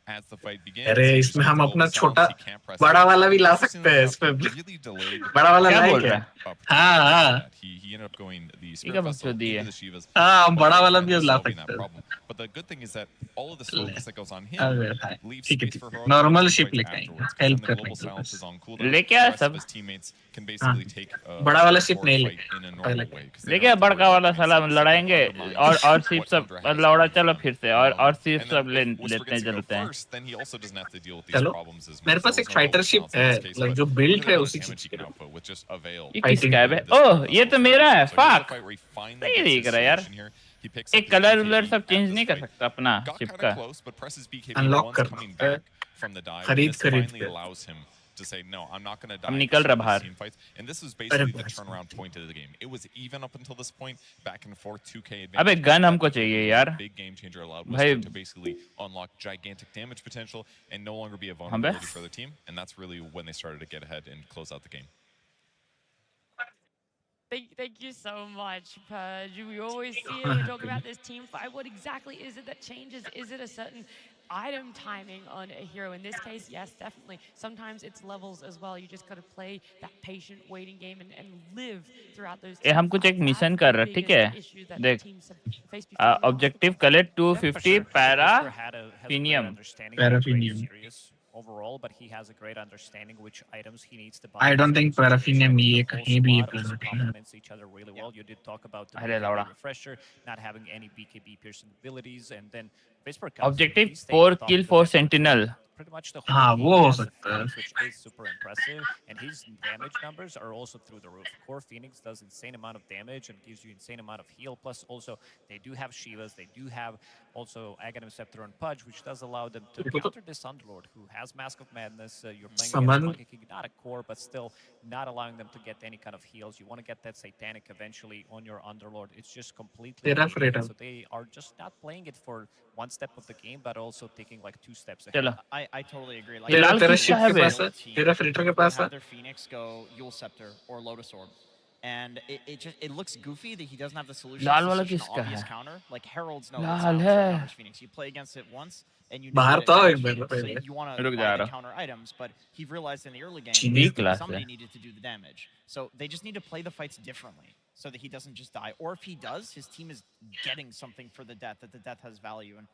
As the fight begins, अरे he इसमें just हम global अपना silence, छोटा he can't press बड़ा it. वाला भी ला Interestingly सकते हैं enough, इसमें. he really delayed बड़ा वाला क्या बोल लाइक रहा है. है? हाँ हाँ. He ended up going the ये Spirit क्या Festival बकचोदी into है? the Shivas. हाँ हम but बड़ा that's वाला not भी अब ला solving that सकते हैं. problem. But the good thing is that all of this focus that goes on him अबे leaves ठीक है space ठीक for है. Heroic normal to ship fight लेके आएंगे. afterwards, 'cause help then the करने global के लिए silence बस. is on cooldown. लेके The आ rest of सब. his teammates can basically take बड़ा वाला शिप forward नहीं fight लेके. in a पहले normal way, 'cause they लेके don't have to बड़का worry वाला about साला things. लड़ाएंगे Undermines और what सिर्फ सब Tundra has लौड़ा going for चलो them. फिर से और सिर्फ And सब then ले if Whisper लेते gets to go चलते हैं. first, then he also doesn't have to deal with these चलो problems as मेरे much. पास So एक there's no fighter global ship silence in है. this case, लाइक but जो look build at है the उसी damage चीज he की. can output with just Avail. ये Fighting किसका है बे? This ओह Spirit ये तो Festival मेरा है. so here's the fuck. fight where he finally सही gets नहीं his करा यार. solution here. He picks एक up his कलर BKB उलर सब at चेंज this नहीं कर fight. सकता अपना Got शिप kind का. of close, but presses BKB Unlock once करना coming होता है. back from the dive. And खरीद this खरीद finally के. allows him to say, no, I'm not going to हम die. निकल रहा in बाहर. team fights. And this was अरे basically the बस. turnaround point of the game. It was even up until this point, back and forth, 2K अबे advantage. Gun But हमको the चाहिए यार. big game changer allowed भाई Whisper to basically unlock gigantic damage potential and no longer be a अबे vulnerability for the team. And that's really when they started to get ahead and close out the game. Thank you so much, Purge. We always see it. We talk about this team fight. What exactly is it that changes? Is it a certain item timing on a hero? In this case, yes, definitely. Sometimes it's levels as well. You just got to play that patient waiting game and live throughout those. ये हम कुछ एक mission कर रहे हैं, ठीक है? देख objective collect 250 paraffinium. Paraffinium. Overall, but he has a great understanding which items he needs to buy. I don't think Paraffinium ये कहीं भी Also complements each other really well. You did talk about the अरे लौड़ा. refresher, not having any BKB piercing abilities, and then Whisper objective 4 kill 4 sentinel. pretty much the हाँ whole वो game हो has the सकता है. Phoenix, which is super impressive, and his damage numbers are also through the roof. Core Phoenix does insane amount of damage and gives you insane amount of heal. Plus, also they do have Shivas, they do have also Aghanim Scepter and Pudge, which does allow them to counter this Underlord who has Mask of Madness. You're playing against Monkey King, not a core, but still not allowing them to get any kind of heals. You want to get that Satanic eventually on your Underlord. It's just completely negated. So they are just not playing it for one step of the game, but also taking like 2 steps ahead. I totally agree. Like, तेरा ship के पास है, तेरा Fritter के पास है. Have their Phoenix go Yule Scepter or Lotus Orb. And it looks goofy that he doesn't have the solution to such an obvious counter. Like Heralds know it's not Phoenix. You play against it once and you know that you want to buy the counter items, but he realized in the early game somebody needed to do the damage. So they just need to play the fights differently so that he doesn't just die. Or if he does, his team is getting something for the death, that the death has value. And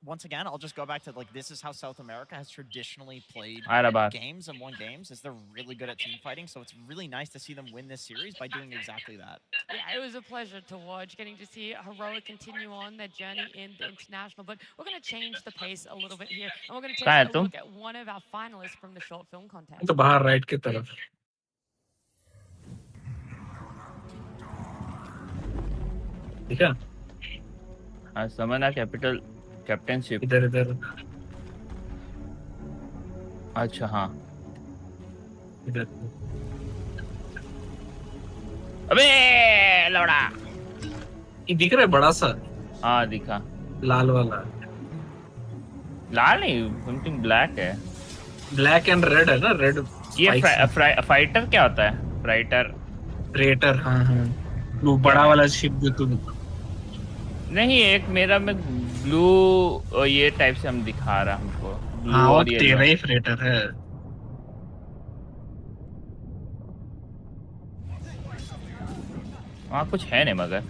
once again, I'll just go back to like, this is how South America has traditionally played games and won games, is they're really good at team fighting. So it's really nice to see them win this series by doing exactly that. Yeah, it was a pleasure to watch, getting to see Heroic continue on their journey in the international. But we're going to change the pace a little bit here, and we're going to take a look at one of our finalists from the short film contest. तो बाहर right की तरफ. ठीक है. हाँ, समना capital captainship इधर इधर. अच्छा हाँ. इधर. अबे लौड़ा. ये दिख रहा है बड़ा सा. हाँ दिखा. लाल वाला. लाल नहीं, समथिंग ब्लैक है. ब्लैक एंड रेड है ना, रेड. ये फाइटर क्या होता है? फाइटर. रेटर. हाँ हाँ. वो बड़ा वाला शिप जो तुम. नहीं, एक मेरा में ब्लू ये टाइप से हम दिखा रहा हमको. हाँ, वो तेरा ही फ्रेटर है. वहाँ कुछ है नहीं मगर.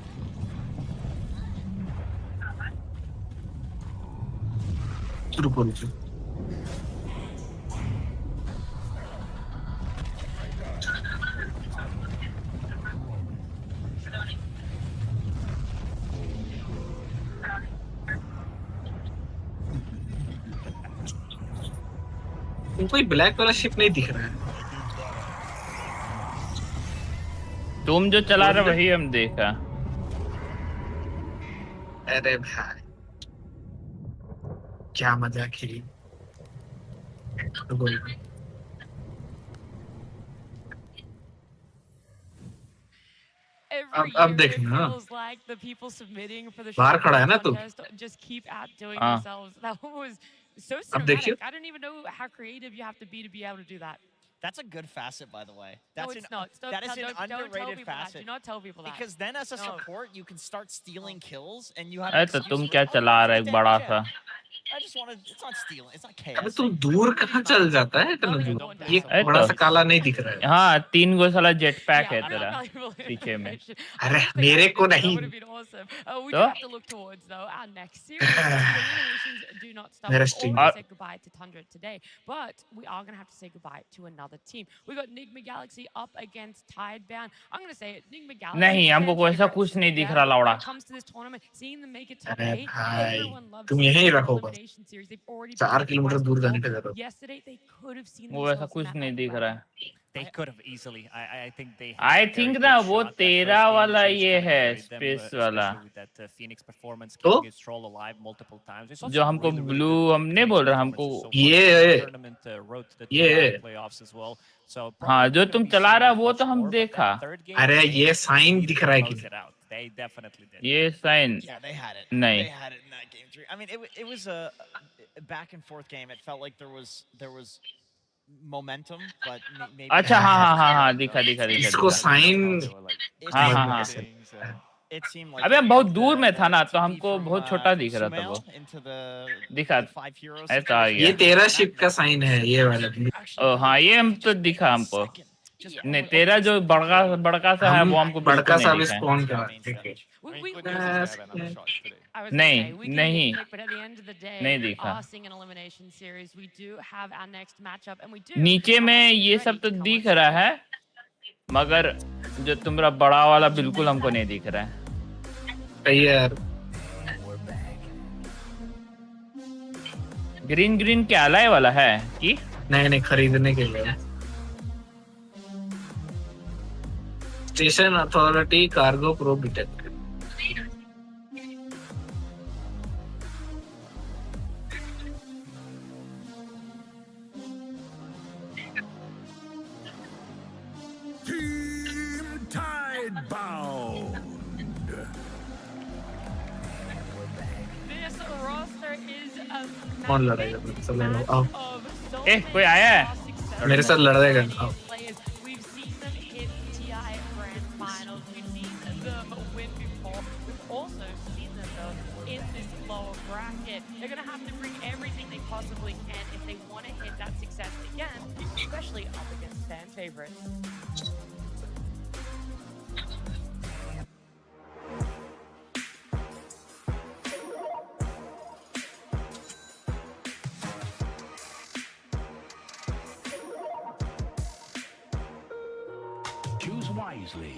रुको. कोई ब्लैक वाला शिप नहीं दिख रहा है. तुम जो चला रहे वही हम देखा. अरे भाई क्या मजाक खेली. अब देखना. बाहर खड़ा है ना तू. So cinematic. I don't even know how creative you have to be able to do that. That's a good facet, by the way. No, it's not. That is an underrated facet. Do not tell people that. Because then, as a support, you can start stealing kills, and you have. अरे तो तुम क्या चला रहे एक बड़ा सा? I just want to. It's not stealing. It's not chaos. अबे तुम दूर कहाँ चल जाता है इतना दूर? ये बड़ा सा काला नहीं दिख रहा है. हाँ, 3 गो साला जेट पैक है तेरा पीछे में. अरे मेरे को नहीं. We do have to look towards though our next series. Eliminations do not stop. We say goodbye to Tundra today, but we are going to have to say goodbye to another team. We got Nigma Galaxy up against Tidebound. I'm going to say it. Nigma Galaxy. नहीं, हमको कोई ऐसा कुछ नहीं दिख रहा लौड़ा. Comes to this tournament, seeing them make it top 8. Everyone loves तुम यहीं रखो बस. 4 किलोमीटर दूर जाने पे जरूरत. Yesterday they could have seen. वो ऐसा कुछ नहीं दिख रहा है. They could have easily. I think they. I think ना वो तेरा वाला ये है स्पेस वाला. Phoenix performance keeping his troll alive multiple times. जो हमको ब्लू हम नहीं बोल रहे हमको. ये. Playoffs as well. So. हाँ, जो तुम चला रहा वो तो हम देखा. अरे ये साइन दिख रहा है कि. They definitely did. ये sign. Yeah, they had it. नहीं. They had it in that game 3. I mean, it was a back and forth game. It felt like there was momentum, but maybe. अच्छा हाँ दिखा. इसको sign. हाँ. It seemed like. अबे हम बहुत दूर में था ना, तो हमको बहुत छोटा दिख रहा था वो. दिखा. ऐसा आ गया. ये तेरा शिप का साइन है ये वाला. ओ हाँ, ये हम तो दिखा हमको. नहीं, तेरा जो बड़का सा है वो हमको बड़का सा भी स्पॉन कर. नहीं दिखा. नीचे में ये सब तो दिख रहा है, मगर जो तुम्हारा बड़ा वाला बिल्कुल हमको नहीं दिख रहा है. यार ग्रीन क्या अलाय वाला है कि? नहीं खरीदने के लिए. Station authority cargo pro detected. कौन लड़ेगा मेरे साथ लड़ो आओ कोई आया है मेरे साथ लड़ेगा आओ We've seen them hit TI Grand Finals. We've seen them win before. We've also seen them though in this lower bracket. They're gonna have to bring everything they possibly can if they want to hit that success again, especially up against fan favorites. Choose wisely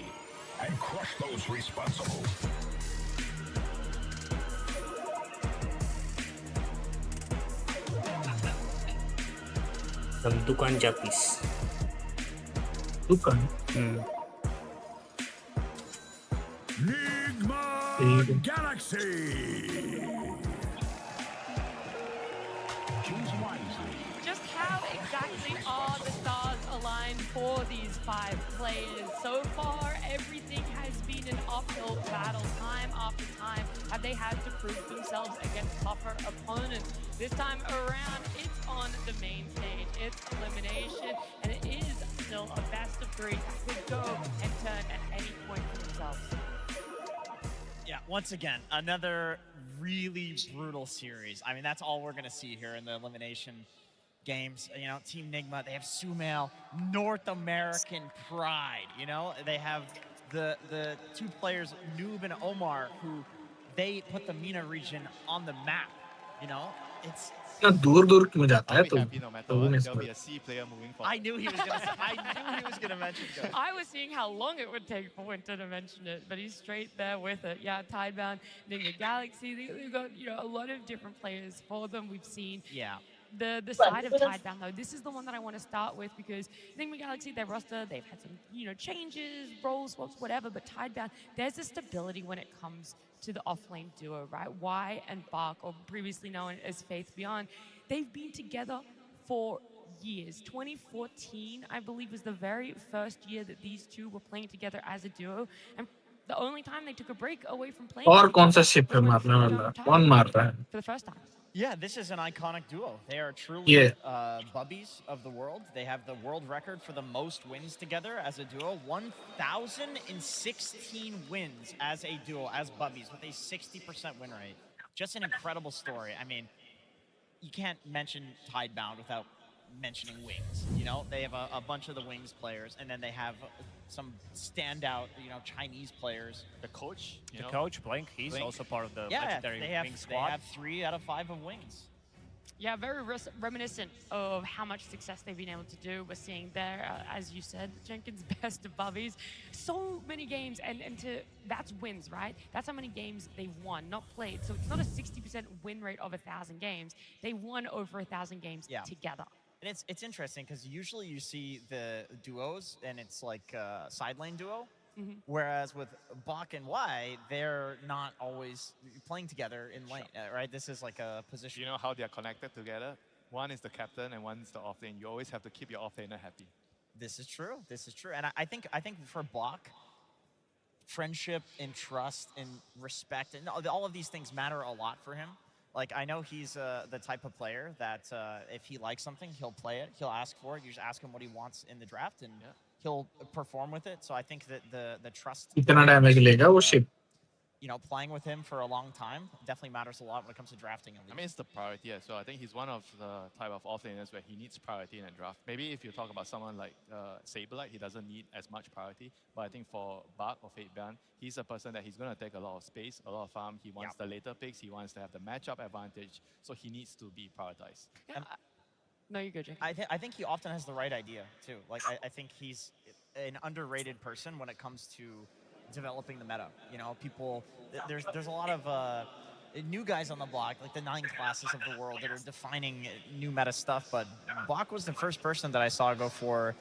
and crush those responsible. दुकान जापीस दुकान Nigma Galaxy. Choose wisely. Just how exactly are the stars aligned for these 5 players? So far, everything has been an uphill battle time after time. Have they had to prove themselves against tougher opponents? This time around, it's on the main stage. It's elimination, and it is still a best of 3 that could go and turn at any point for themselves. Yeah, once again, another really brutal series. I mean, that's all we're going to see here in the elimination games. You know, Team Nigma, they have Sumail, North American pride. You know, they have the 2 players, Noob and Omar, who they put the MENA region on the map. You know, it's दूर दूर क्यों जाता है तू Happy no matter what, there'll be a C player moving forward. I knew he was going to mention it. I was seeing how long it would take for Winter to mention it, but he's straight there with it. Yeah, Tidebound, Nigma Galaxy, they've got, you know, a lot of different players for them. We've seen the side of Tidebound though. This is the one that I want to start with because Nigma Galaxy, their roster, they've had some, you know, changes, role swaps, whatever, but Tidebound, there's a stability when it comes to the offlane duo, right? Y and Bark, or previously known as Faith Beyond, they've been together for years. 2014, I believe, was the very first year that these 2 were playing together as a duo, and the only time they took a break away from playing और कौन सा ship है मारने वाला कौन मार रहा है for the first time. Yeah, this is an iconic duo. They are truly bubbies of the world. They have the world record for the most wins together as a duo. 1,016 wins as a duo, as bubbies, with a 60% win rate. Just an incredible story. I mean, you can't mention Tidebound without mentioning Wings. You know, they have a bunch of the Wings players, and then they have some standout, you know, Chinese players. The coach, coach Blink, he's also part of the legendary Wings squad. They have 3 out of 5 of Wings. Yeah, very reminiscent of how much success they've been able to do. We're seeing there, as you said, Jenkins best of bubbies. So many games, and that's wins, right? That's how many games they've won, not played. So it's not a 60% win rate of 1,000 games. They won over 1,000 games together. And it's interesting because usually you see the duos and it's like a side lane duo. Whereas with Bach and Y, they're not always playing together in lane, right? This is like a position. You know how they are connected together? One is the captain and one is the offlane. You always have to keep your offlaner happy. This is true. This is true. And I think for Bach, friendship and trust and respect and all of these things matter a lot for him. Like, I know he's the type of player that if he likes something, he'll play it. He'll ask for it. You just ask him what he wants in the draft, and he'll perform with it. So I think that the trust, कितना damage लेगा वो ship you know, playing with him for a long time definitely matters a lot when it comes to drafting. I mean, it's the priority. Yeah. So I think he's one of the type of offlaners where he needs priority in a draft. Maybe if you talk about someone like Saberlight, he doesn't need as much priority. But I think for Bark or Fate Ban, he's a person that he's going to take a lot of space, a lot of farm. He wants the later picks. He wants to have the matchup advantage. So he needs to be prioritized. Yeah. No, you're good, Jake. I think he often has the right idea too. Like I think he's an underrated person when it comes to developing the meta. You know, people, there's a lot of new guys on the block, like the 9 classes of the world that are defining new meta stuff. But Bach was the first person that I saw go for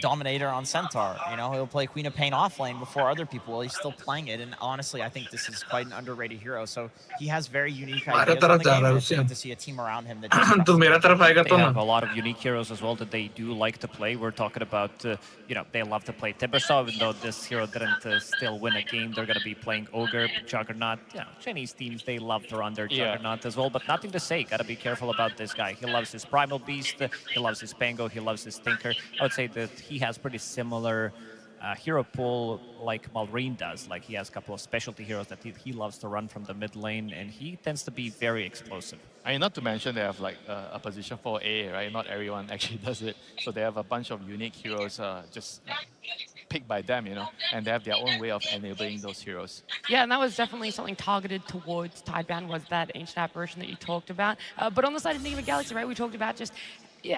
Dominator on Centaur. You know, he'll play Queen of Pain off lane before other people. He's still playing it, and honestly, I think this is quite an underrated hero. So he has very unique ideas on the game. It's good to see a team around him that They have a lot of unique heroes as well that they do like to play. We're talking about, you know, they love to play Timbersaw, even though this hero didn't still win a game. They're going to be playing Ogre, Juggernaut. You know, Chinese teams, they love to run their Juggernaut as well, but nothing to say. Got to be careful about this guy. He loves his Primal Beast, he loves his Pango, he loves his Tinker. I would say that he has pretty similar hero pool like Malrine does. Like, he has a couple of specialty heroes that he loves to run from the mid lane, and he tends to be very explosive. I mean, not to mention they have like a position 4A, right? Not everyone actually does it. So they have a bunch of unique heroes just picked by them, you know, and they have their own way of enabling those heroes. Yeah, and that was definitely something targeted towards Tidebound, was that Ancient Apparition that you talked about. But on the side of Enigma Galaxy, right, we talked about just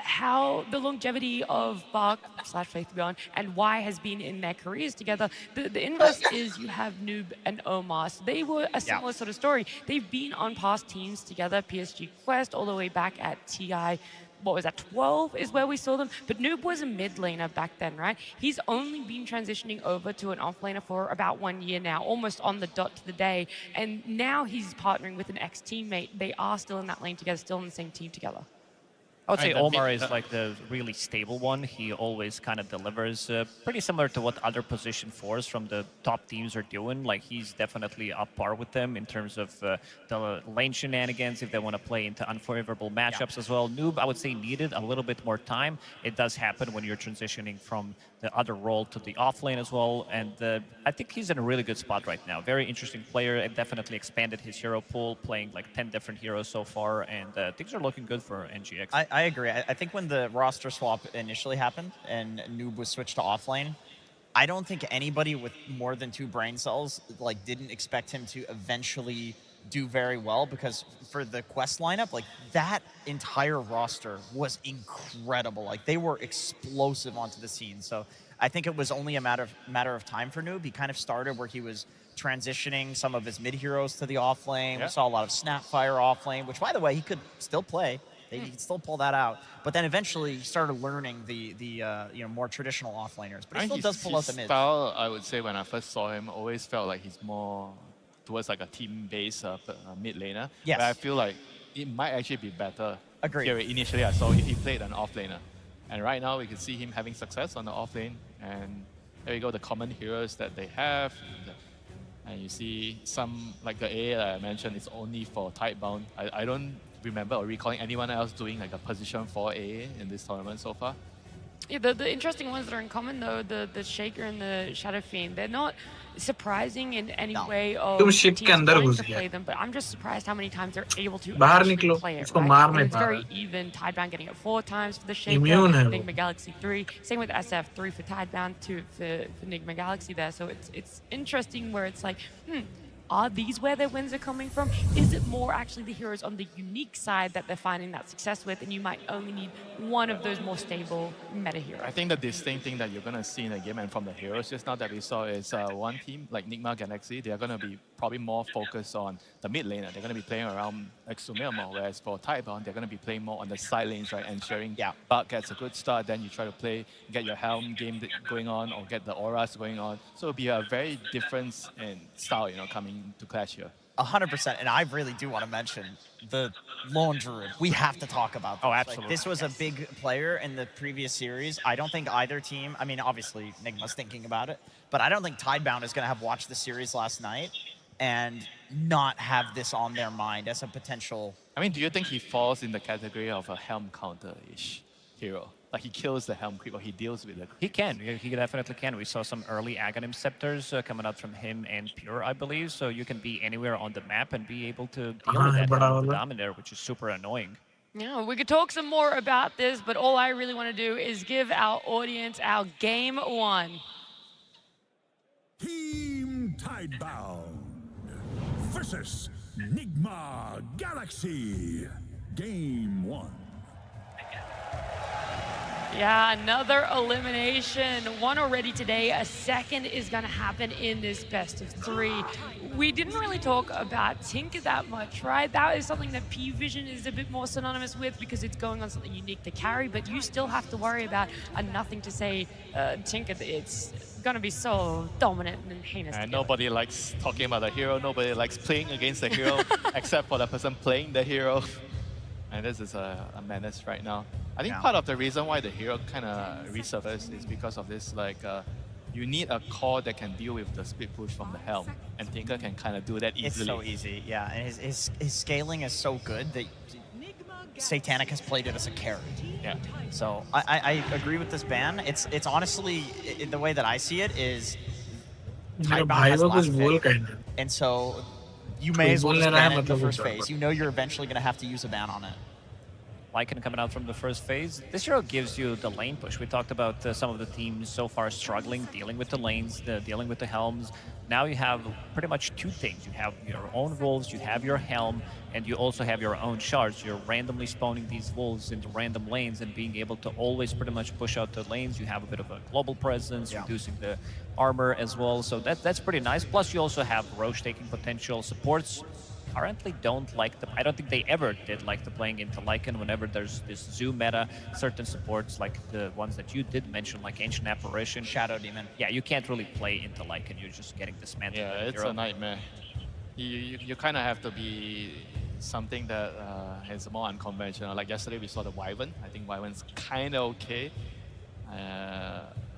how the longevity of Bach/Faith Beyond and Y has been in their careers together. The inverse is you have Noob and Omar. So they were a similar sort of story. They've been on past teams together, PSG Quest, all the way back at TI. What was that, 12 is where we saw them? But Noob was a mid laner back then, right? He's only been transitioning over to an off laner for about 1 year now, almost on the dot to the day. And now he's partnering with an ex-teammate. They are still in that lane together, still in the same team together. I would say Omar is like the really stable one. He always kind of delivers, pretty similar to what other position 4s from the top teams are doing. Like, he's definitely up par with them in terms of the lane shenanigans, if they want to play into unfavorable matchups as well. Noob, I would say, needed a little bit more time. It does happen when you're transitioning from the other role to the off lane as well. And I think he's in a really good spot right now. Very interesting player, and definitely expanded his hero pool, playing like 10 different heroes so far. And things are looking good for NGX. I agree. I think when the roster swap initially happened and Noob was switched to offlane, I don't think anybody with more than 2 brain cells like didn't expect him to eventually do very well, because for the quest lineup, like, that entire roster was incredible. Like, they were explosive onto the scene. So I think it was only a matter of time for Noob. He kind of started where he was transitioning some of his mid heroes to the off lane. We saw a lot of Snapfire off lane, which, by the way, he could still play. He could still pull that out. But then eventually he started learning the you know, more traditional offlaners. But he still does pull out the mid. Style, I would say, when I first saw him, always felt like he's more towards like a team-based mid laner. Yes. But I feel like it might actually be better. Agreed. Here, initially, I saw if he played an off laner. And right now, we can see him having success on the off lane. And there you go, the common heroes that they have. And you see some, like the A that I mentioned, is only for Tidebound. I don't remember or recalling anyone else doing like a position 4A in this tournament so far. Yeah, the interesting ones that are in common, though, the Shaker and the Shadow Fiend, they're not surprising in any way of teams wanting to play them, but I'm just surprised how many times they're able to actually play it, right? And it's very even. Tidebound getting it 4 times for the Shaker, Enigma Galaxy 3. Same with SF, 3 for Tidebound, 2 for Enigma Galaxy there. So it's interesting where it's like, are these where their wins are coming from? Is it more actually the heroes on the unique side that they're finding that success with, and you might only need one of those more stable meta heroes? I think the distinct thing that you're going to see in the game, and from the heroes just now that we saw, is one team like Enigma Galaxy, they're going to be probably more focused on the mid laner. They're going to be playing around like Sumer more, whereas for Tidebound, they're going to be playing more on the side lanes, right? Ensuring Bug gets a good start, then you try to play, get your Helm game going on, or get the auras going on. So it'll be a very difference in style, you know, coming to clash here. 100%, and I really do want to mention the Lone Druid. We have to talk about this. Oh, absolutely. Like, this was a big player in the previous series. I don't think either team, I mean, obviously, Enigma's thinking about it, but I don't think Tidebound is going to have watched the series last night and not have this on their mind as a potential... I mean, do you think he falls in the category of a Helm counter-ish hero? Like, he kills the Helm creep, or he deals with it. He can. He definitely can. We saw some early Aghanim Scepters coming out from him and Pure, I believe. So you can be anywhere on the map and be able to deal with that Helm Dominator, which is super annoying. Yeah, we could talk some more about this, but all I really want to do is give our audience our Game 1. Team Tidebound versus Enigma Galaxy. Game 1. Yeah, another elimination. One already today. A second is going to happen in this best of 3. We didn't really talk about Tinker that much, right? That is something that P-Vision is a bit more synonymous with because it's going on something unique to carry, but you still have to worry about a nothing to say Tinker. It's going to be so dominant and heinous. And nobody likes talking about the hero. Nobody likes playing against the hero except for the person playing the hero. And this is a menace right now. I think part of the reason why the hero kind of resurfaced is because of this, like, you need a core that can deal with the split push from the helm, and Tinker can kind of do that easily. It's so easy, yeah. And his scaling is so good that Satanic has played it as a carry. Yeah. So I agree with this ban. It's honestly, the way that I see it is, Tidebound has last pick, and so you may as well just ban it in the first phase. You know you're eventually going to have to use a ban on it. Lycan coming out from the first phase. This hero gives you the lane push. We talked about some of the teams so far struggling, dealing with the lanes, dealing with the helms. Now you have pretty much 2 things. You have your own wolves, you have your helm, and you also have your own shards. You're randomly spawning these wolves into random lanes and being able to always pretty much push out the lanes. You have a bit of a global presence, reducing the armor as well. So that's pretty nice. Plus you also have Roche taking potential. Supports currently don't like I don't think they ever did like the playing into Lycan whenever there's this Zoo meta. Certain supports, like the ones that you did mention, like Ancient Apparition, Shadow Demon. Yeah, you can't really play into Lycan. You're just getting dismantled. Yeah, it's a nightmare. You kind of have to be something that is more unconventional. Like yesterday we saw the Wyvern. I think Wyvern's kind of okay.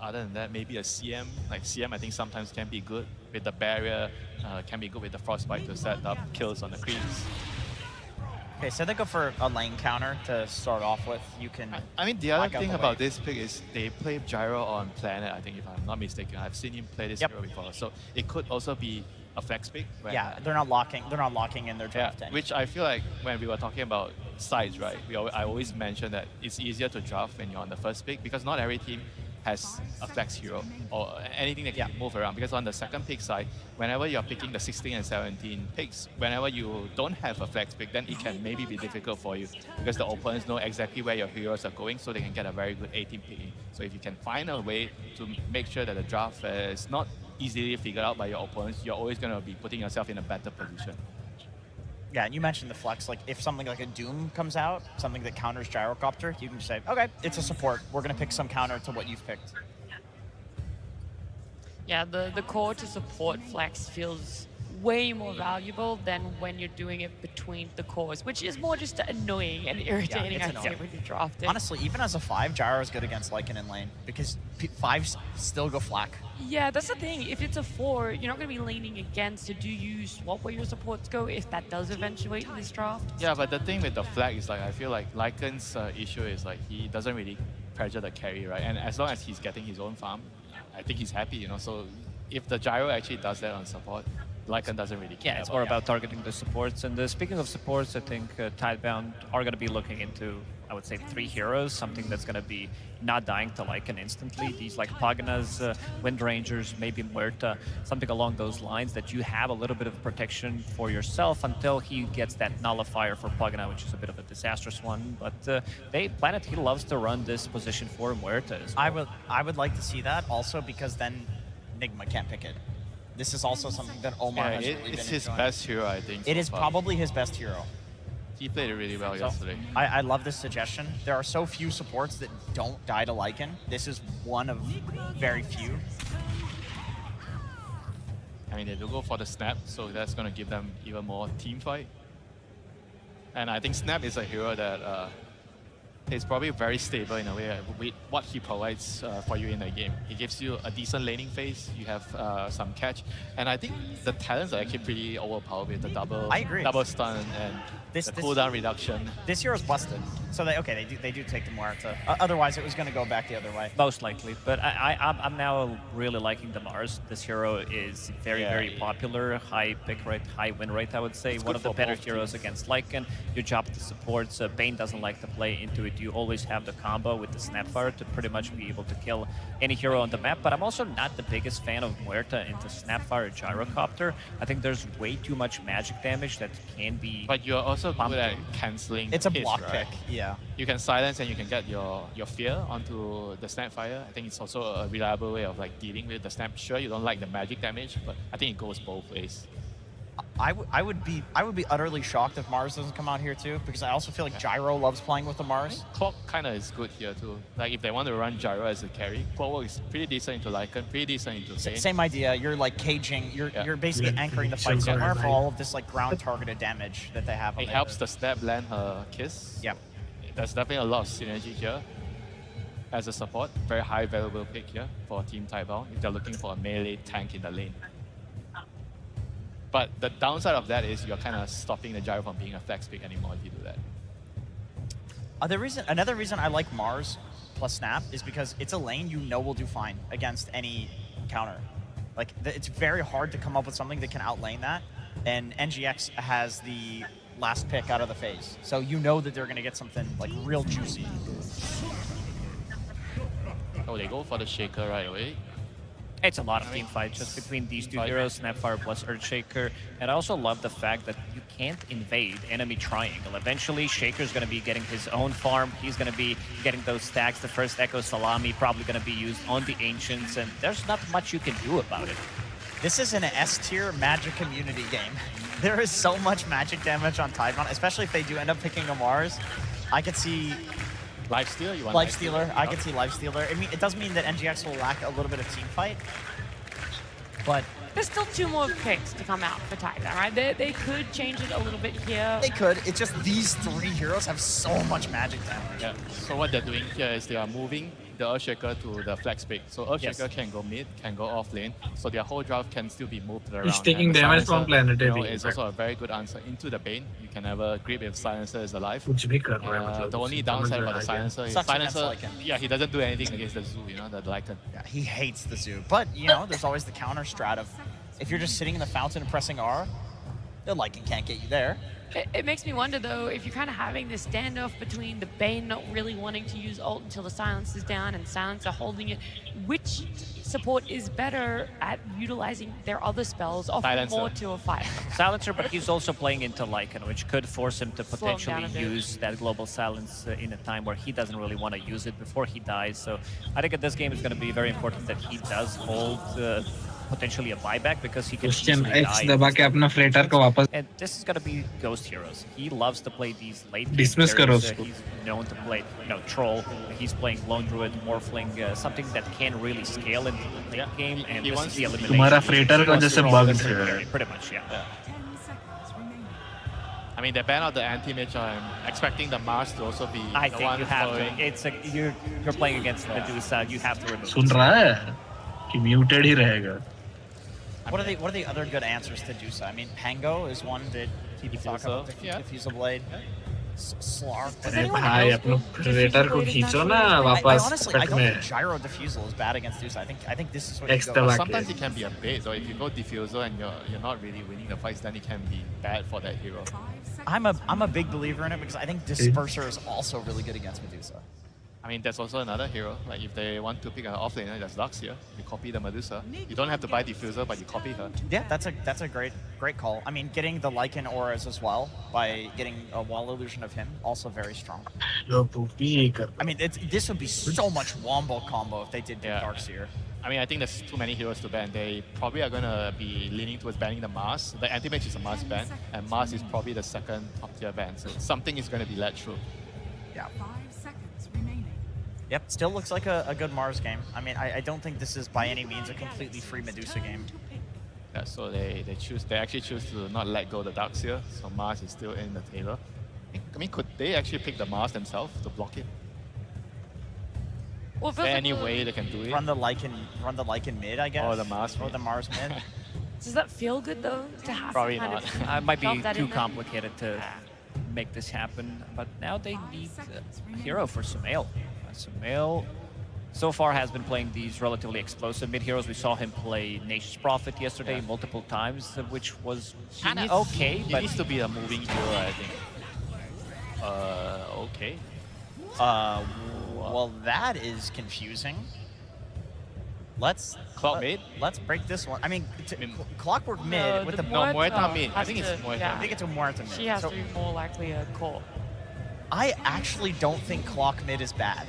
Other than that, maybe a CM. Like CM, I think sometimes can be good with the barrier, can be good with the Frostbite to set up kills on the creeps. Okay, so they go for a lane counter to start off with. You can. I mean, the other thing about this pick is they play Gyro on Planet, I think, if I'm not mistaken. I've seen him play this hero before. So it could also be a flex pick. Yeah, they're not locking in their draft. Yeah, which I feel like when we were talking about sides, right? I always mention that it's easier to draft when you're on the first pick because not every team has a flex hero or anything that can move around. Because on the second pick side, whenever you're picking the 16 and 17 picks, whenever you don't have a flex pick, then it can maybe be difficult for you because the opponents know exactly where your heroes are going, so they can get a very good 18 picking. So if you can find a way to make sure that the draft is not easily figured out by your opponents, you're always going to be putting yourself in a better position. Yeah, and you mentioned the flex. Like, if something like a Doom comes out, something that counters Gyrocopter, you can just say, okay, it's a support. We're going to pick some counter to what you've picked. Yeah, the core to support flex feels way more valuable than when you're doing it between the cores, which is more just annoying and irritating, I'd say, when you're drafting. Honestly, even as a 5, Gyro is good against Lycan in lane because 5s still go flak. Yeah, that's the thing. If it's a 4, you're not going to be leaning against it. Do you swap where your supports go if that does eventuate in this draft? Yeah, but the thing with the flag is, like, I feel like Lycan's issue is, like, he doesn't really pressure the carry, right? And as long as he's getting his own farm, I think he's happy, you know? So if the Gyro actually does that on support, Lycan doesn't really care. Yeah, it's more about targeting the supports. And speaking of supports, I think Tidebound are going to be looking into, I would say, 3 heroes, something that's going to be not dying to Lycan instantly. These like Paganas, Wind Rangers, maybe Muerta, something along those lines that you have a little bit of protection for yourself until he gets that Nullifier for Pagana, which is a bit of a disastrous one. But Planet, he loves to run this position for Muerta as well. I would like to see that also because then Nigma can't pick it. This is also something that Omar has really been It's his enjoying. best hero, I think. It is probably his best hero. He played it really well yesterday. I love this suggestion. There are so few supports that don't die to Lycan. This is one of very few. I mean, they do go for the Snap, so that's going to give them even more team fight. And I think Snap is a hero that is probably very stable in a way with what he provides for you in the game. He gives you a decent laning phase, you have some catch, and I think the talents are actually pretty overpowered with the double stun and the cooldown reduction. This hero's busted. So they do take the Muerta. Otherwise, it was going to go back the other way. Most likely, but I'm now really liking the Mars. This hero is very popular, high pick rate, high win rate, I would say. It's one good of the for better both heroes teams. against Lycan. You drop the supports. Bane doesn't like to play into it you always have the combo with the Snapfire to pretty much be able to kill any hero on the map. But I'm also not the biggest fan of Muerta into Snapfire Gyrocopter. I think there's way too much magic damage that can be. But you're also pumped. good at canceling. It's a hits, block right? pick, yeah. You can silence and you can get your fear onto the Snapfire. I think it's also a reliable way of like dealing with the Snap. Sure, you don't like the magic damage, but I think it goes both ways. I would be utterly shocked if Mars doesn't come out here too, because I also feel like Gyro loves playing with the Mars. Clock kind of is good here too. Like if they want to run Gyro as a carry, Clockwork is pretty decent into Lycan, pretty decent into Vayne. Same idea. You're like caging. You're basically anchoring the fight somewhere for all of this like ground targeted damage that they have. It helps the Snap land her Kiss. Yep. There's definitely a lot of synergy here. As a support, very high valuable pick here for Team Taiwan if they're looking for a melee tank in the lane. But the downside of that is you're kind of stopping the Gyro from being a flex pick anymore if you do that. Another reason I like Mars plus Snap is because it's a lane you know will do fine against any counter. Like it's very hard to come up with something that can outlane that, and NGX has the last pick out of the phase, so you know that they're gonna get something like real juicy. Oh, they go for the Shaker right away. It's a lot of team fight just between these two heroes, Snapfire plus Earthshaker. And I also love the fact that you can't invade enemy triangle. Eventually, Shaker's going to be getting his own farm. He's going to be getting those stacks. The first Echo Salami probably going to be used on the Ancients, and there's not much you can do about it. This is an S-tier Magic community game. There is so much magic damage on Taiwan, especially if they do end up picking a Mars. I could see Lifestealer? You want Lifestealer? I could see Lifestealer. I mean, it does mean that NGX will lack a little bit of team fight, but there's still 2 more picks to come out for Taiwan, right? They could change it a little bit here. They could. It's just these 3 heroes have so much magic damage. Yeah. So what they're doing here is they are moving the Earthshaker to the flex pick. So Earthshaker can go mid, can go off lane. So their whole draft can still be moved around. He's taking And the damage from Silencer, Planetary. It's also a very good answer into the Bane. You can never grip if Silencer is alive. The only downside about the Silencer is Silencer, yeah, he doesn't do anything against the Zoo, you know, the Lycan. Yeah, he hates the Zoo. But, you know, there's always the counter strat of if you're just sitting in the fountain and pressing R, the Lycan can't get you there. It makes me wonder, though, if you're kind of having this standoff between the Bane not really wanting to use ult until the Silence is down and Silencer holding it, which support is better at utilizing their other spells, offering more to a fight? Silencer, but he's also playing into Lycan, which could force him to Slow him down potentially a bit. use that global silence in a time where he doesn't really want to use it before he dies. So I think in this game it's going to be very important that he does hold potentially a buyback, because he can Question easily X die. दबा के अपना freighter को वापस And this is going to be Ghost Heroes. He loves to play these late game Dismiss करो carries. उसको. He's known to play, Troll. He's playing Lone Druid, Morphling, something that can really scale into the late game. And this is the elimination. तुम्हारा freighter He का wants to जैसे roll bug with है. everybody, pretty much, yeah. I mean, they ban out the anti-mage. I'm expecting the Mars to also be I the think one you have following. to. It's you're playing against Medusa. You have to remove. सुन रहा है कि muted ही रहेगा. What are the other good answers to Dusa? I mean, Pango is one that people talk about. Diffusal Blade. Slark. अरे भाई अपना freighter को खींचो ना वापस honestly, I कट don't में. think Gyro Diffusal is bad against Dusa. I think this is what X you go. दबा के. Sometimes it can be a bait, or if you go diffuser and you're not really winning the fights, then it can be bad for that hero. I'm a big believer in it because I think Disperser is also really good against Medusa. I mean, there's also another hero. Like if they want to pick an offlaner, there's Lux here. You copy the Medusa. You don't have to buy diffuser, but you copy her. Yeah, that's a great call. I mean, getting the Lycan auras as well by getting a wall illusion of him, also very strong. I mean, this would be so much wombo combo if they did Darkseer. I mean, I think there's too many heroes to ban. They probably are going to be leaning towards banning the Mars. The anti-mage is a Mars ban, and Mars is probably the second top tier ban. So something is going to be let through. Yeah. Yep, still looks like a good Mars game. I mean, I don't think this is by any means a completely free Medusa game. Yeah, so they actually choose to not let go the Darkseer, so Mars is still in the Taylor. I mean, could they actually pick the Mars themselves to block it? Well, is there any way they can do it? Run the Lycan mid, I guess. Or the Mars Or the Mars mid. Does that feel good, though, to have Probably kind not. of It might be drop that too in there? complicated to make this happen. But now they need a hero for Sumail. Sumail so far has been playing these relatively explosive mid heroes. We saw him play Nature's Prophet yesterday multiple times, which was kind of okay. He but needs to be a moving hero, I think. Okay. Well, that is confusing. Let's mid. Let's break this one. I mean, Clockwork mid with the Muerta mid. I think it's Muerta. Yeah. I think it's a Muerta mid. She has to be more likely a core. I actually don't think Clock mid is bad.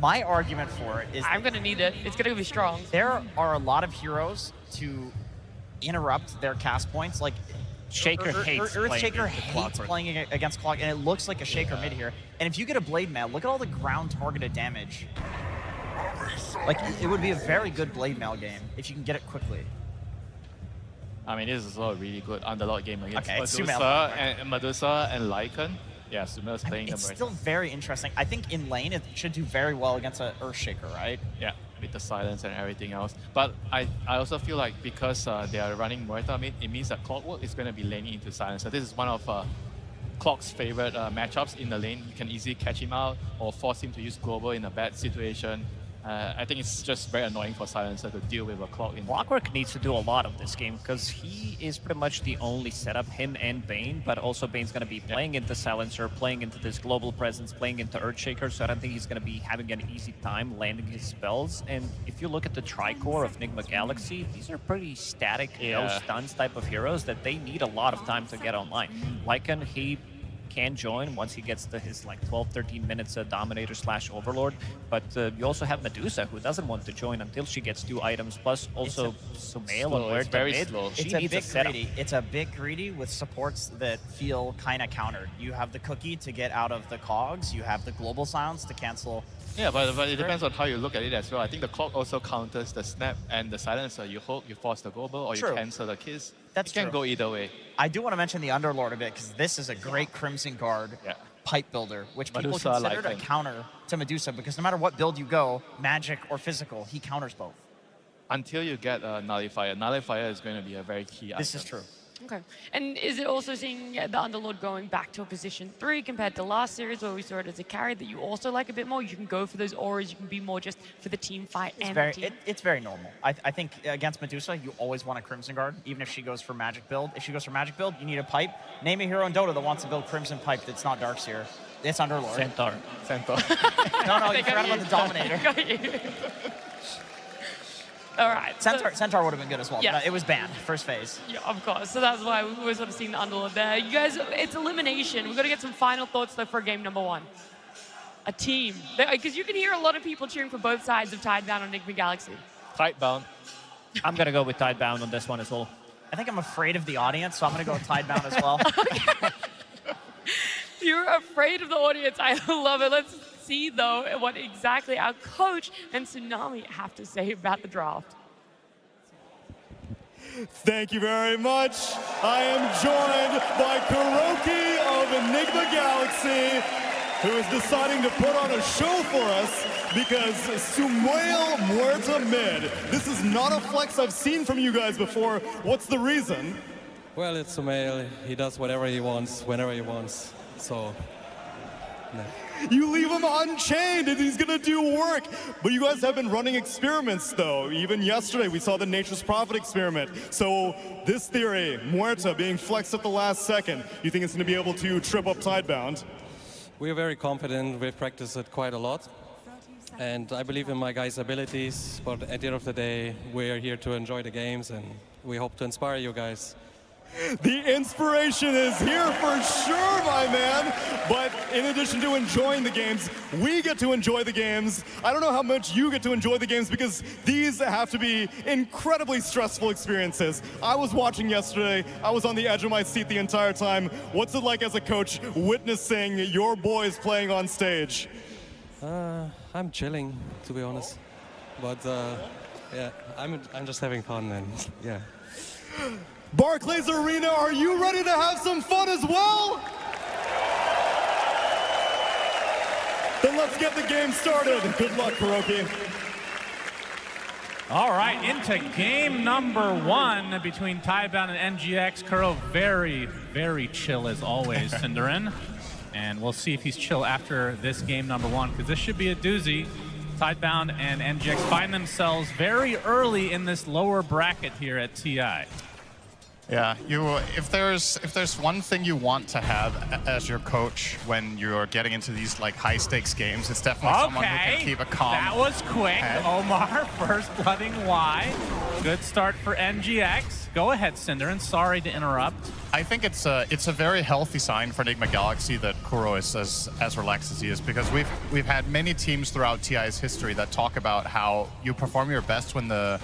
My argument for it is I'm gonna need it. It's gonna be strong. There are a lot of heroes to interrupt their cast points. Like Shaker hates Earthshaker playing hates playing against Clock, and it looks like a Shaker mid here. And if you get a Blade Mail, look at all the ground targeted damage. Like, it would be a very good Blade Mail game if you can get it quickly. I mean, this is a really good underlord game against Sumail. Medusa and Lycan. Yeah, Sumail's playing It's them right still very interesting. I think in lane, it should do very well against an Earthshaker, right? Yeah, with the silence and everything else. But I also feel like because they are running Muerta mid, it means that Clockwork is going to be laning into silence. So this is one of Clock's favorite matchups in the lane. You can easily catch him out or force him to use global in a bad situation. I think it's just very annoying for Silencer to deal with a Clock in. Clockwork needs to do a lot of this game because he is pretty much the only setup, him and Bane, but also Bane's going to be playing into Silencer, playing into this global presence, playing into Earthshaker, so I don't think he's going to be having an easy time landing his spells. And if you look at the Tricore of Nigma Galaxy, these are pretty static, no stuns type of heroes that they need a lot of time to get online. Lycan, he can join once he gets to his like 12-13 minutes Dominator / Overlord, but you also have Medusa who doesn't want to join until she gets 2 items, plus also Sumail and It's very mid. slow. She It's a needs bit setup. greedy. It's a bit greedy with supports that feel kind of countered. You have the cookie to get out of the cogs. You have the global silence to cancel. Yeah, but it depends on how you look at it as well. I think the Clock also counters the snap and the silencer. You hope you force the global or True. you cancel the kiss. That's it can true. go either way. I do want to mention the Underlord a bit because this is a great Crimson Guard pipe builder, which people Medusa consider a Lycan. counter to Medusa because no matter what build you go, magic or physical, he counters both. Until you get a Nullifier. Nullifier is going to be a very key This item. is true. Okay. And is it also seeing the Underlord going back to a position 3 compared to last series where we saw it as a carry that you also like a bit more? You can go for those auras, you can be more just for the team fight It's and very, the team. it's very normal. I think against Medusa, you always want a Crimson Guard, even if she goes for magic build. If she goes for magic build, you need a pipe. Name a hero in Dota that wants to build Crimson Pipe that's not Darkseer. It's Underlord. Centaur. No, you forgot about the Dominator. Got you. All right. Centaur would have been good as well, Yes. but it was banned, first phase. Yeah, of course. So that's why we were sort of seeing the Underlord there. You guys, it's elimination. We've got to get some final thoughts, though, for game number 1. A team. Because you can hear a lot of people cheering for both sides of Tidebound on Nigma Galaxy. Tidebound. I'm going to go with Tidebound on this one as well. I think I'm afraid of the audience, so I'm going to go with Tidebound as well. You're afraid of the audience. I love it. Let's see, though, what exactly our coach and Tsunami have to say about the draft. Thank you very much. I am joined by Kuroki of Enigma Galaxy, who is deciding to put on a show for us because Sumail Muerta mid. This is not a flex I've seen from you guys before. What's the reason? Well, it's Sumail. He does whatever he wants, whenever he wants. So, no. You leave him unchained and he's gonna do work. But you guys have been running experiments though. Even yesterday we saw the Nature's Prophet experiment. So this theory, Muerta being flexed at the last second, you think it's gonna be able to trip up Tidebound? We are very confident. We've practiced it quite a lot. And I believe in my guys' abilities. But at the end of the day, we are here to enjoy the games and we hope to inspire you guys. The inspiration is here for sure, my man. But in addition to enjoying the games, we get to enjoy the games. I don't know how much you get to enjoy the games because these have to be incredibly stressful experiences. I was watching yesterday. I was on the edge of my seat the entire time. What's it like as a coach witnessing your boys playing on stage? I'm chilling, to be honest. But yeah, I'm just having fun and yeah. Barclays Arena, are you ready to have some fun as well? Then let's get the game started. Good luck, Kuroki. All right, into game number 1 between Tidebound and NGX. Kuro very, very chill as always, Cinderin. And we'll see if he's chill after this game number 1, because this should be a doozy. Tidebound and NGX find themselves very early in this lower bracket here at TI. Yeah, if there's one thing you want to have as your coach when you're getting into these like high stakes games, it's definitely someone who can keep a calm. That was quick. head. Omar first blooding Y. Good start for NGX. Go ahead, Cinder, and sorry to interrupt. I think it's a very healthy sign for Enigma Galaxy that Kuro is as relaxed as he is, because we've had many teams throughout TI's history that talk about how you perform your best when the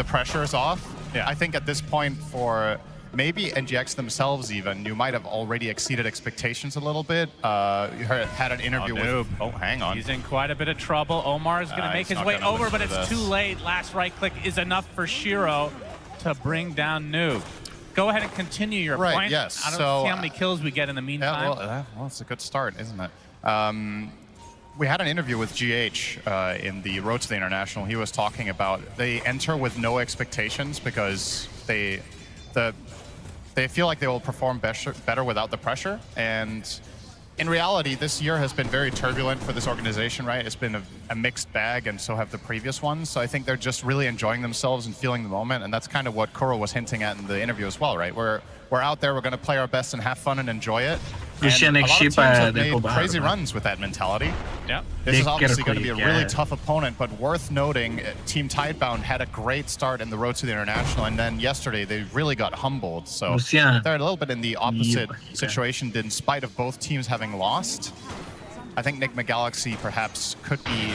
pressure is off. Yeah. I think at this point, for maybe NGX themselves even, you might have already exceeded expectations a little bit. You had an interview with... Oh, hang on. He's in quite a bit of trouble. Omar is going to make his way over, but it's too late. Last right click is enough for Shiro to bring down Noob. Go ahead and continue your point. Yes. I don't see how many kills we get in the meantime. Yeah, well, it's a good start, isn't it? We had an interview with GH in the Road to the International. He was talking about they enter with no expectations because they feel like they will perform better without the pressure. And in reality, this year has been very turbulent for this organization, right? It's been a mixed bag, and so have the previous ones. So I think they're just really enjoying themselves and feeling the moment, and that's kind of what Kuro was hinting at in the interview as well, right? We're out there, we're going to play our best and have fun and enjoy it. And a lot of teams have made crazy runs with that mentality. Yeah. This is obviously going to be a really tough opponent, but worth noting, Team Tidebound had a great start in the Road to the International, and then yesterday they really got humbled. So they're a little bit in the opposite situation, in spite of both teams having lost. I think Enigma Galaxy perhaps could be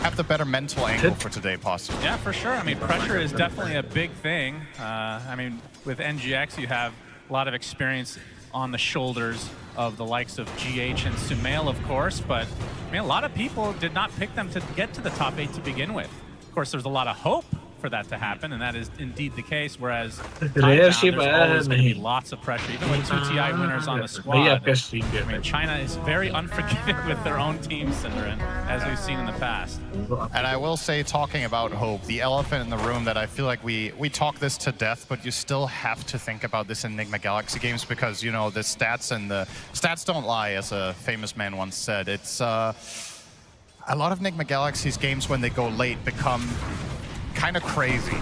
have the better mental angle for today, possibly. Yeah, for sure. I mean, pressure is definitely a big thing. I mean, with NGX, you have a lot of experience on the shoulders of the likes of GH and Sumail, of course, but I mean, a lot of people did not pick them to get to the top 8 to begin with. Of course, there's a lot of hope for that to happen, and that is indeed the case, whereas there's always going to be lots of pressure, even with 2 TI winners on the squad. I mean, China is very unforgiving with their own team, Cinderin, as we've seen in the past. And I will say, talking about hope, the elephant in the room that I feel like we talk this to death, but you still have to think about this in Enigma Galaxy games because, you know, the stats don't lie, as a famous man once said. It's a lot of Enigma Galaxy's games, when they go late, become kind of crazy.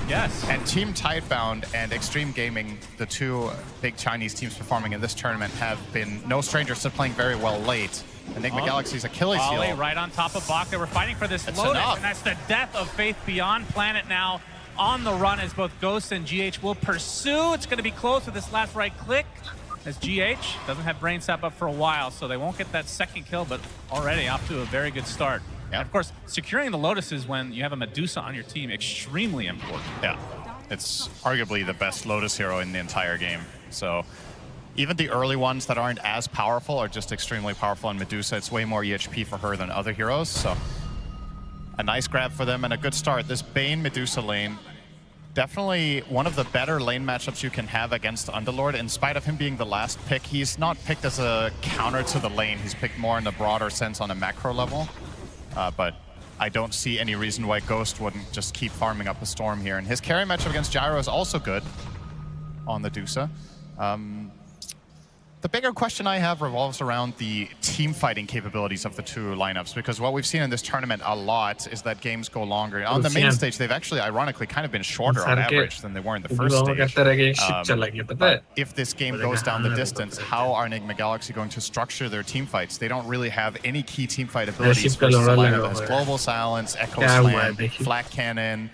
Yes. And Team Tidebound and Extreme Gaming, the two big Chinese teams performing in this tournament, have been no strangers to playing very well late. Enigma Galaxy's Achilles heel. Right on top of Bak. They were fighting for this Lotus, and that's the death of Faith Beyond. Planet now on the run as both Ghost and GH will pursue. It's going to be close with this last right click, as GH doesn't have Brain Sap up for a while, so they won't get that second kill, but already off to a very good start. And of course, securing the Lotuses when you have a Medusa on your team, extremely important. Yeah, it's arguably the best Lotus hero in the entire game. So even the early ones that aren't as powerful are just extremely powerful. And Medusa, it's way more EHP for her than other heroes. So a nice grab for them and a good start. This Bane Medusa lane, definitely one of the better lane matchups you can have against Underlord. In spite of him being the last pick, he's not picked as a counter to the lane. He's picked more in the broader sense on a macro level. But I don't see any reason why Ghost wouldn't just keep farming up a Storm here. And his carry matchup against Gyro is also good on the Dusa. The bigger question I have revolves around the team fighting capabilities of the two lineups, because what we've seen in this tournament a lot is that games go longer. On the main stage, they've actually, ironically, kind of been shorter on average than they were in the first stage. But if this game goes down the distance, how are Enigma Galaxy going to structure their team fights? They don't really have any key team fight abilities versus a lineup that has Global Silence, Echo Slam, Flak Cannon,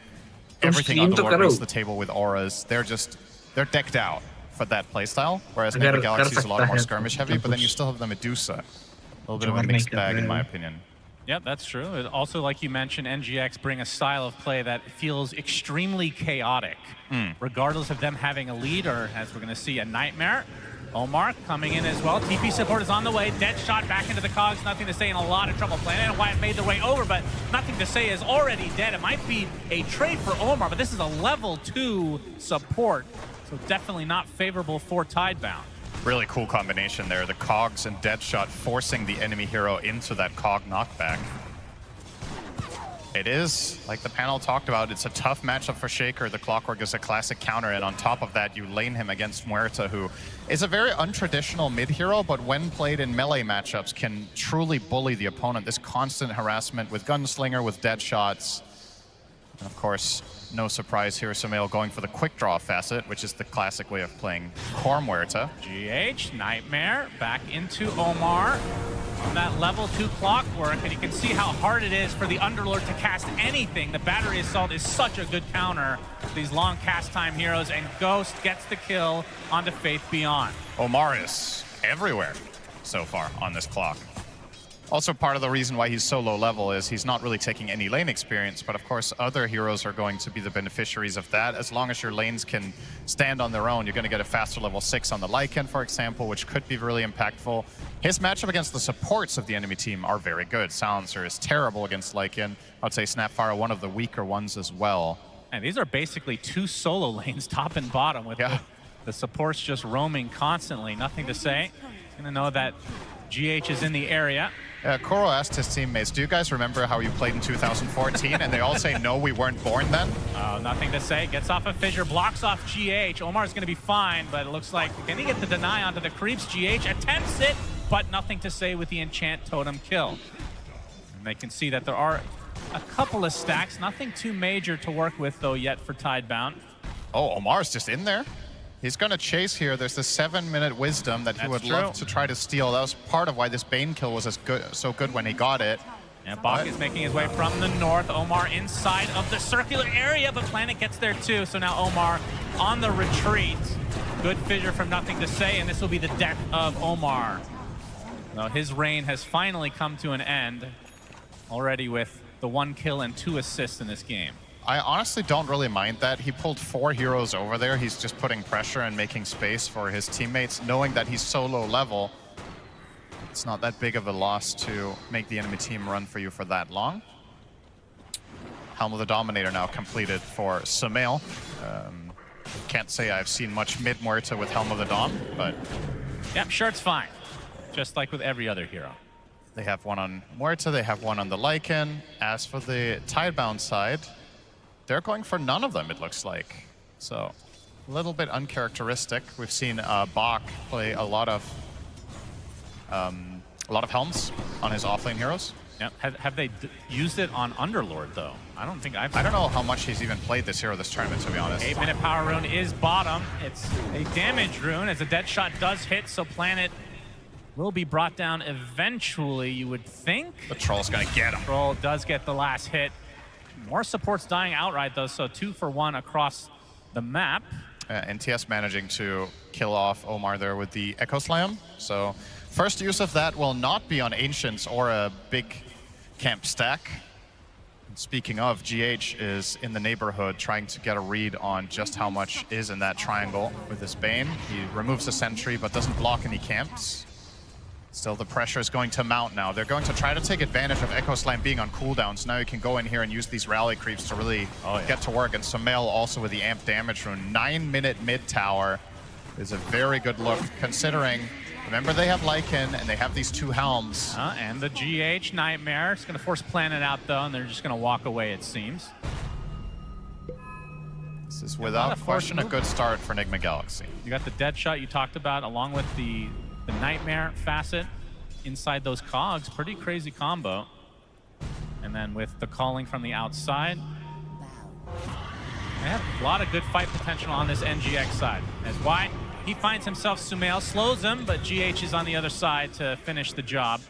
everything Underlord brings to the table with auras. They're decked out for that playstyle, whereas Enigma Galaxy is a lot more skirmish heavy, but then you still have the Medusa. A little bit of a mixed bag, in my opinion. Yeah, that's true. Also, like you mentioned, NGX bring a style of play that feels extremely chaotic, regardless of them having a lead, or as we're going to see, a Nightmare. Omar coming in as well. TP support is on the way. Dead shot back into the cogs. Nothing to say, in a lot of trouble. Planet and Wyatt made their way over, but Nothing to Say is already dead. It might be a trade for Omar, but this is a level 2 support. So definitely not favorable for Tidebound. Really cool combination there. The cogs and Deadshot forcing the enemy hero into that cog knockback. It is, like the panel talked about, it's a tough matchup for Shaker. The Clockwork is a classic counter, and on top of that, you lane him against Muerta, who is a very untraditional mid-hero, but when played in melee matchups, can truly bully the opponent. This constant harassment with Gunslinger, with Deadshots, and of course, no surprise here, Sumail going for the quick draw facet, which is the classic way of playing core Muerta. GH, Nightmare, back into Omar on that level 2 clockwork, and you can see how hard it is for the Underlord to cast anything. The Battery Assault is such a good counter to these long cast time heroes, and Ghost gets the kill onto Faith Beyond. Omar is everywhere so far on this clock. Also, part of the reason why he's so low level is he's not really taking any lane experience, but of course other heroes are going to be the beneficiaries of that. As long as your lanes can stand on their own, you're going to get a faster level 6 on the Lycan, for example, which could be really impactful. His matchup against the supports of the enemy team are very good. Silencer is terrible against Lycan. I'd say Snapfire one of the weaker ones as well. And these are basically 2 solo lanes, top and bottom, with the supports just roaming constantly. Nothing to say. Gonna know that GH is in the area. Koro asked his teammates, do you guys remember how you played in 2014? And they all say, no, we weren't born then. Oh, nothing to say. Gets off a Fissure, blocks off GH. Omar's going to be fine, but it looks like, can he get the deny onto the creeps? GH attempts it, but nothing to say with the Enchant Totem kill. And they can see that there are a couple of stacks. Nothing too major to work with, though, yet for Tidebound. Oh, Omar's just in there. He's going to chase here. There's the 7-minute wisdom that he would love to try to steal. That was part of why this Bane kill was so good when he got it. And Bach is making his way from the north. Omar inside of the circular area, but Planet gets there too. So now Omar on the retreat. Good fissure from Nothing to Say, and this will be the death of Omar. Now his reign has finally come to an end, already with the 1 kill and 2 assists in this game. I honestly don't really mind that. He pulled 4 heroes over there. He's just putting pressure and making space for his teammates, knowing that he's so low level. It's not that big of a loss to make the enemy team run for you for that long. Helm of the Dominator now completed for Sumail. Can't say I've seen much mid-Muerta with Helm of the Dom, but... Yeah, sure, it's fine. Just like with every other hero. They have one on Muerta, they have one on the Lycan. As for the Tidebound side, they're going for none of them, it looks like. So, a little bit uncharacteristic. We've seen Bach play a lot of Helms on his offlane heroes. Yeah. Have they used it on Underlord, though? I don't think I've... I don't know how much he's even played this hero this tournament, to be honest. 8-minute power rune is bottom. It's a damage rune, as a dead shot does hit, so Planet will be brought down eventually, you would think. The Troll's gonna get him. Troll does get the last hit. More supports dying outright, though, so 2 for 1 across the map. NTS managing to kill off Omar there with the Echo Slam. So first use of that will not be on Ancients or a big camp stack. And speaking of, GH is in the neighborhood trying to get a read on just how much is in that triangle with this Bane. He removes the sentry but doesn't block any camps. Still, the pressure is going to mount now. They're going to try to take advantage of Echo Slam being on cooldown, so now you can go in here and use these rally creeps to really get to work. And Sumail also with the amp damage rune. 9-minute mid tower is a very good look, considering, remember they have Lycan and they have these 2 Helms. And the GH Nightmare. It's going to force Planet out, though, and they're just going to walk away, it seems. This is without question a good start for Enigma Galaxy. You got the dead shot you talked about, along with the Nightmare facet inside those cogs. Pretty crazy combo. And then with the calling from the outside, they have a lot of good fight potential on this NGX side. As why he finds himself, Sumail slows him, but GH is on the other side to finish the job.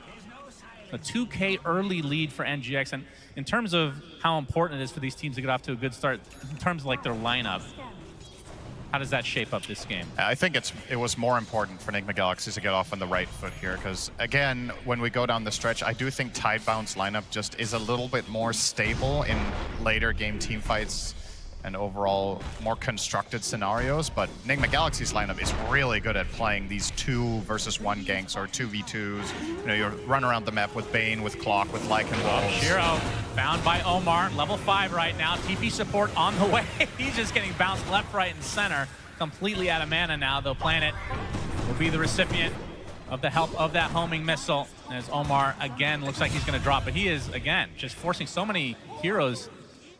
A 2K early lead for NGX, and in terms of how important it is for these teams to get off to a good start, in terms of like their lineup, how does that shape up this game? I think it was more important for Enigma Galaxy to get off on the right foot here, because again, when we go down the stretch, I do think Tidebound's lineup just is a little bit more stable in later game team fights and overall more constructed scenarios, but Enigma Galaxy's lineup is really good at playing these 2 versus 1 ganks or 2v2s. You know, you run around the map with Bane, with Clock, with Lycan Wolves. Shiro found by Omar, level 5 right now. TP support on the way. He's just getting bounced left, right, and center. Completely out of mana now, though. Planet will be the recipient of the help of that homing missile. As Omar, again, looks like he's gonna drop, but he is, again, just forcing so many heroes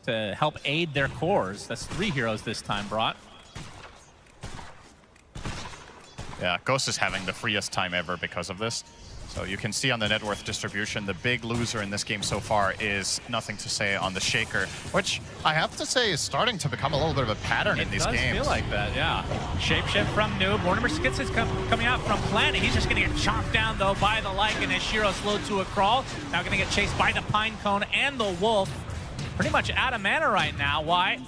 to help aid their cores. That's 3 heroes this time brought. Yeah, Ghost is having the freest time ever because of this. So you can see on the net worth distribution, the big loser in this game so far is Nothing to Say on the Shaker, which I have to say is starting to become a little bit of a pattern in these games. It does feel like that, yeah. Shapeshift from Noob. Mortimer Skits is coming out from Planet. He's just going to get chopped down, though, by the Lycan as Shiro slowed to a crawl. Now going to get chased by the Pine Cone and the Wolf. Pretty much out of mana right now. Why?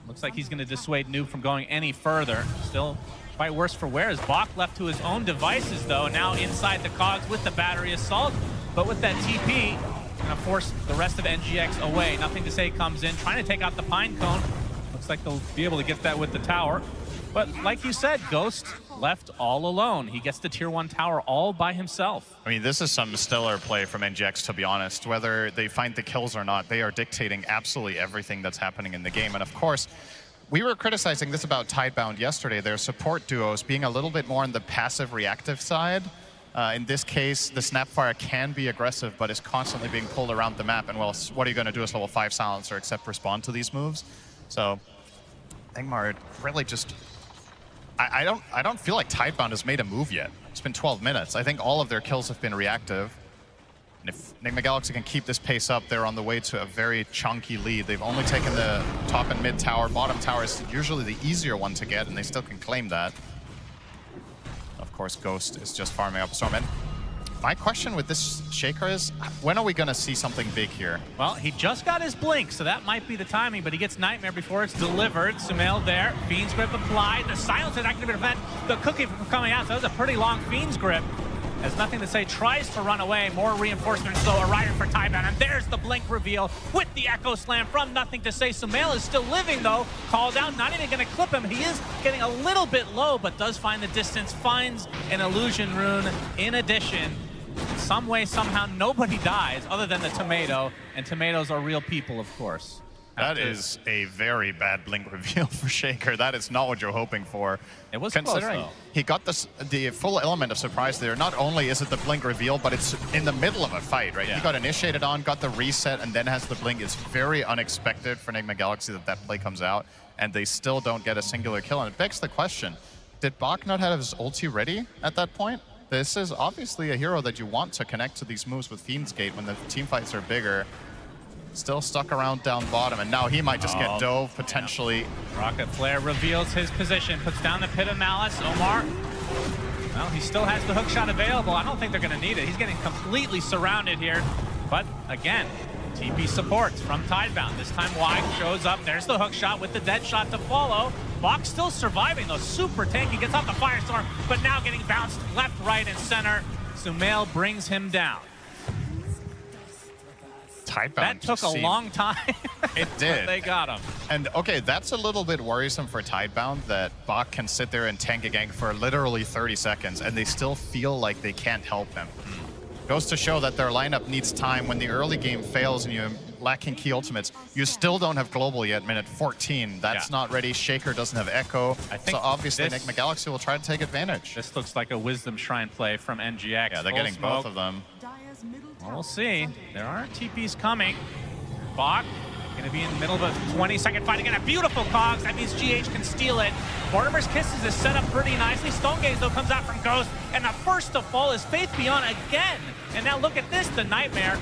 Looks like he's going to dissuade Noob from going any further. Still quite worse for wear as Bach left to his own devices, though, now inside the cogs with the battery assault. But with that TP, going to force the rest of NGX away. Nothing to Say comes in, trying to take out the Pine Cone. Looks like they'll be able to get that with the tower. But like you said, Ghost left all alone. He gets the tier 1 tower all by himself. I mean, this is some stellar play from NGX, to be honest. Whether they find the kills or not, they are dictating absolutely everything that's happening in the game. And of course, we were criticizing this about Tidebound yesterday, their support duos being a little bit more on the passive reactive side. In this case, the Snapfire can be aggressive, but is constantly being pulled around the map. And well, what are you going to do as level 5 Silencer except respond to these moves? So, Angmar really just... I don't feel like Tidebound has made a move yet. It's been 12 minutes. I think all of their kills have been reactive. And if Enigma Galaxy can keep this pace up, they're on the way to a very chunky lead. They've only taken the top and mid tower. Bottom tower is usually the easier one to get, and they still can claim that. Of course, Ghost is just farming up a storm. And my question with this Shaker is, when are we going to see something big here? Well, he just got his blink, so that might be the timing, but he gets Nightmare before it's delivered. Sumail there, Fiend's Grip applied. The silence is actually going to prevent the cookie from coming out, so that was a pretty long Fiend's Grip. Has Nothing to Say, tries to run away. More reinforcements, though, arriving for Tidebound. And there's the blink reveal with the Echo Slam from Nothing to Say. Sumail is still living, though. Called out, not even going to clip him. He is getting a little bit low, but does find the distance, finds an Illusion Rune. In addition, some way, somehow, nobody dies other than the Tomato. And tomatoes are real people, of course. That is a very bad blink reveal for Shaker. That is not what you're hoping for. It was considering close, he got the full element of surprise there. Not only is it the blink reveal, but it's in the middle of a fight, right? Yeah. He got initiated on, got the reset, and then has the blink. It's very unexpected for Enigma Galaxy that play comes out, and they still don't get a singular kill. And it begs the question, did Bach not have his ulti ready at that point? This is obviously a hero that you want to connect to these moves with Fiend's Gate when the team fights are bigger. Still stuck around down bottom, and now he might just get dove, potentially. Yeah. Rocket Flare reveals his position, puts down the Pit of Malice. Omar, well, he still has the hook shot available. I don't think they're going to need it. He's getting completely surrounded here. But again, TP supports from Tidebound. This time Wide shows up. There's the hook shot with the dead shot to follow. Bach still surviving, though. Super tanky, gets off the Firestorm, but now getting bounced left, right, and center. Sumail brings him down. Tidebound that took a long time. It did. They got him. And okay, that's a little bit worrisome for Tidebound that Bach can sit there and tank a gank for literally 30 seconds and they still feel like they can't help him. Goes to show that their lineup needs time. When the early game fails and you're lacking key ultimates, you still don't have global yet, minute 14. That's not ready. Shaker doesn't have Echo. So obviously Enigma Galaxy will try to take advantage. This looks like a Wisdom Shrine play from NGX. Yeah, they're getting both of them. Well, we'll see. There are TPs coming. Bach going to be in the middle of a 20-second fight again. A beautiful Cogs. That means GH can steal it. Mortimer's Kisses is set up pretty nicely. Stone Gaze, though, comes out from Ghost. And the first to fall is Faith Beyond again. And now look at this, the Nightmare.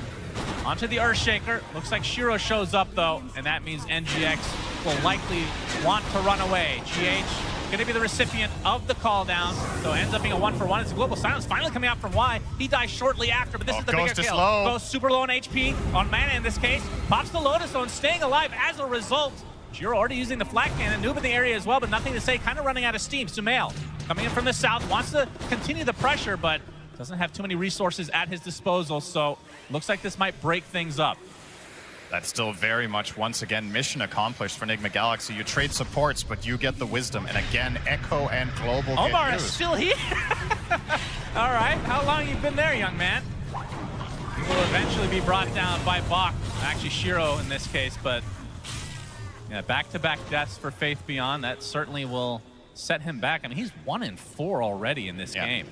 Onto the Earthshaker. Looks like Shiro shows up, though. And that means NGX will likely want to run away. GH going to be the recipient of the call down. So it ends up being a 1-for-1. It's a Global Silence finally coming out from Y. He dies shortly after, but this is the bigger kill. Ghost super low on HP, on mana in this case. Pops the Lotus Zone, staying alive as a result. Shiro already using the Flak Cannon. Noob in the area as well, but Nothing to Say, kind of running out of steam. Sumail coming in from the south, wants to continue the pressure, but doesn't have too many resources at his disposal, so looks like this might break things up. That's still very much, once again, mission accomplished for Enigma Galaxy. You trade supports, but you get the wisdom. And again, Echo and Global Omar get is still here. All right, how long you been there, young man? He will eventually be brought down by Bach. Actually, Shiro in this case, but yeah, back-to-back deaths for Faith Beyond. That certainly will set him back. I mean, he's 1-4 already in this game.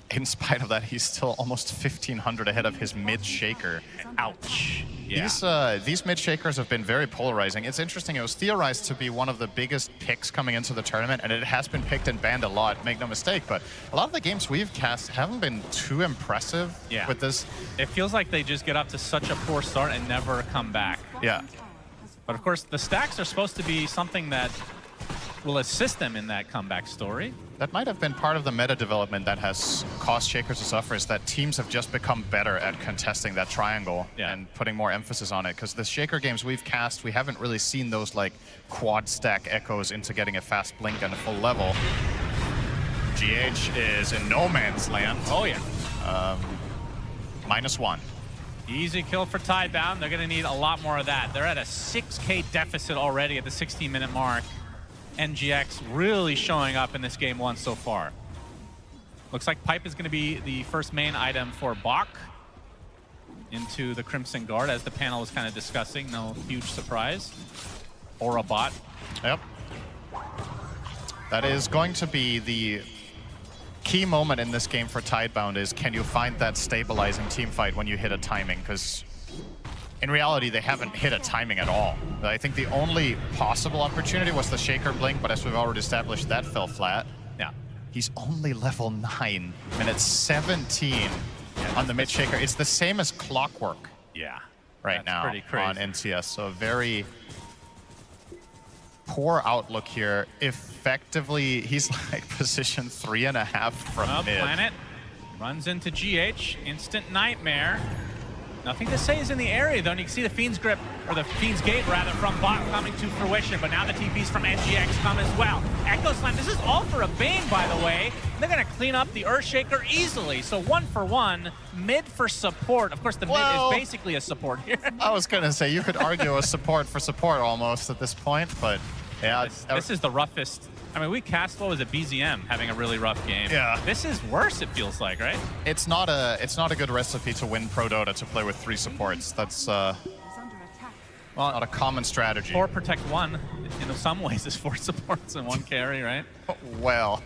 In spite of that, he's still almost 1,500 ahead of his mid-Shaker. Ouch. These mid shakers have been very polarizing. It's interesting. It was theorized to be one of the biggest picks coming into the tournament, and it has been picked and banned a lot. Make no mistake, but a lot of the games we've cast haven't been too impressive with this. It feels like they just get up to such a poor start and never come back. Yeah. But of course, the stacks are supposed to be something that will assist them in that comeback story. That might have been part of the meta development that has caused Shakers to suffer, is that teams have just become better at contesting that triangle and putting more emphasis on it. Because the Shaker games we've cast, we haven't really seen those like quad stack echoes into getting a fast blink and a full level. GH is in no man's land. Oh yeah. -1. Easy kill for Tidebound. They're going to need a lot more of that. They're at a 6K deficit already at the 16-minute mark. NGX really showing up in this game 1 so far. Looks like Pipe is going to be the first main item for Bach into the Crimson Guard, as the panel was kind of discussing. No huge surprise. Or a bot. Yep. That is going to be the key moment in this game for Tidebound, is can you find that stabilizing team fight when you hit a timing? Because in reality, they haven't hit a timing at all. I think the only possible opportunity was the Shaker blink, but as we've already established, that fell flat. Yeah. He's only level 9, and it's 17 on the mid Shaker. It's the same as Clockwork. Yeah. Right now pretty crazy. on NCS. So a very poor outlook here. Effectively, he's like position 3.5 from mid. Planet runs into GH. Instant nightmare. Nothing to say is in the area, though, and you can see the Fiend's Grip, or the Fiend's Gate, rather, from Bot coming to fruition, but now the TPs from NGX come as well. Echo Slam, this is all for a Bane, by the way. They're going to clean up the Earthshaker easily, so 1 for 1, mid for support. Of course, the mid is basically a support here. I was going to say, you could argue a support for support almost at this point, but yeah. This is the roughest. I mean, we cast, what was it, BZM having a really rough game. Yeah. This is worse, it feels like, right? It's not a good recipe to win Pro Dota to play with 3 supports. That's not a common strategy. 4 protect 1, in some ways, is 4 supports and 1 carry, right? Well.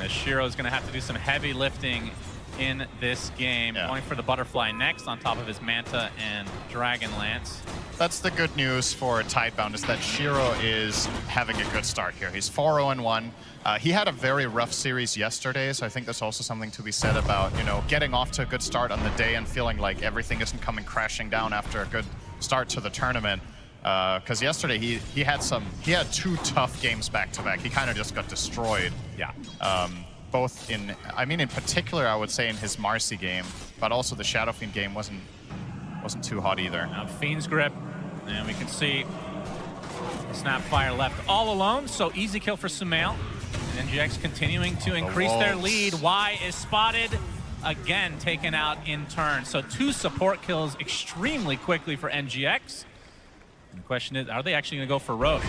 As Shiro's going to have to do some heavy lifting in this game. Going for the Butterfly next on top of his Manta and Dragon Lance. That's the good news for Tidebound, is that Shiro is having a good start here. He's 4-0-1. He had a very rough series yesterday, so I think there's also something to be said about, you know, getting off to a good start on the day and feeling like everything isn't coming crashing down after a good start to the tournament. Because yesterday he had 2 tough games back-to-back. He kind of just got destroyed. Yeah. Both in particular, I would say in his Marcy game, but also the Shadow Fiend game wasn't too hot either. Now Fiend's Grip, and we can see Snapfire left all alone, so easy kill for Sumail. And NGX continuing to increase their lead. Y is spotted, again taken out in turn. So 2 support kills extremely quickly for NGX. And the question is, are they actually going to go for Roche?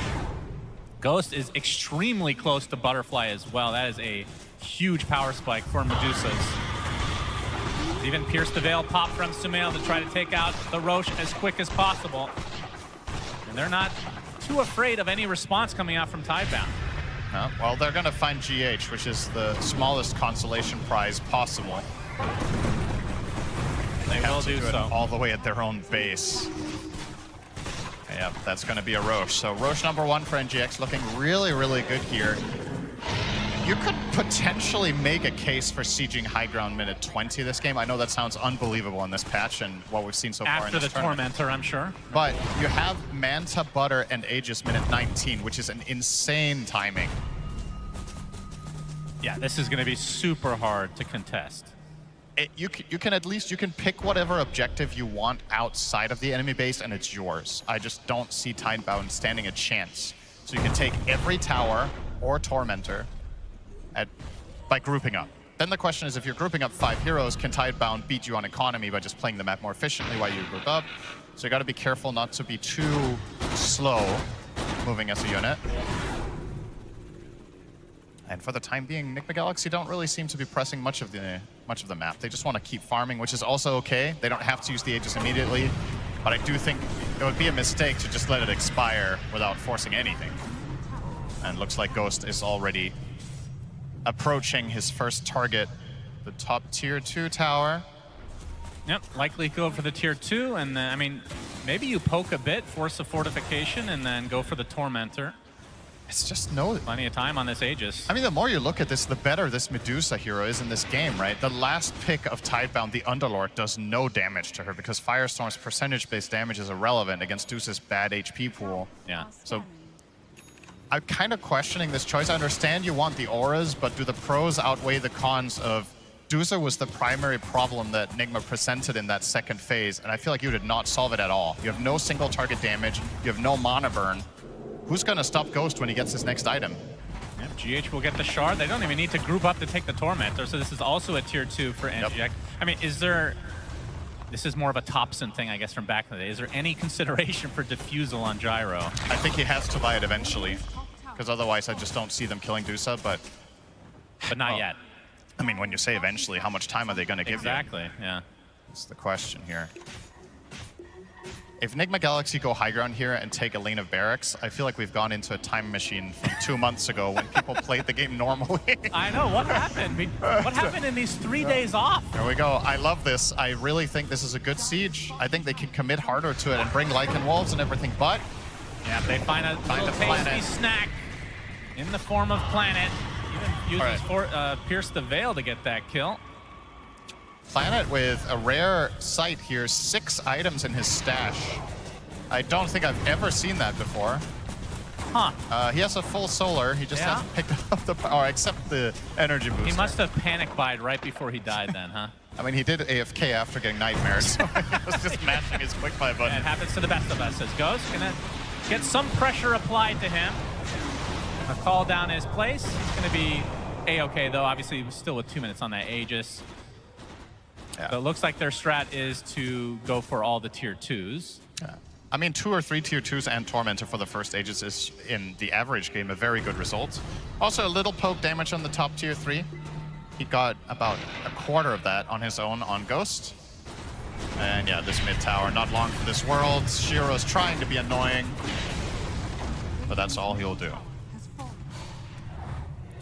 Ghost is extremely close to Butterfly as well. That is a huge power spike for Medusas. Even pierced the veil pop from Sumail to try to take out the Roche as quick as possible. And they're not too afraid of any response coming out from Tidebound. Well, they're going to find GH, which is the smallest consolation prize possible. They will do so. All the way at their own base. Yep, that's going to be a Roche. So Roche #1 for NGX, looking really, really good here. You could potentially make a case for sieging high ground minute 20 this game. I know that sounds unbelievable in this patch and what we've seen so far in this tournament. After the Tormentor, I'm sure. But you have Manta, Butter, and Aegis minute 19, which is an insane timing. Yeah, this is going to be super hard to contest. You can pick whatever objective you want outside of the enemy base, and it's yours. I just don't see Tidebound standing a chance. So you can take every tower or Tormentor by grouping up. Then the question is, if you're grouping up 5 heroes, can Tidebound beat you on economy by just playing the map more efficiently while you group up? So you got to be careful not to be too slow moving as a unit. And for the time being, Nick McGalaxy don't really seem to be pressing much of the map. They just want to keep farming, which is also okay. They don't have to use the Aegis immediately, but I do think it would be a mistake to just let it expire without forcing anything. And looks like Ghost is already approaching his first target, the top tier 2 tower. Yep, likely go for the tier 2, and then, I mean, maybe you poke a bit, force a fortification, and then go for the Tormentor. It's just plenty of time on this Aegis. I mean, the more you look at this, the better this Medusa hero is in this game, right? The last pick of Tidebound, the Underlord, does no damage to her because Firestorm's percentage-based damage is irrelevant against Deuce's bad HP pool. Yeah. So I'm kind of questioning this choice. I understand you want the auras, but do the pros outweigh the cons of Deucer was the primary problem that Nigma presented in that second phase, and I feel like you did not solve it at all. You have no single target damage, you have no mana burn. Who's going to stop Ghost when he gets his next item? Yep, GH will get the shard. They don't even need to group up to take the Tormentor, so this is also a tier 2 for NGX. Yep. I mean, this is more of a Thompson thing, I guess, from back in the day. Is there any consideration for Diffusal on Gyro? I think he has to buy it eventually, because otherwise I just don't see them killing Dusa, but not yet. I mean, when you say eventually, how much time are they going to give you? Exactly, yeah. That's the question here. If Nigma Galaxy go high ground here and take a lane of barracks, I feel like we've gone into a time machine from 2 months ago when people played the game normally. I know, what happened? What happened in these 3 days off? There we go. I love this. I really think this is a good siege. I think they can commit harder to it and bring Lycan Wolves and everything, but... Yeah, they find a little tasty snack in the form of Planet. Even uses Pierce the Veil to get that kill. Planet with a rare sight here, 6 items in his stash. I don't think I've ever seen that before. Huh. He has a full solar. He just hasn't picked up the power, except the energy booster. He must have panic buyed right before he died then, huh? I mean, he did AFK after getting nightmares, so he was just mashing his quick buy button. It happens to the best of us. As Ghost gonna get some pressure applied to him. A call down his place. He's gonna be A-okay though. Obviously, still with 2 minutes on that Aegis. Yeah. So it looks like their strat is to go for all the tier 2s. Yeah. I mean, 2 or 3 tier 2s and Tormentor for the first Aegis is, in the average game, a very good result. Also, a little poke damage on the top tier 3. He got about a quarter of that on his own on Ghost. And yeah, this mid tower, not long for this world. Shiro's trying to be annoying, but that's all he'll do.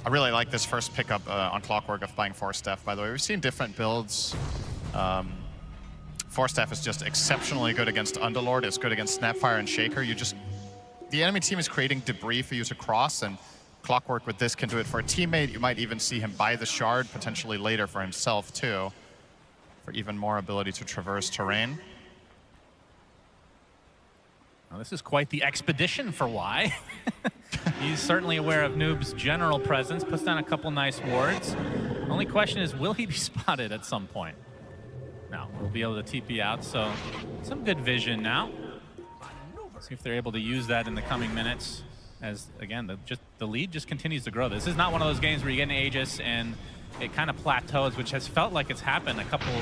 I really like this first pickup on Clockwork of buying Force Staff, by the way. We've seen different builds. Force Staff is just exceptionally good against Underlord. It's good against Snapfire and Shaker. The enemy team is creating debris for you to cross, and Clockwork with this can do it for a teammate. You might even see him buy the shard, potentially later for himself too, for even more ability to traverse terrain. Well, this is quite the expedition for Y. He's certainly aware of Noob's general presence, puts down a couple nice wards. Only question is, will he be spotted at some point? No, we'll be able to TP out, so some good vision now. See if they're able to use that in the coming minutes. As, again, the lead just continues to grow. This is not one of those games where you get an Aegis and it kind of plateaus, which has felt like it's happened a couple,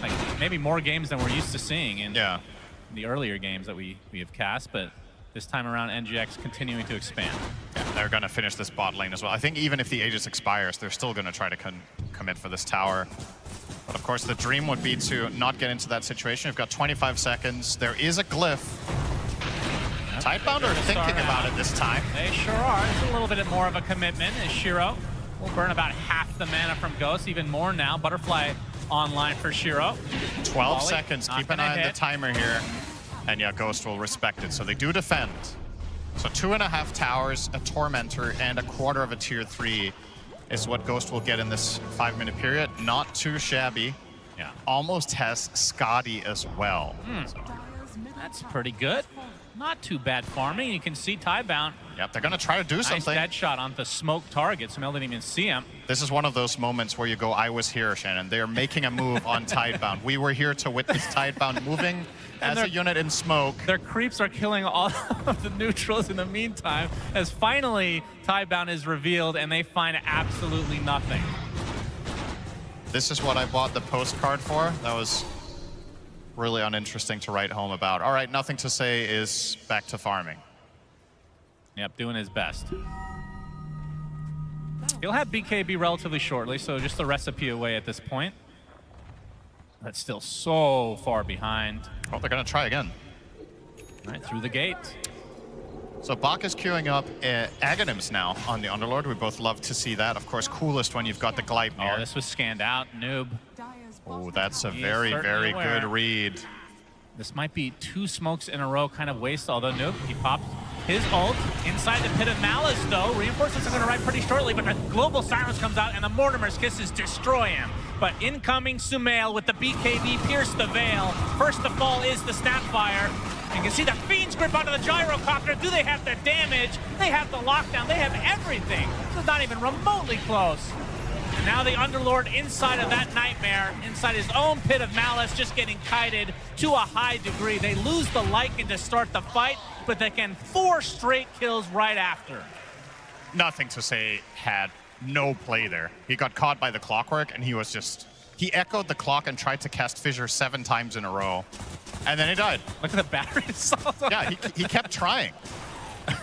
like maybe more games than we're used to seeing in the earlier games that we have cast, but this time around, NGX continuing to expand. Yeah, they're going to finish this bot lane as well. I think even if the Aegis expires, they're still going to try to commit for this tower. But of course, the dream would be to not get into that situation. We've got 25 seconds. There is a glyph. Tidebound are thinking about it this time. They sure are. It's a little bit more of a commitment as Shiro will burn about half the mana from Ghost, even more now. Butterfly online for Shiro. 12 seconds. Keep an eye on the timer here. And yeah, Ghost will respect it. So they do defend. So 2.5 towers, a Tormentor, and a quarter of a tier 3 is what Ghost will get in this 5-minute period. Not too shabby. Yeah. Almost has Scotty as well. So that's pretty good. Not too bad farming. You can see Tidebound. Yep, they're going to try to do something. Nice dead shot on the smoke target. Samel didn't even see him. This is one of those moments where you go, I was here, Shannon. They're making a move on Tidebound. We were here to witness Tidebound moving as a unit in smoke. Their creeps are killing all of the neutrals in the meantime, as finally Tidebound is revealed and they find absolutely nothing. This is what I bought the postcard for. That was really uninteresting to write home about. All right, nothing to say is back to farming. Yep, doing his best. He'll have BKB relatively shortly, so just the recipe away at this point. That's still so far behind. Oh, they're going to try again. All right, through the gate. So Bak is queuing up Aghanims now on the Underlord. We both love to see that. Of course, coolest when you've got the Gleipnir. Oh, this was scanned out. Noob. Oh, that's a He is very, certainly very aware. good read. This might be 2 smokes in a row kind of waste, although Noob, he pops his ult inside the Pit of Malice, though. Reinforcements are going to arrive pretty shortly, but the Global Silence comes out, and the Mortimer's Kisses destroy him. But incoming Sumail with the BKB pierce the veil. First to fall is the Snapfire. You can see the Fiend's grip onto the Gyrocopter. Do they have the damage? They have the lockdown. They have everything. This is not even remotely close. And now the Underlord inside of that Nightmare, inside his own Pit of Malice, just getting kited to a high degree. They lose the Lycan to start the fight, but they can 4 straight kills right after. Nothing to say had no play there. He got caught by the Clockwork, and he was just... He echoed the clock and tried to cast Fissure 7 times in a row. And then he died. Look at the battery assault. Yeah, he kept trying.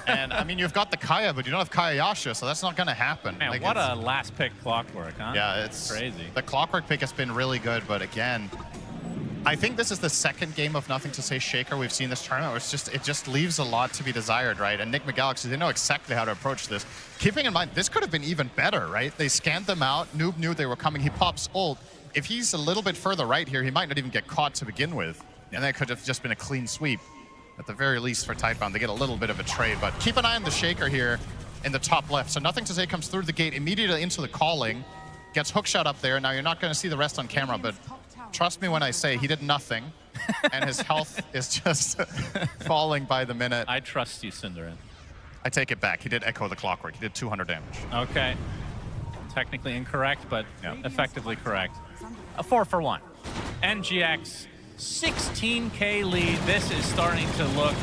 And, I mean, you've got the Kaya, but you don't have Kaya Yasha, so that's not going to happen. Man, Like, what it's- a last pick Clockwork, huh? Yeah, it's crazy. The Clockwork pick has been really good, but again, I think this is the second game of Nothing to Say Shaker we've seen this tournament, where it just leaves a lot to be desired, right? And Nick McGalaxy, they know exactly how to approach this. Keeping in mind, this could have been even better, right? They scanned them out, Noob knew they were coming, he pops ult. If he's a little bit further right here, he might not even get caught to begin with. And that could have just been a clean sweep. At the very least for Tidebound, they get a little bit of a trade, but keep an eye on the Shaker here in the top left. So Nothing to Say comes through the gate immediately into the calling, gets hookshot up there. Now you're not going to see the rest on camera, but trust me when I say he did nothing, and his health is just falling by the minute. I trust you, Synderen. I take it back. He did echo the Clockwork. He did 200 damage. Okay. Technically incorrect, but effectively correct. A 4 for 1. NGX, 16K lead. This is starting to look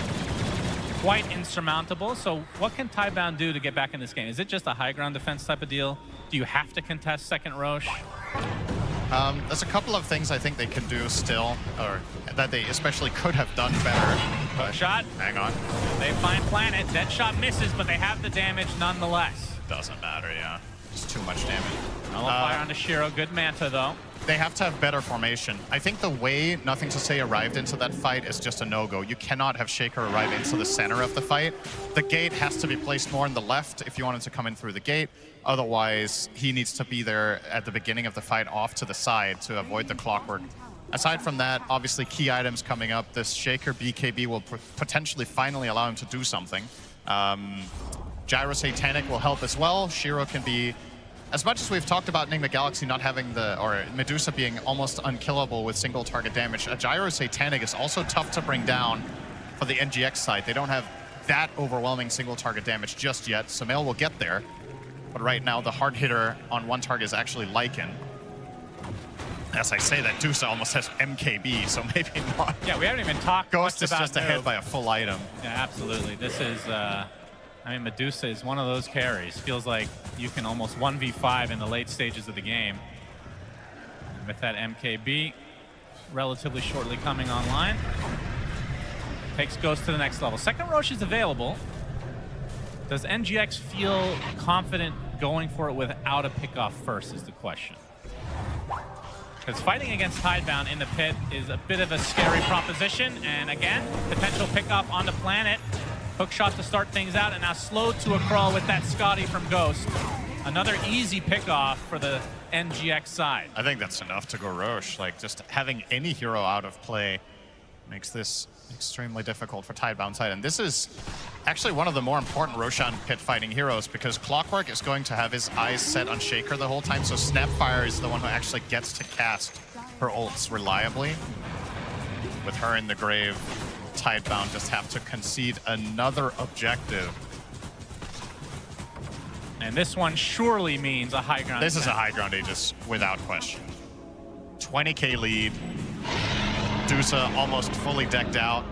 quite insurmountable. So what can Tidebound do to get back in this game? Is it just a high ground defense type of deal? Do you have to contest second Roche? There's a couple of things I think they can do still, or that they especially could have done better. But shot. Hang on. They find Planet. That shot misses, but they have the damage nonetheless. Doesn't matter, yeah. It's too much damage. Nullifier onto Shiro. Good Manta, though. They have to have better formation. I think the way Nothing to Say arrived into that fight is just a no-go. You cannot have Shaker arrive into the center of the fight. The gate has to be placed more on the left if you want him to come in through the gate. Otherwise, he needs to be there at the beginning of the fight off to the side to avoid the Clockwork. Aside from that, obviously key items coming up. This Shaker BKB will potentially finally allow him to do something. Gyro Satanic will help as well. Shiro can be... As much as we've talked about Nick McGalaxy not having the, or Medusa being almost unkillable with single target damage, a Gyro Satanic is also tough to bring down for the NGX side. They don't have that overwhelming single target damage just yet. Sumail will get there, but right now the hard hitter on one target is actually Lycan. As I say that, Dusa almost has MKB, so maybe not. Yeah, we haven't even talked Ghost much is about just ahead by a full item. Yeah, absolutely. This is, I mean, Medusa is one of those carries. Feels like you can almost 1v5 in the late stages of the game. With that MKB relatively shortly coming online. Takes Ghost to the next level. Second Roche is available. Does NGX feel confident going for it without a pickoff first is the question. Because fighting against Tidebound in the pit is a bit of a scary proposition. And again, potential pickoff on the Planet. Hook shot to start things out, and now slowed to a crawl with that Scotty from Ghost. Another easy pickoff for the NGX side. I think that's enough to go Roche. Like, just having any hero out of play makes this extremely difficult for Tidebound side. And this is actually one of the more important Roshan pit fighting heroes, because Clockwork is going to have his eyes set on Shaker the whole time, so Snapfire is the one who actually gets to cast her ults reliably. With her in the grave, Tidebound just have to concede another objective. And this one surely means a high ground. This is a high ground Aegis, without question. 20k lead. Dusa almost fully decked out.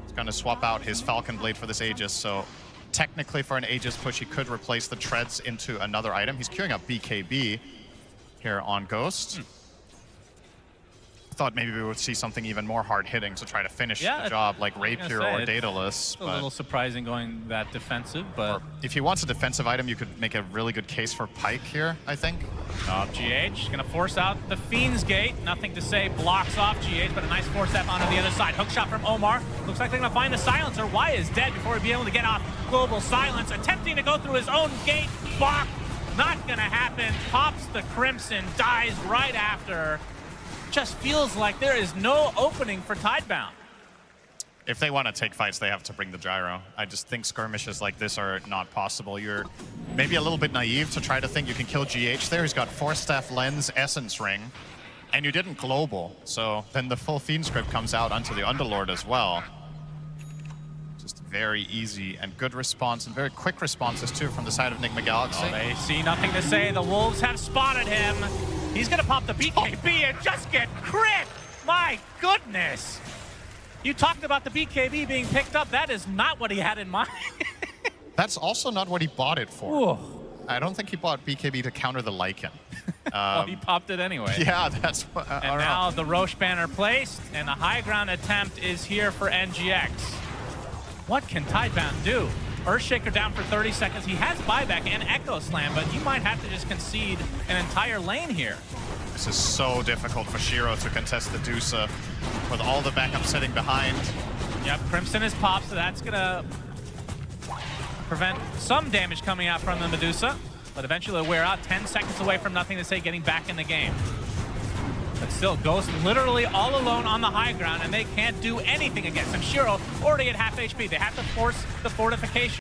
He's going to swap out his Falcon Blade for this Aegis, so technically for an Aegis push, he could replace the treads into another item. He's queuing up BKB here on Ghost. thought maybe we would see something even more hard hitting to try to finish Yeah, the job, like I was Rapier gonna say, or it's Daedalus. a little surprising going that defensive, but if he wants a defensive item, you could make a really good case for Pyke here, I think. GH gonna force out the Fiend's Gate. Nothing to say, blocks off GH, but a nice force step onto the other side. Hook shot from Omar. Looks like they're gonna find the silencer. Y is dead before he'd be able to get off Global Silence. Attempting to go through his own gate. Block. Not gonna happen. Pops the Crimson, dies right after. Just feels like there is no opening for Tidebound. If they want to take fights, they have to bring the gyro. I just think skirmishes like this are not possible. You're maybe a little bit naive to try to think you can kill GH there. He's got Force Staff, Lens, Essence Ring, and you didn't global. So then the full Fiend script comes out onto the Underlord as well. Just very easy and good response, and very quick responses too from the side of Nigma Galaxy. Oh, they see nothing to say. The Wolves have spotted him. He's gonna pop the BKB and just get crit. My goodness. You talked about the BKB being picked up. That is not what he had in mind. That's also not what he bought it for. I don't think he bought BKB to counter the Lycan. Well, he popped it anyway. Yeah, that's what. And now the Roche banner placed, and the high ground attempt is here for NGX. What can Tidebound do? Earthshaker down for 30 seconds. He has buyback and Echo Slam, but you might have to just concede an entire lane here. This is so difficult for Shiro to contest the Dusa with all the backup sitting behind. Yep, Crimson is popped, so that's gonna prevent some damage coming out from the Medusa, but eventually it'll wear out. 10 seconds away from nothing to say getting back in the game. But still, Ghost literally all alone on the high ground, and they can't do anything against him. Shiro already at half HP. They have to force the fortification.